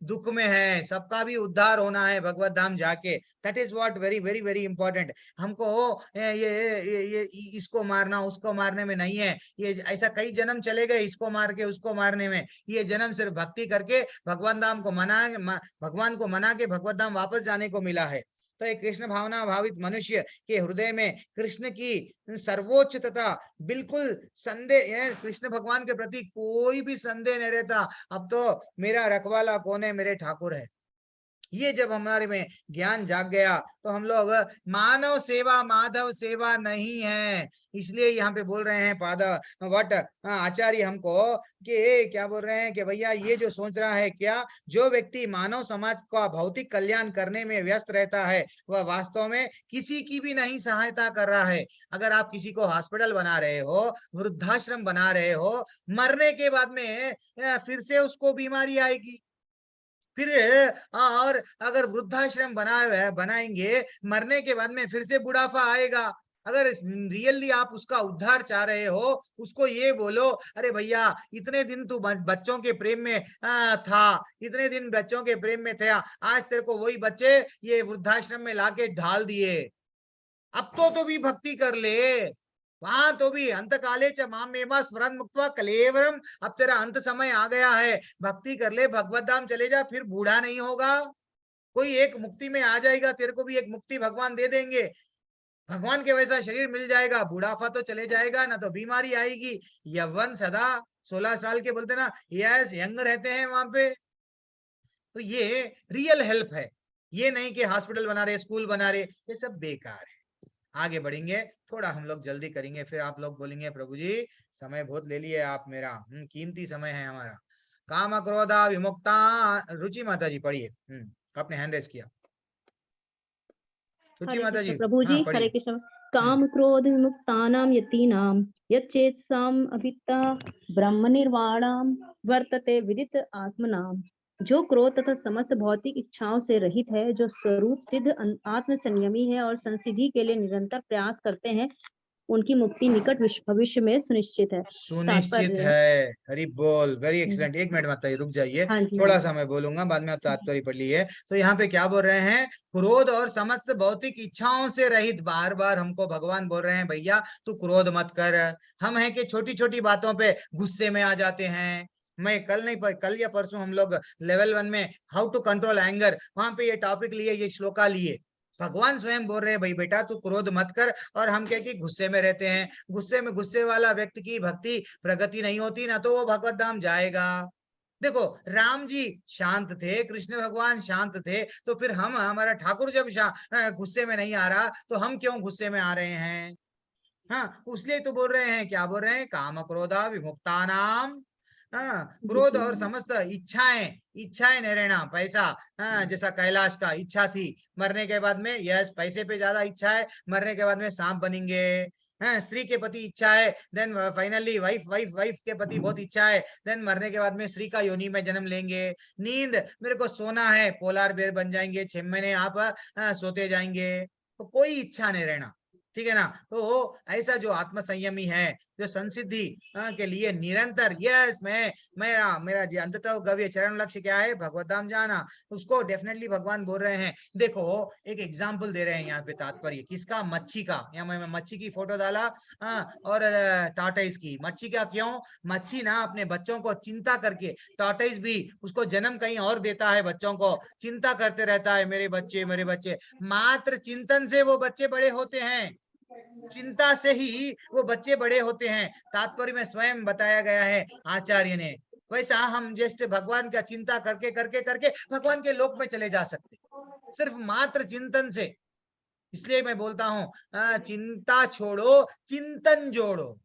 दुख में है, सबका भी उद्धार होना है भगवत धाम जाके। That is what very very very important. हमको ये इसको मारना उसको मारने में नहीं है। ये ऐसा कई जन्म चले गए इसको मार के उसको मारने में। ये जन्म सिर्फ भक्ति करके भगवान धाम को भगवान को मना के भगवत धाम वापस जाने को मिला है। तो एक कृष्ण भावना भावित मनुष्य के हृदय में कृष्ण की सर्वोच्च तथा बिल्कुल संदेह, कृष्ण भगवान के प्रति कोई भी संदेह नहीं रहता। अब तो मेरा रखवाला कौन है? मेरे ठाकुर है। ये जब हमारे में ज्ञान जाग गया तो हम लोग मानव सेवा माधव सेवा नहीं है। इसलिए यहाँ पे बोल रहे हैं पाद वट आचार्य हमको कि क्या बोल रहे हैं कि भैया ये जो सोच रहा है, क्या जो व्यक्ति मानव समाज का भौतिक कल्याण करने में व्यस्त रहता है वह वास्तव में किसी की भी नहीं सहायता कर रहा है। अगर आप किसी को हॉस्पिटल बना रहे हो, वृद्धाश्रम बना रहे हो, मरने के बाद में फिर से उसको बीमारी आएगी। फिर और अगर वृद्धाश्रम बनाएंगे, मरने के बाद में फिर से बुढ़ापा आएगा। अगर रियली आप उसका उद्धार चाह रहे हो, उसको ये बोलो, अरे भैया इतने दिन तू बच्चों के प्रेम में था, इतने दिन बच्चों के प्रेम में था, आज तेरे को वही बच्चे ये वृद्धाश्रम में लाके ढाल दिए। अब तो भी भक्ति कर ले, वहां तो भी अंत काले च मामेव स्मरण मुक्त्वा कलेवरम। अब तेरा अंत समय आ गया है, भक्ति कर ले, भगवत धाम चले जा, फिर बूढ़ा नहीं होगा। कोई एक मुक्ति में आ जाएगा, तेरे को भी एक मुक्ति भगवान दे देंगे, भगवान के वैसा शरीर मिल जाएगा, बुढ़ापा तो चले जाएगा, ना तो बीमारी आएगी। यौवन सदा 16 साल के बोलते ना, यस यंग रहते हैं वहां पे। तो ये रियल हेल्प है, ये नहीं कि हॉस्पिटल बना रहे, स्कूल बना रहे, ये सब बेकार है। आगे बढ़ेंगे, थोड़ा हम लोग जल्दी करेंगे, फिर आप लोग बोलेंगे प्रभु जी समय बहुत ले लिए आप मेरा, कीमती समय है हमारा। काम क्रोधा विमुक्ता, रुचि माता जी पढ़िए, आपने हैंड रेस किया। रुचि माता जी प्रभु जी हरे कृष्ण। काम क्रोध विमुक्तानां यतीनां यच्चेतसाम अभिता ब्रह्म निर्वाणाम वर्तते विदित आत्मनाम। जो क्रोध तथा समस्त भौतिक इच्छाओं से रहित है, जो स्वरूप सिद्ध आत्म संयमी है और संसिद्धि के लिए निरंतर प्रयास करते हैं, उनकी मुक्ति निकट भविष्य में सुनिश्चित है। सुनिश्चित तात्पर्य है। हरि बोल, वेरी एक्सीलेंट। एक मिनट माता जी रुक जाइए, हाँ जी, थोड़ा हाँ सा मैं बोलूंगा, बाद में आप तात्पर्य पढ़ लिए। तो यहाँ पे क्या बोल रहे हैं? क्रोध और समस्त भौतिक इच्छाओं से रहित। बार बार हमको भगवान बोल रहे हैं भैया तू क्रोध मत कर। हम है कि छोटी छोटी बातों पे गुस्से में आ जाते हैं। मैं कल या परसों हम लोग लेवल 1 में हाउ टू कंट्रोल एंगर, वहां पे ये टॉपिक लिए, ये श्लोका लिए। भगवान स्वयं बोल रहे हैं भाई बेटा तू क्रोध मत कर, और हम क्या कि गुस्से में रहते हैं। गुस्से वाला व्यक्ति की भक्ति प्रगति नहीं होती, ना तो वो भगवत धाम जाएगा। देखो राम जी शांत थे, कृष्ण भगवान शांत थे, तो फिर हमारा ठाकुर जब गुस्से में नहीं आ रहा तो हम क्यों गुस्से में आ रहे हैं? हाँ, इसलिए तो बोल रहे हैं, क्या बोल रहे हैं? काम क्रोधा विमुक्ता नाम। हाँ, क्रोध और समस्त इच्छाएं नहीं रहना। पैसा, हाँ, जैसा कैलाश का इच्छा थी, मरने के बाद में यस पैसे पे ज्यादा इच्छा है, मरने के बाद में सांप बनेंगे। हाँ, स्त्री के प्रति इच्छा है, देन फाइनली वाइफ के प्रति बहुत इच्छा है, देन मरने के बाद में स्त्री का योनि में जन्म लेंगे। नींद, मेरे को सोना है, पोलार बेर बन जाएंगे, 6 महीने आप सोते जाएंगे, तो कोई इच्छा नहीं रहना। ठीक है ना? तो ऐसा जो आत्म संयमी है, जो संसिद्धि के लिए निरंतर, यस मेरा जी अंततः गव्य चरण लक्ष्य क्या है? भगवत धाम जाना। उसको डेफिनेटली भगवान बोल रहे हैं। देखो एक एग्जाम्पल दे रहे हैं यहाँ पे, तात्पर्य किसका? मच्छी का। यहाँ मैं मच्छी की फोटो डाला, और टॉर्टोइस की। मच्छी का क्यों? मच्छी ना अपने बच्चों को चिंता करके, टॉर्टोइस भी उसको जन्म कहीं और देता है, बच्चों को चिंता करते रहता है, मेरे बच्चे। मात्र चिंतन से वो बच्चे बड़े होते हैं, चिंता से ही वो बच्चे बड़े होते हैं। तात्पर्य में स्वयं बताया गया है आचार्य ने। वैसा हम जैसे भगवान का चिंता करके करके करके भगवान के लोक में चले जा सकते, सिर्फ मात्र चिंतन से। इसलिए मैं बोलता हूँ चिंता छोड़ो, चिंतन जोड़ो।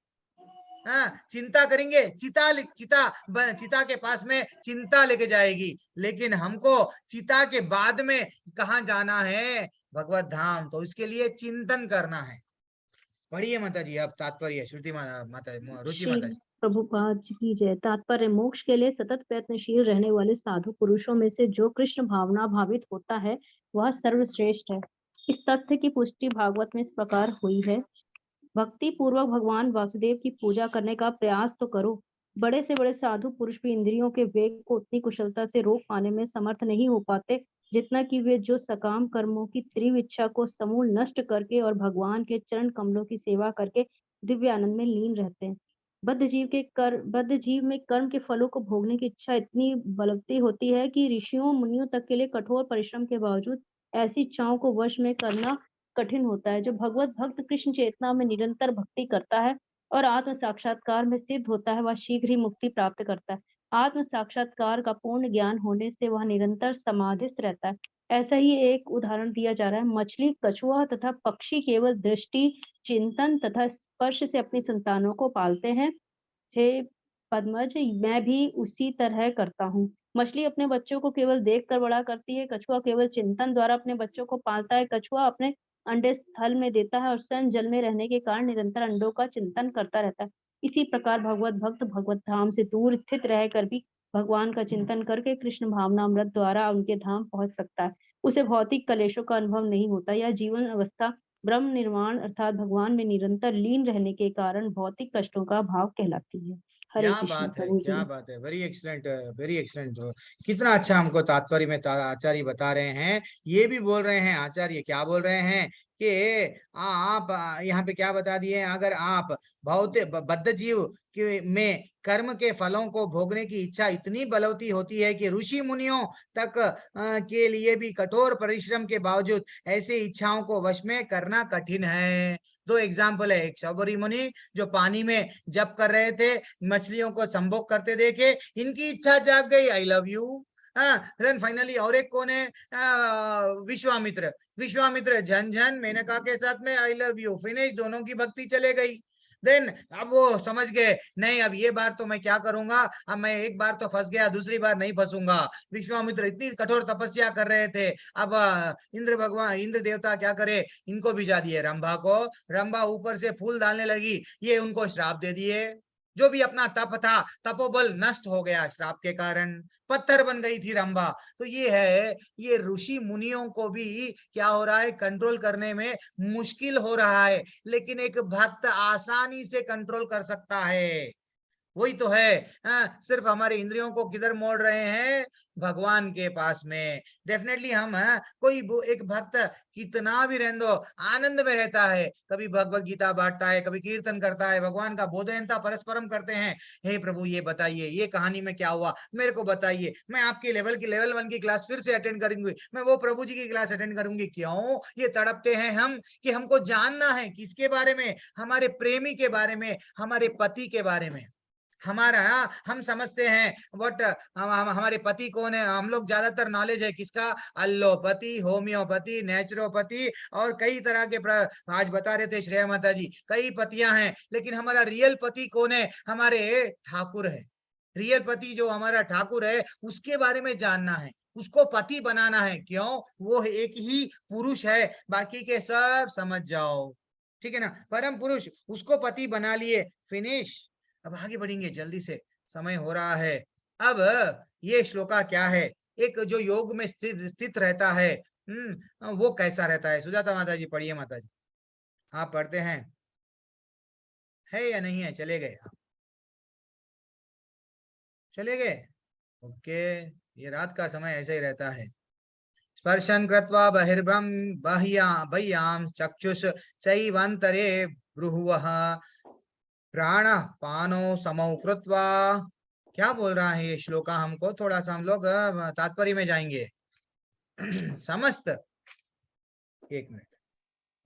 चिंता करेंगे, चिता के पास में चिंता लेके जाएगी, लेकिन हमको चिता के बाद में कहाँ जाना है? भगवत धाम। तो इसके लिए चिंतन करना है। पढ़िए माता जी अब तात्पर्य, श्रुति माता रुचि माता जी। प्रभुपाद जी की जय। तात्पर्य, मोक्ष के लिए सतत प्रयत्नशील रहने वाले साधु पुरुषों में से जो कृष्ण भावना भावित होता है वह सर्वश्रेष्ठ है। इस तथ्य की पुष्टि भागवत में इस प्रकार हुई है। भक्ति पूर्वक भगवान वासुदेव की पूजा करने का प्रयास तो करो। बड़े से बड़े साधु पुरुष भी इंद्रियों के वेग को उतनी कुशलता से रोक पाने में समर्थ नहीं हो पाते जितना कि वे जो सकाम कर्मों की तीव्र इच्छा को समूल नष्ट करके और भगवान के चरण कमलों की सेवा करके दिव्य आनंद में लीन रहते हैं। बद्ध जीव में कर्म के फलों को भोगने की इच्छा इतनी बलवती होती है कि ऋषियों मुनियों तक के लिए कठोर परिश्रम के बावजूद ऐसी इच्छाओं को वश में करना कठिन होता है। जो भगवत भक्त कृष्ण चेतना में निरंतर भक्ति करता है और आत्म साक्षात्कार में सिद्ध होता है, वह शीघ्र ही मुक्ति प्राप्त करता है। आत्म साक्षात्कार का पूर्ण ज्ञान होने से वह निरंतर समाधिस्थ रहता है। ऐसा ही एक उदाहरण दिया जा रहा है। मछली, कछुआ तथा पक्षी केवल दृष्टि, चिंतन तथा स्पर्श से अपनी संतानों को पालते हैं। हे पद्मज, मैं भी उसी तरह करता हूँ। मछली अपने बच्चों को केवल देखकर बड़ा करती है, कछुआ केवल चिंतन द्वारा अपने बच्चों को पालता है। कछुआ अपने अंडे स्थल में देता है और स्वयं जल में रहने के कारण निरंतर अंडों का चिंतन करता रहता है। इसी प्रकार भगवत भक्त भगवत धाम से दूर स्थित रहकर भी भगवान का चिंतन करके कृष्ण भावनामृत द्वारा उनके धाम पहुंच सकता है। उसे भौतिक कलेशों का अनुभव नहीं होता। यह जीवन अवस्था ब्रह्म निर्वाण अर्थात भगवान में निरंतर लीन रहने के कारण भौतिक कष्टों का भाव कहलाती है। हरे क्या कृष्ण बात है, प्रभु जी। क्या बात है, वेरी एक्सलेंट, वेरी एक्सलेंट। कितना अच्छा हमको तात्पर्य में आचार्य बता रहे हैं। ये भी बोल रहे हैं आचार्य, क्या बोल रहे हैं कि आप यहाँ पे क्या बता दिए? अगर आप बद्ध जीव में कर्म के फलों को भोगने की इच्छा इतनी बलवती होती है कि ऋषि मुनियों तक के लिए भी कठोर परिश्रम के बावजूद ऐसी इच्छाओं को वश में करना कठिन है। 2 एग्जाम्पल है। एक शबरी मुनि जो पानी में जप कर रहे थे, मछलियों को संभोग करते देखे, इनकी इच्छा जाग गई, I love you. Then finally और एक कौन है? विश्वामित्र झन मेनका के साथ में आई लव यू, फिनिश, दोनों की भक्ति चले गई। देन अब वो समझ गए, नहीं अब ये बार तो मैं क्या करूंगा, अब मैं एक बार तो फंस गया, दूसरी बार नहीं फंसूंगा। विश्वामित्र इतनी कठोर तपस्या कर रहे थे। अब इंद्र देवता क्या करे, इनको भिजा दिए रंभा को। रंभा ऊपर से फूल डालने लगी, ये उनको श्राप दे दिए। जो भी अपना तप था, तपोबल नष्ट हो गया श्राप के कारण, पत्थर बन गई थी रंभा। तो ये है, ये ऋषि मुनियों को भी क्या हो रहा है, कंट्रोल करने में मुश्किल हो रहा है, लेकिन एक भक्त आसानी से कंट्रोल कर सकता है। वही तो है। सिर्फ हमारे इंद्रियों को किधर मोड़ रहे हैं, भगवान के पास में। डेफिनेटली हम कोई एक भक्त कितना भी रहने दो, आनंद में रहता है, कभी भगवत गीता बांटता है, कभी कीर्तन करता है, भगवान का बोधयंता परस्परम करते हैं। हे प्रभु ये बताइए, ये कहानी में क्या हुआ, मेरे को बताइए, मैं आपके लेवल की लेवल 1 की क्लास फिर से अटेंड करूंगी, मैं वो प्रभु जी की क्लास अटेंड करूंगी। क्यों ये तड़पते हैं हम, कि हमको जानना है किसके बारे में, हमारे प्रेमी के बारे में, हमारे पति के बारे में। हमारा हम समझते हैं व्हाट हमारे पति कौन है, हम लोग ज्यादातर नॉलेज है किसका, अल्लोपति, होम्योपैथी, नेचुरोपैथी और कई तरह के आज बता रहे थे श्रेया माता जी, कई पतियां हैं, लेकिन हमारा रियल पति कौन है, हमारे ठाकुर है। रियल पति जो हमारा ठाकुर है उसके बारे में जानना है, उसको पति बनाना है। क्यों, वो एक ही पुरुष है, बाकी के सब समझ जाओ, ठीक है ना, परम पुरुष, उसको पति बना लिए, फिनिश। अब आगे बढ़ेंगे जल्दी से, समय हो रहा है। अब ये श्लोका क्या है, एक जो योग में स्थित रहता है, वो कैसा रहता है। सुजाता माता जी पढ़िए, माता जी आप पढ़ते हैं है या नहीं है, चले गए आप, चले गए, ओके। ये रात का समय ऐसा ही रहता है। स्पर्शन कृत्वा बहिर्ब्रह्म बाह्याम चक्षुष चैवान्तरे ब्रुहुवः प्राण पानो समौ कृत्वा। क्या बोल रहा है ये श्लोका हमको, थोड़ा सा हम लोग तात्पर्य में जाएंगे। समस्त, एक मिनट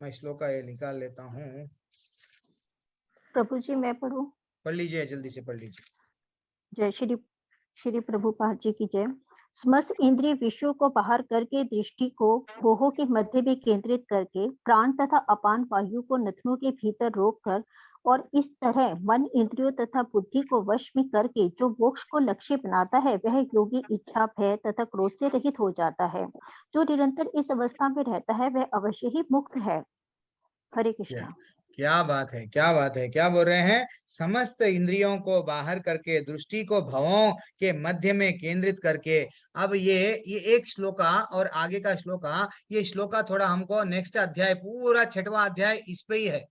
मैं श्लोका ये निकाल लेता हूँ। प्रभु जी मैं पढ़ूं? पढ़ लीजिए, जल्दी से पढ़ लीजिए। जय श्री प्रभुपाद जी की जय। समस्त इंद्रिय विषयों को बाहर करके दृष्टि को भोहों के मध्य में केंद्रित करके प्राण तथा अपान वायु को नथनों के भीतर रोककर और इस तरह मन इंद्रियों तथा बुद्धि को वश में करके जो मोक्ष को लक्ष्य बनाता है, वह योगी इच्छा, भय तथा क्रोध से रहित हो जाता है। जो निरंतर इस अवस्था में रहता है वह अवश्य ही मुक्त है। हरे कृष्णा। क्या बात है, क्या बात है, क्या बोल रहे हैं, समस्त इंद्रियों को बाहर करके दृष्टि को भवों के मध्य में केंद्रित करके। अब ये एक श्लोका और आगे का श्लोका, ये श्लोका थोड़ा हमको नेक्स्ट अध्याय, पूरा 6वां अध्याय इस पे ही है,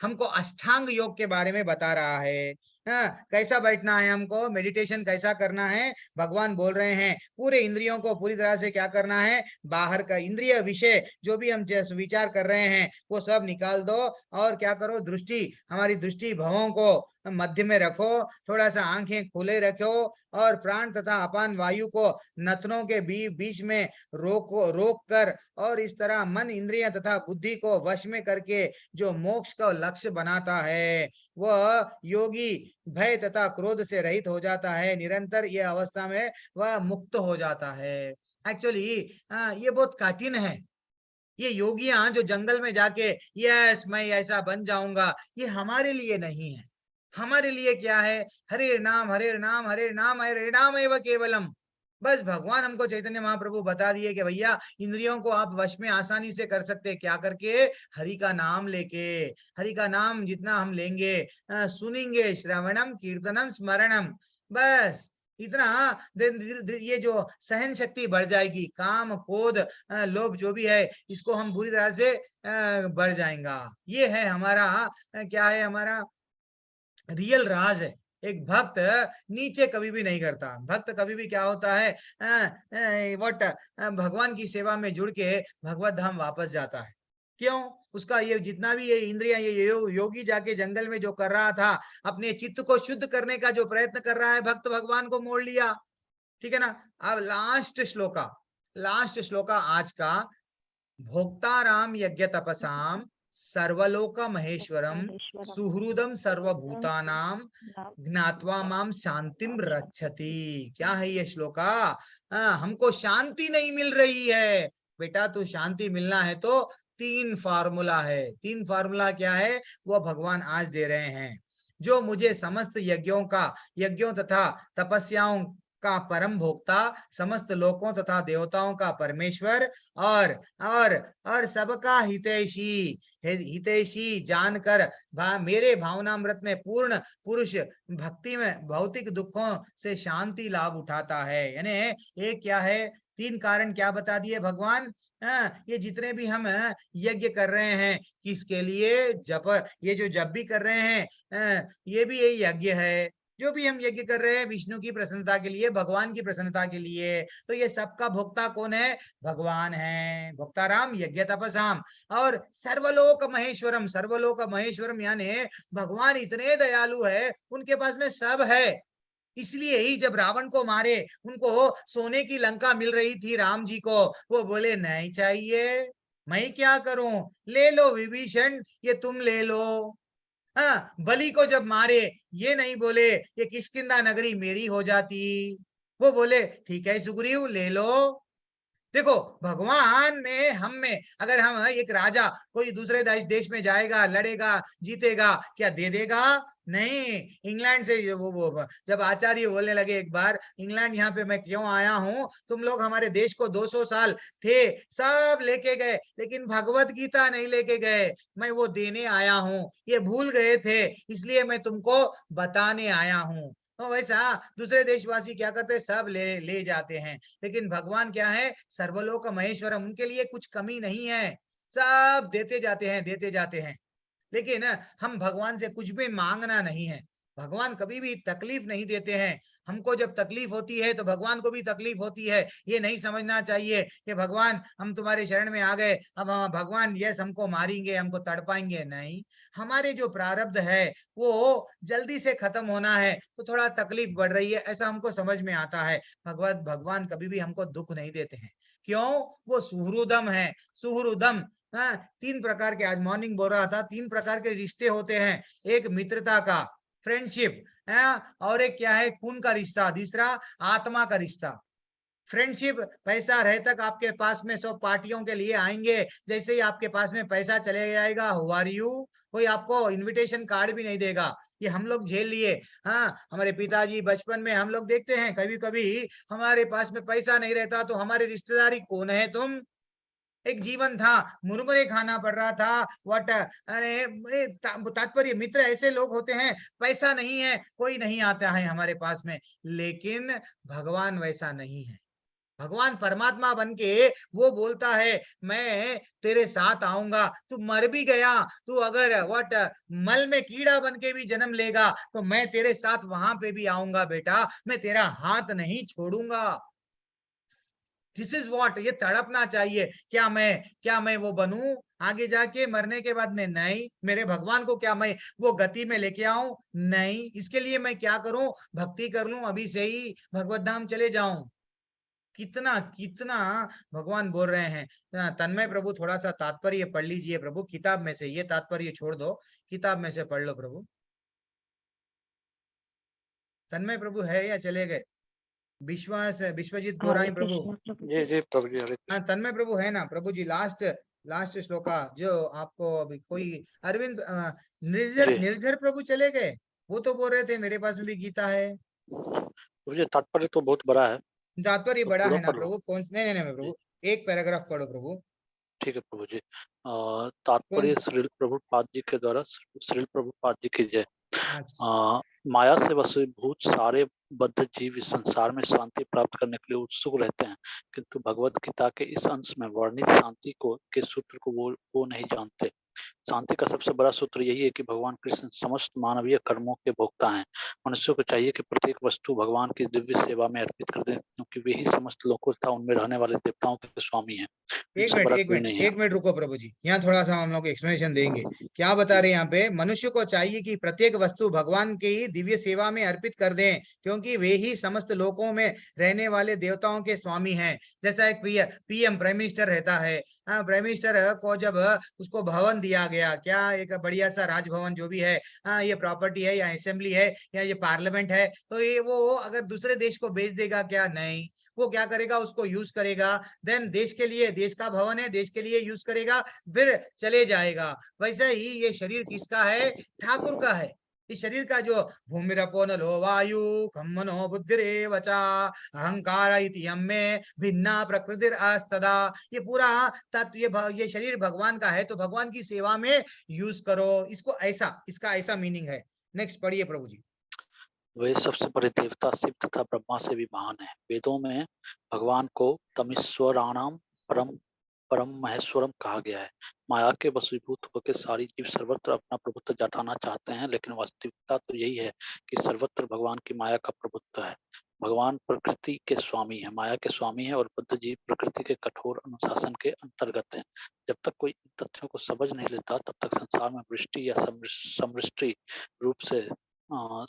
हमको अष्टांग योग के बारे में बता रहा है। कैसा बैठना है, हमको मेडिटेशन कैसा करना है, भगवान बोल रहे हैं। पूरे इंद्रियों को पूरी तरह से क्या करना है, बाहर का इंद्रिय विषय जो भी हम विचार कर रहे हैं वो सब निकाल दो, और क्या करो, दृष्टि, हमारी दृष्टि भवों को मध्य में रखो, थोड़ा सा आंखें खुले रखो, और प्राण तथा अपान वायु को नथनों के बीच में रोक कर, और इस तरह मन, इंद्रिय तथा बुद्धि को वश में करके जो मोक्ष का लक्ष्य बनाता है, वह योगी भय तथा क्रोध से रहित हो जाता है। निरंतर ये अवस्था में वह मुक्त हो जाता है। एक्चुअली ये बहुत कठिन है। ये योगियां जो जंगल में जाके यस मैं ऐसा बन जाऊंगा, ये हमारे लिए नहीं है। हमारे लिए क्या है, हरे नाम हरे नाम हरे नाम हरे नाम एवं केवलम। बस भगवान हमको चैतन्य महाप्रभु बता दिए कि भैया इंद्रियों को आप वश में आसानी से कर सकते, क्या करके, हरि का नाम लेके। हरि का नाम जितना हम लेंगे, सुनेंगे, श्रवणम कीर्तनम स्मरणम, बस इतना, ये जो सहन शक्ति बढ़ जाएगी, काम क्रोध लोभ जो भी है, इसको हम बुरी तरह से बढ़ जाएगा। ये है हमारा क्या है, हमारा रियल राज है। एक भक्त नीचे कभी भी नहीं करता। भक्त कभी भी क्या होता है, व्हाट, भगवान की सेवा में जुड़ के भगवत धाम वापस जाता है। क्यों, उसका ये जितना भी ये इंद्रियां, ये योगी जाके जंगल में जो कर रहा था, अपने चित्त को शुद्ध करने का जो प्रयत्न कर रहा है, भक्त भगवान को मोड़ लिया, ठीक है ना। अब लास्ट श्लोका आज का, भोक्ताराम यज्ञ तपसाम सर्वलोक महेश्वरम सुहृदम सर्वभूतानाम ज्ञात्वा माम शांतिम रक्षति। क्या है ये श्लोका, हमको शांति नहीं मिल रही है बेटा, तो शांति मिलना है तो 3 फार्मूला है। 3 फार्मूला क्या है, वो भगवान आज दे रहे हैं। जो मुझे समस्त यज्ञों तथा तपस्याओं का परम भोक्ता, समस्त लोकों तथा देवताओं का परमेश्वर और सबका हितैषी जानकर मेरे भावनामृत में पूर्ण पुरुष भक्ति में भौतिक दुखों से शांति लाभ उठाता है। यानी एक क्या है, 3 कारण क्या बता दिए भगवान। ये जितने भी हम यज्ञ कर रहे हैं, किसके लिए? जप, ये जो जप भी कर रहे हैं ये भी यही यज्ञ है। जो भी हम यज्ञ कर रहे हैं विष्णु की प्रसन्नता के लिए, भगवान की प्रसन्नता के लिए। तो ये सबका भोक्ता कौन है? भगवान है। भोक्ताराम यज्ञ तपसाम और सर्वलोक महेश्वरम। सर्वलोक महेश्वरम यानी भगवान इतने दयालु है, उनके पास में सब है। इसलिए ही जब रावण को मारे, उनको सोने की लंका मिल रही थी राम जी को, वो बोले नहीं चाहिए, मैं क्या करूं, ले लो विभीषण, ये तुम ले लो। हाँ, बलि को जब मारे, ये नहीं बोले ये किष्किंधा नगरी मेरी हो जाती, वो बोले ठीक है सुग्रीव ले लो। देखो भगवान ने हम में, अगर हम एक राजा कोई दूसरे देश में जाएगा, लड़ेगा, जीतेगा, क्या दे देगा? नहीं। इंग्लैंड से वो जब आचार्य बोलने लगे एक बार, इंग्लैंड यहाँ पे मैं क्यों आया हूँ, तुम लोग हमारे देश को 200 साल थे, सब लेके गए, लेकिन भगवत गीता नहीं लेके गए, मैं वो देने आया हूँ, ये भूल गए थे, इसलिए मैं तुमको बताने आया हूँ। तो वैसा दूसरे देशवासी क्या करते हैं, सब ले जाते हैं, लेकिन भगवान क्या है? सर्वलोक महेश्वरम, उनके लिए कुछ कमी नहीं है, सब देते जाते हैं। लेकिन हम भगवान से कुछ भी मांगना नहीं है। भगवान कभी भी तकलीफ नहीं देते हैं। हमको जब तकलीफ होती है तो भगवान को भी तकलीफ होती है। ये नहीं समझना चाहिए कि भगवान हम तुम्हारे शरण में आ गए, अब भगवान यस हमको मारेंगे, हमको तड़पाएंगे। नहीं, हमारे जो प्रारब्ध है वो जल्दी से खत्म होना है, तो थोड़ा तकलीफ बढ़ रही है, ऐसा हमको समझ में आता है। भगवान कभी भी हमको दुख नहीं देते हैं। क्यों? वो सुहृदम है। सुहृदम 3 प्रकार के, आज मॉर्निंग बोल रहा था, 3 प्रकार के रिश्ते होते हैं। एक मित्रता का, फ्रेंडशिप, और एक क्या है? खून का रिश्ता। तीसरा आत्मा का रिश्ता। फ्रेंडशिप, पैसा रहे तक आपके पास में सब पार्टियों के लिए आएंगे, जैसे ही आपके पास में पैसा चले जाएगा, हु आर यू, कोई आपको इनविटेशन कार्ड भी नहीं देगा। ये हम लोग झेल लिए। हाँ, हमारे पिताजी बचपन में हम लोग देखते हैं, कभी कभी हमारे पास में पैसा नहीं रहता तो हमारे रिश्तेदारी कौन है तुम। एक जीवन था, मुरमुरे खाना पड़ रहा था, वट, अरे तात्पर्य मित्र ऐसे लोग होते हैं, पैसा नहीं है कोई नहीं आता है हमारे पास में। लेकिन भगवान वैसा नहीं है। भगवान परमात्मा बन के वो बोलता है मैं तेरे साथ आऊंगा। तू मर भी गया, तू अगर वट मल में कीड़ा बन के भी जन्म लेगा तो मैं तेरे साथ वहां पे भी आऊंगा बेटा, मैं तेरा हाथ नहीं छोड़ूंगा। दिस इज वॉट, ये तड़पना चाहिए। क्या मैं वो बनूं आगे जाके मरने के बाद में? नहीं। मेरे भगवान को क्या मैं वो गति में लेके आऊं? नहीं। इसके लिए मैं क्या करूं? भक्ति कर लूं, अभी से ही भगवत धाम चले जाऊं। कितना कितना भगवान बोल रहे हैं। तन्मय प्रभु थोड़ा सा तात्पर्य पढ़ लीजिए प्रभु, किताब में से, ये तात्पर्य छोड़ दो, किताब में से पढ़ लो प्रभु। तन्मय प्रभु है या चले गए? विश्वजीत गोराई प्रभु। जी जी प्रभु जी। हाँ, तन्मय प्रभु है ना प्रभु जी? लास्ट श्लोका जो आपको अभी कोई अरविंद निर्झर प्रभु चले गए, वो तो बोल रहे थे मेरे पास में भी गीता है। प्रभु जी तात्पर्य तो बहुत बड़ा है। तात्पर्य बड़ा है ना प्रभु? कौन? नहीं प्रभु, एक पैराग्राफ पढ़ो प्रभु। ठीक है प्रभु जी। तात्पर्य श्रील प्रभुपाद जी के द्वारा, श्रील प्रभुपाद जी की जय। माया से वशीभूत सारे बद्ध जीव इस संसार में शांति प्राप्त करने के लिए उत्सुक रहते हैं, किंतु भगवत गीता के इस अंश में वर्णित शांति के सूत्र को वो नहीं जानते। शांति का सबसे बड़ा सूत्र यही है कि भगवान कृष्ण समस्त मानवीय कर्मों के भोक्ता हैं। मनुष्य को चाहिए कि प्रत्येक वस्तु भगवान की दिव्य सेवा में अर्पित कर दें, क्योंकि वे ही समस्त लोकों तथा उनमें रहने वाले देवताओं के स्वामी हैं। एक मिनट रुको प्रभु जी, यहाँ थोड़ा सा हम लोग एक्सप्लेनेशन देंगे। क्या बता रहे हैं यहाँ पे? मनुष्य को चाहिए कि प्रत्येक वस्तु भगवान की दिव्य सेवा में अर्पित कर दें, क्योंकि वे ही समस्त लोकों में रहने वाले देवताओं के स्वामी हैं। जैसा एक पीएम प्राइम मिनिस्टर रहता है, प्राइम मिनिस्टर को जब उसको भवन दिया गया, क्या एक बढ़िया सा राजभवन जो भी है, ये प्रॉपर्टी है या असेंबली है या ये पार्लियामेंट है, तो ये वो अगर दूसरे देश को बेच देगा क्या? नहीं, वो क्या करेगा? उसको यूज करेगा, देन देश के लिए, देश का भवन है, देश के लिए यूज करेगा, फिर चले जाएगा। वैसे ही ये शरीर किसका है? ठाकुर का है। इस शरीर का जो भूमिरपो नलो वायु खम मनो बुद्धिरेव च अहंकार इति यम्मे भिन्ना प्रकृतिर अस्तदा, ये पूरा तत्व ये शरीर भगवान का है, तो भगवान की सेवा में यूज करो इसको, ऐसा इसका ऐसा मीनिंग है। नेक्स्ट पढ़िए प्रभु जी। वे सबसे बड़े देवता शिव तथा ब्रह्मा से भी महान है। वेदों में भगवान को तमीश्वराणाम परम महेश्वरम कहा गया है। माया के वशीभूत होकर सारी जीव सर्वत्र अपना प्रभुत्व जताना चाहते हैं, लेकिन वास्तविकता तो यही है कि सर्वत्र भगवान की माया का प्रभुत्व है। भगवान प्रकृति के स्वामी है, माया के स्वामी है, और बद्ध जीव प्रकृति के कठोर अनुशासन के अंतर्गत है। जब तक कोई इन तथ्यों को समझ नहीं लेता, तब तक संसार में वृष्टि या समृष्टि रूप से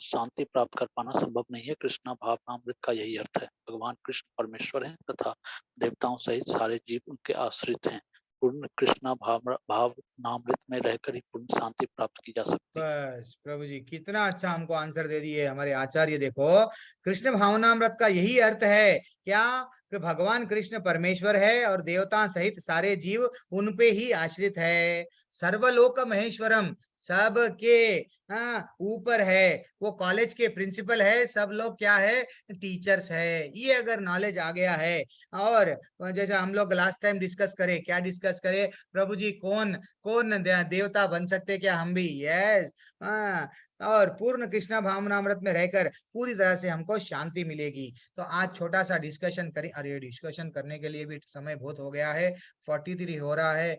शांति प्राप्त कर पाना संभव नहीं है। कृष्णा भावनामृत का यही अर्थ है। भगवान कृष्ण परमेश्वर हैं तथा देवताओं सहित सारे जीव उनके आश्रित हैं। पूर्ण कृष्णा भावनामृत में रहकर ही पूर्ण शांति प्राप्त की जा सकती है। बस प्रभु जी कितना अच्छा हमको आंसर दे दिए हमारे आचार्य। देखो, कृष्ण भावनामृत का यही अर्थ है क्या, कि भगवान कृष्ण परमेश्वर है और देवता सहित सारे जीव उन पे ही आश्रित है। सर्वलोक महेश्वरम, सबके ऊपर है, वो कॉलेज के प्रिंसिपल है, सब लोग क्या है, टीचर्स है। ये अगर नॉलेज आ गया है, और जैसे हम लोग लास्ट टाइम डिस्कस करें, क्या डिस्कस करें प्रभु जी, कौन कौन देवता बन सकते क्या हम भी, यस और पूर्ण कृष्णा भावनामृत में रहकर पूरी तरह से हमको शांति मिलेगी। तो आज छोटा सा डिस्कशन करें। अरे डिस्कशन करने के लिए भी समय बहुत हो गया है, 43 हो रहा है।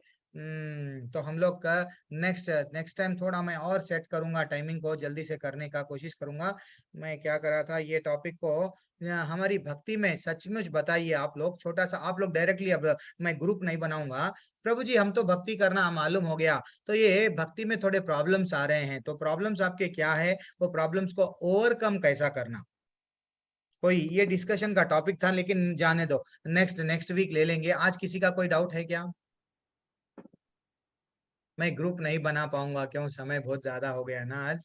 तो हम लोग का नेक्स्ट टाइम थोड़ा मैं और सेट करूंगा, टाइमिंग को जल्दी से करने का कोशिश करूंगा। मैं क्या कर रहा था, ये टॉपिक को हमारी भक्ति में सचमुच बताइए आप लोग, छोटा सा आप लोग डायरेक्टली, अब मैं ग्रुप नहीं बनाऊंगा। प्रभु जी हम तो भक्ति करना मालूम हो गया, तो ये भक्ति में थोड़े प्रॉब्लम्स आ रहे हैं, तो प्रॉब्लम्स आपके क्या है, वो प्रॉब्लम्स को ओवरकम कैसा करना, कोई ये डिस्कशन का टॉपिक था, लेकिन जाने दो, नेक्स्ट वीक ले लेंगे। आज किसी का कोई डाउट है क्या? मैं ग्रुप नहीं बना पाऊंगा, क्यों, समय बहुत ज्यादा हो गया ना आज,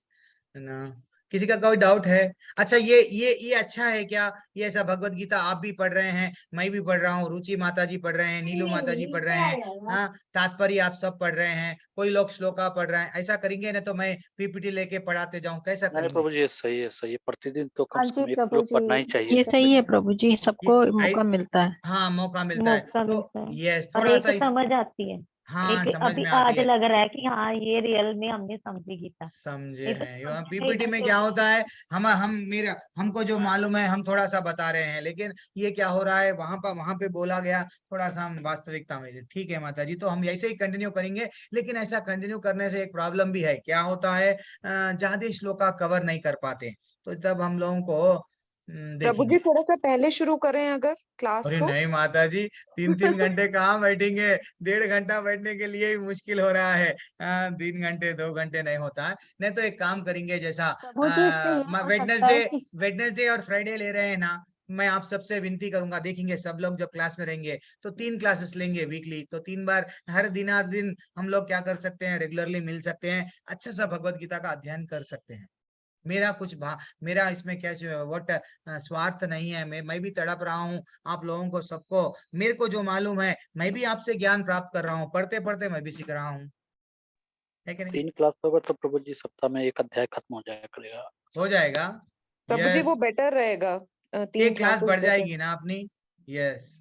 है ना। किसी का कोई डाउट है? अच्छा ये अच्छा है क्या, ये ऐसा भगवत गीता आप भी पढ़ रहे हैं, मैं भी पढ़ रहा हूँ, रुचि माता जी पढ़ रहे हैं, नीलू माता जी पढ़ रहे हैं, हाँ, तात्पर्य आप सब पढ़ रहे हैं, कोई लोग श्लोका पढ़ रहे हैं, ऐसा करेंगे ना तो मैं पीपीटी लेके पढ़ाते जाऊं, कैसा नहीं करेंगे? प्रभु जी, ये सही है, सही है। प्रतिदिन तो कम हाँ से जी कम एक प्रभु ग्रुप जी, पढ़ना ही चाहिए। ये सही है प्रभु जी, सबको मौका मिलता है। हाँ मौका मिलता है, मौका तो मिलता है यस और थोड़ा एक सा इस, समझ आती है। हाँ एक समझ अभी में आती आज है, लग रहा है कि हाँ ये रियल में हमने समझी गीता, समझे नहीं तो हैं। समझ नहीं पीपीटी में घंटे क्या होता है, हमको जो मालूम है हम थोड़ा सा बता रहे हैं, लेकिन ये क्या हो रहा है, वहां पे बोला गया थोड़ा सा हम वास्तविकता में। ठीक है माता जी, तो हम ऐसे ही कंटिन्यू करेंगे, लेकिन ऐसा कंटिन्यू करने से एक प्रॉब्लम भी है। क्या होता है, ज्यादा श्लोका कवर नहीं कर पाते, तो तब हम लोगों को प्रभु देखेंगे। जी थोड़ा सा पहले शुरू करें अगर क्लास अरे को। नहीं माता जी, 3 घंटे कहाँ बैठेंगे, 1.5 घंटा बैठने के लिए ही मुश्किल हो रहा है। 3 घंटे 2 घंटे नहीं होता है। नहीं तो एक काम करेंगे, जैसा प्रभु जी इससे ये हो सकता है कि वेडनेसडे और फ्राइडे ले रहे हैं ना, मैं आप सबसे विनती करूंगा, देखेंगे सब लोग जब क्लास में रहेंगे तो 3 क्लासेस लेंगे वीकली, तो 3 बार हर दिन हम लोग क्या कर सकते हैं, रेगुलरली मिल सकते हैं, अच्छा सा भगवत गीता का अध्ययन कर सकते हैं। मेरा इसमें क्या स्वार्थ नहीं है, मैं भी तड़प रहा हूँ आप लोगों को, सबको मेरे को जो मालूम है मैं भी आपसे ज्ञान प्राप्त कर रहा हूँ, पढ़ते पढ़ते मैं भी सीख रहा हूँ, है कि नहीं? 3 क्लास होगा तो प्रभु जी सप्ताह में एक अध्याय खत्म हो जाया करेगा। हो जाएगा, प्रभु जी वो यस। बेटर रहेगा, 3 एक क्लास क्लासेस बढ़ बेटर। जाएगी ना अपनी, यस,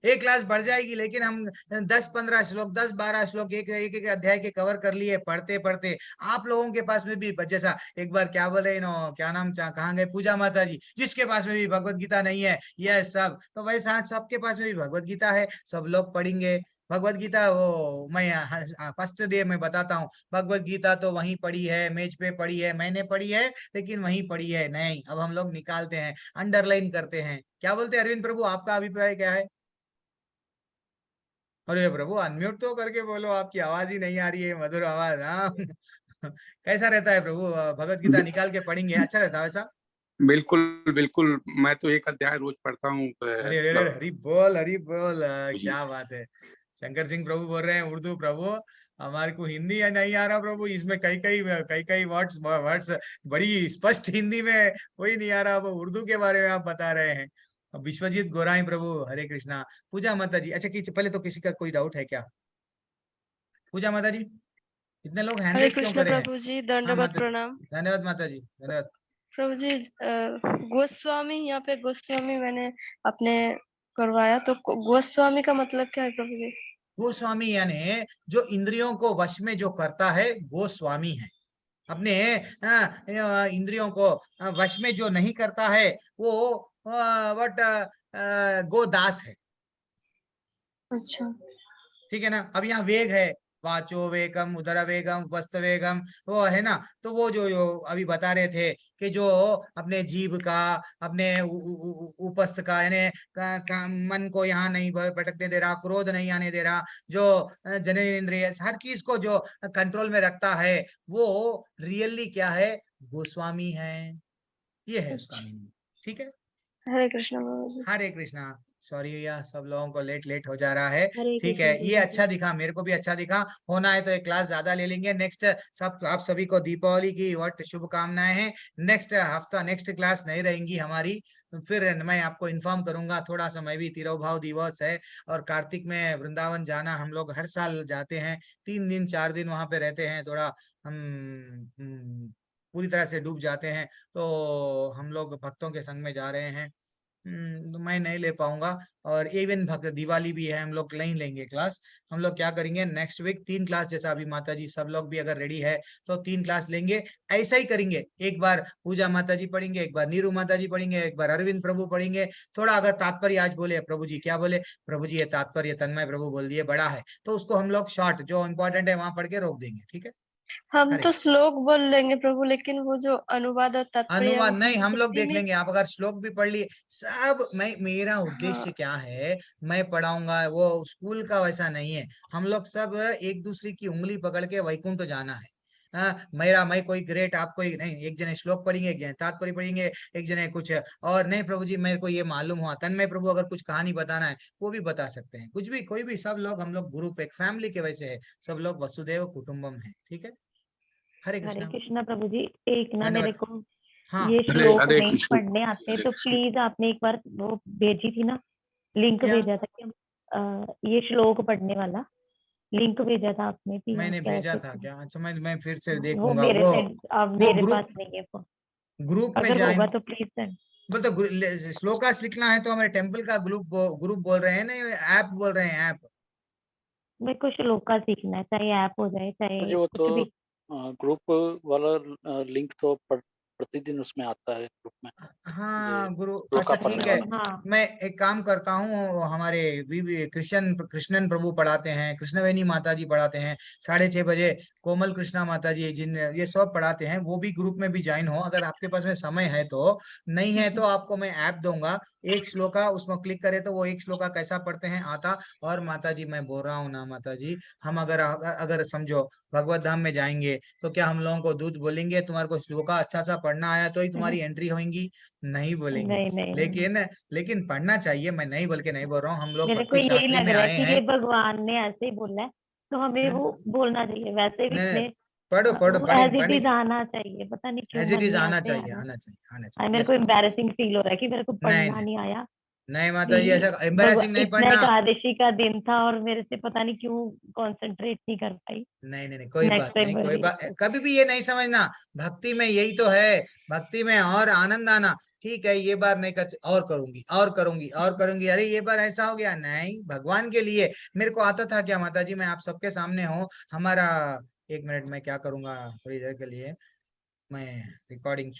एक क्लास बढ़ जाएगी, लेकिन हम 10-15 श्लोक 10-12 श्लोक एक अध्याय के कवर कर लिए पढ़ते पढ़ते। आप लोगों के पास में भी जैसा एक बार क्या बोले नो, क्या नाम कहाँ गए, पूजा माता जी, जिसके पास में भी भगवत गीता नहीं है, यह सब तो वैसा सबके पास में भी भगवत गीता है, सब लोग पढ़ेंगे भगवत गीता। वो मैं फर्स्ट डे में बताता हूँ, भगवत गीता तो वहीं पढ़ी है, मेज पे पढ़ी है, मैंने पढ़ी है, लेकिन वहीं पढ़ी है नहीं, अब हम लोग निकालते हैं, अंडरलाइन करते हैं। क्या बोलते हैं अरविंद प्रभु, आपका अभिप्राय क्या है? अरे प्रभु अनम्यूट तो करके बोलो, आपकी आवाज ही नहीं आ रही है, मधुर आवाज। हाँ कैसा रहता है प्रभु, भगवत गीता निकाल के पढ़ेंगे, अच्छा रहता है वैसा? बिल्कुल बिल्कुल, मैं तो एक अध्याय रोज पढ़ता हूँ। अरे अरे अरे, हरी बोल हरी बोल, क्या बात है। शंकर सिंह प्रभु बोल रहे हैं उर्दू प्रभु, हमारे को हिंदी या नहीं आ रहा प्रभु, इसमें कई वर्ड्स बड़ी स्पष्ट हिंदी में कोई नहीं आ रहा, वो उर्दू के बारे में आप बता रहे हैं। विश्वजीत गोराई प्रभु, हरे कृष्णा। पूजा माता जी, अच्छा पहले तो किसी का कोई डाउट है क्या? पूजा माता जी इतने लोग हैंड हरे रेस क्यों कृष्ण करे हैं? प्रभु जी, हाँ दंडवत माता जी, प्रणाम। धन्यवाद माता जी, धन्यवाद। प्रभु जी गोस्वामी, यहाँ पे गोस्वामी मैंने अपने करवाया, तो गोस्वामी का मतलब क्या है प्रभु जी? गोस्वामी यानी जो इंद्रियों को वश में जो करता है गोस्वामी है। अपने इंद्रियों को वश में जो नहीं करता है वो गोदास है। अच्छा, ठीक है ना। अब यहाँ वेग है, वाचो वेगम, उदर वेगम, उपस्थ वेगम, वो है ना। तो वो जो अभी बता रहे थे कि जो अपने जीव का, अपने उपस्थ का यानी मन को यहाँ नहीं भटकने दे रहा, क्रोध नहीं आने दे रहा, जो जननेंद्रिय हर चीज को जो कंट्रोल में रखता है, वो रियली क्या है? गोस्वामी है। ये है उसका मीनिंग। ठीक है। हरे कृष्ण प्रभु जी। हरे कृष्णा। सॉरी भैया, सब लोगों को लेट हो जा रहा है। हरे ठीक कृष्ण है, प्रभु ये जी। अच्छा दिखा, मेरे को भी अच्छा दिखा। होना है तो एक क्लास ज्यादा ले लेंगे नेक्स्ट। सब आप सभी को दीपावली की व्हाट शुभकामनाएं हैं। नेक्स्ट हफ्ता नेक्स्ट क्लास नहीं रहेंगी हमारी, फिर मैं आपको इन्फॉर्म करूंगा। थोड़ा सा मैं भी तिरुभाव दिवस है और कार्तिक में वृंदावन जाना, हम लोग हर साल जाते हैं, 3 दिन 4 दिन वहां पे रहते हैं। थोड़ा हम पूरी तरह से डूब जाते हैं, तो हम लोग भक्तों के संग में जा रहे हैं। तो मैं नहीं ले पाऊंगा। और इवन भक्त दिवाली भी है, हम लोग नहीं लेंगे क्लास। हम लोग क्या करेंगे, नेक्स्ट वीक 3 क्लास, जैसा अभी माता जी सब लोग भी अगर रेडी है तो 3 क्लास लेंगे। ऐसा ही करेंगे, एक बार पूजा माता जी पढ़ेंगे, एक बार नीरू माता जी पढ़ेंगे, एक बार अरविंद प्रभु पढ़ेंगे। थोड़ा अगर तात्पर्य आज बोले प्रभु जी, क्या बोले प्रभु जी, ये तात्पर्य तन्मय प्रभु बोल दिए बड़ा है, तो उसको हम लोग शॉर्ट जो इंपॉर्टेंट है वहां पढ़ के रोक देंगे। ठीक है। हम तो श्लोक बोल लेंगे प्रभु, लेकिन वो जो अनुवाद और तात्पर्य अनुवाद वो नहीं, हम लोग हिंदी देख में। लेंगे। आप अगर श्लोक भी पढ़ लिए सब, मेरा उद्देश्य क्या है, मैं पढ़ाऊंगा, वो स्कूल का वैसा नहीं है। हम लोग सब एक दूसरे की उंगली पकड़ के वैकुंठ जाना है। मैं कोई ग्रेट, आप कोई नहीं। एक जने श्लोक पढ़ेंगे, एक जने तात्पर्य पढ़ेंगे, एक जने कुछ और। नहीं प्रभु जी, मेरे को ये मालूम हुआ, तन्मय प्रभु अगर कुछ कहानी बताना है वो भी बता सकते हैं, कुछ भी कोई भी। सब लोग हम लोग ग्रुप एक फैमिली के वैसे है, सब लोग वसुदेव कुटुंबम है। ठीक है। हरे हरे कृष्णा। कृष्णा प्रभु जी। एक ना मेरे को हाँ, ये हरे श्लोक हरे नहीं कृष्ण, पढ़ने आते, हरे तो कृष्ण। प्लीज आपने एक बार वो भेजी थी ना, लिंक क्या? भेजा था कि ये श्लोक पढ़ने वाला लिंक भेजा था आपने भी, मैंने भेजा कैसे था क्या? अच्छा, मैं फिर से वो देखूंगा। मेरे वो से, अब वो मेरे पास ग्रुप नहीं है वो। ग्रुप में अगर होगा ज्वाइन, तो प्लीज सेंड। बोल तो श्लोकास लिखना है तो हमारे टेम्पल का ग्रुप बोल रहे हैं, नहीं ऐप बोल रहे हैं, ऐप। मेरे को श्लोक का सीखना है, चाहे ऐप हो जाए चाहे वो कुछ तो भी। ग्रुप वाला लिंक तो प्रतिदिन उसमें आता है ग्रुप में। हाँ गुरु, श्लोका अच्छा ठीक पढ़ने है। वाला। हाँ, मैं एक काम करता हूँ, हमारे कृष्णन प्रभु पढ़ाते हैं, कृष्णवेणी माता जी पढ़ाते हैं 6:30 बजे, कोमल कृष्णा माता जी, जिन ये सब पढ़ाते हैं, वो भी ग्रुप में भी ज्वाइन हो अगर आपके पास में समय है तो। नहीं है तो आपको मैं ऐप दूंगा, एक श्लोका उसमें क्लिक करे तो वो एक श्लोका कैसा पढ़ते हैं आता। और माता जी मैं बोल रहा हूँ ना माता जी, हम अगर अगर समझो भगवत धाम में जाएंगे तो क्या हम लोगों को दूध बोलेंगे तुम्हारे को श्लोका अच्छा सा पढ़ना आया तो ही तुम्हारी एंट्री होगी? नहीं बोलेंगे। नहीं नहीं नहीं। लेकिन पढ़ना चाहिए, मैं नहीं बोल के नहीं बोल रहा हूँ, हम लोग मेरे को भक्ति यही शास्त्री लग में रहा है आए कि हैं। ये भगवान ने ऐसे ही बोला है, तो हमें वो बोलना चाहिए। वैसे भी नहीं नहीं, इसमें पढ़ो पढ़ो वो पढ़ेंगे एज इट इज पढ़ेंगे। आना चाहिए, पता नहीं क्यों एज इट मन इज में आना ऐसे आ चाहिए, रहा है। आना चाहिए, आना मेरे चाहिए। को यस माता। एम्बैरेसिंग फील हो रहा है कि मेरे को नहीं पढ़ना नहीं नहीं आया, नहीं माता जी, ऐसा कि एम्बेरसिंग नहीं इतना पढ़ना। एकादशी का दिन था और मेरे से पता नहीं क्यों कंसंट्रेट नहीं कर पाई। नहीं कोई नेक्स्ट बात टाइम नहीं, कोई बोलिए। बात, कभी भी ये नहीं समझना, भक्ति में यही तो है, भक्ति में और आनंद आना। ठीक है, ये बार नहीं कर और करूंगी और करूंगी और करूंगी, अरे ये बार ऐसा हो गया, नहीं भगवान के लिए। मेरे को आता था क्या माता जी, मैं आप सबके सामने हूँ हमारा। 1 मिनट में क्या करूंगा, थोड़ी देर के लिए मैं रिकॉर्डिंग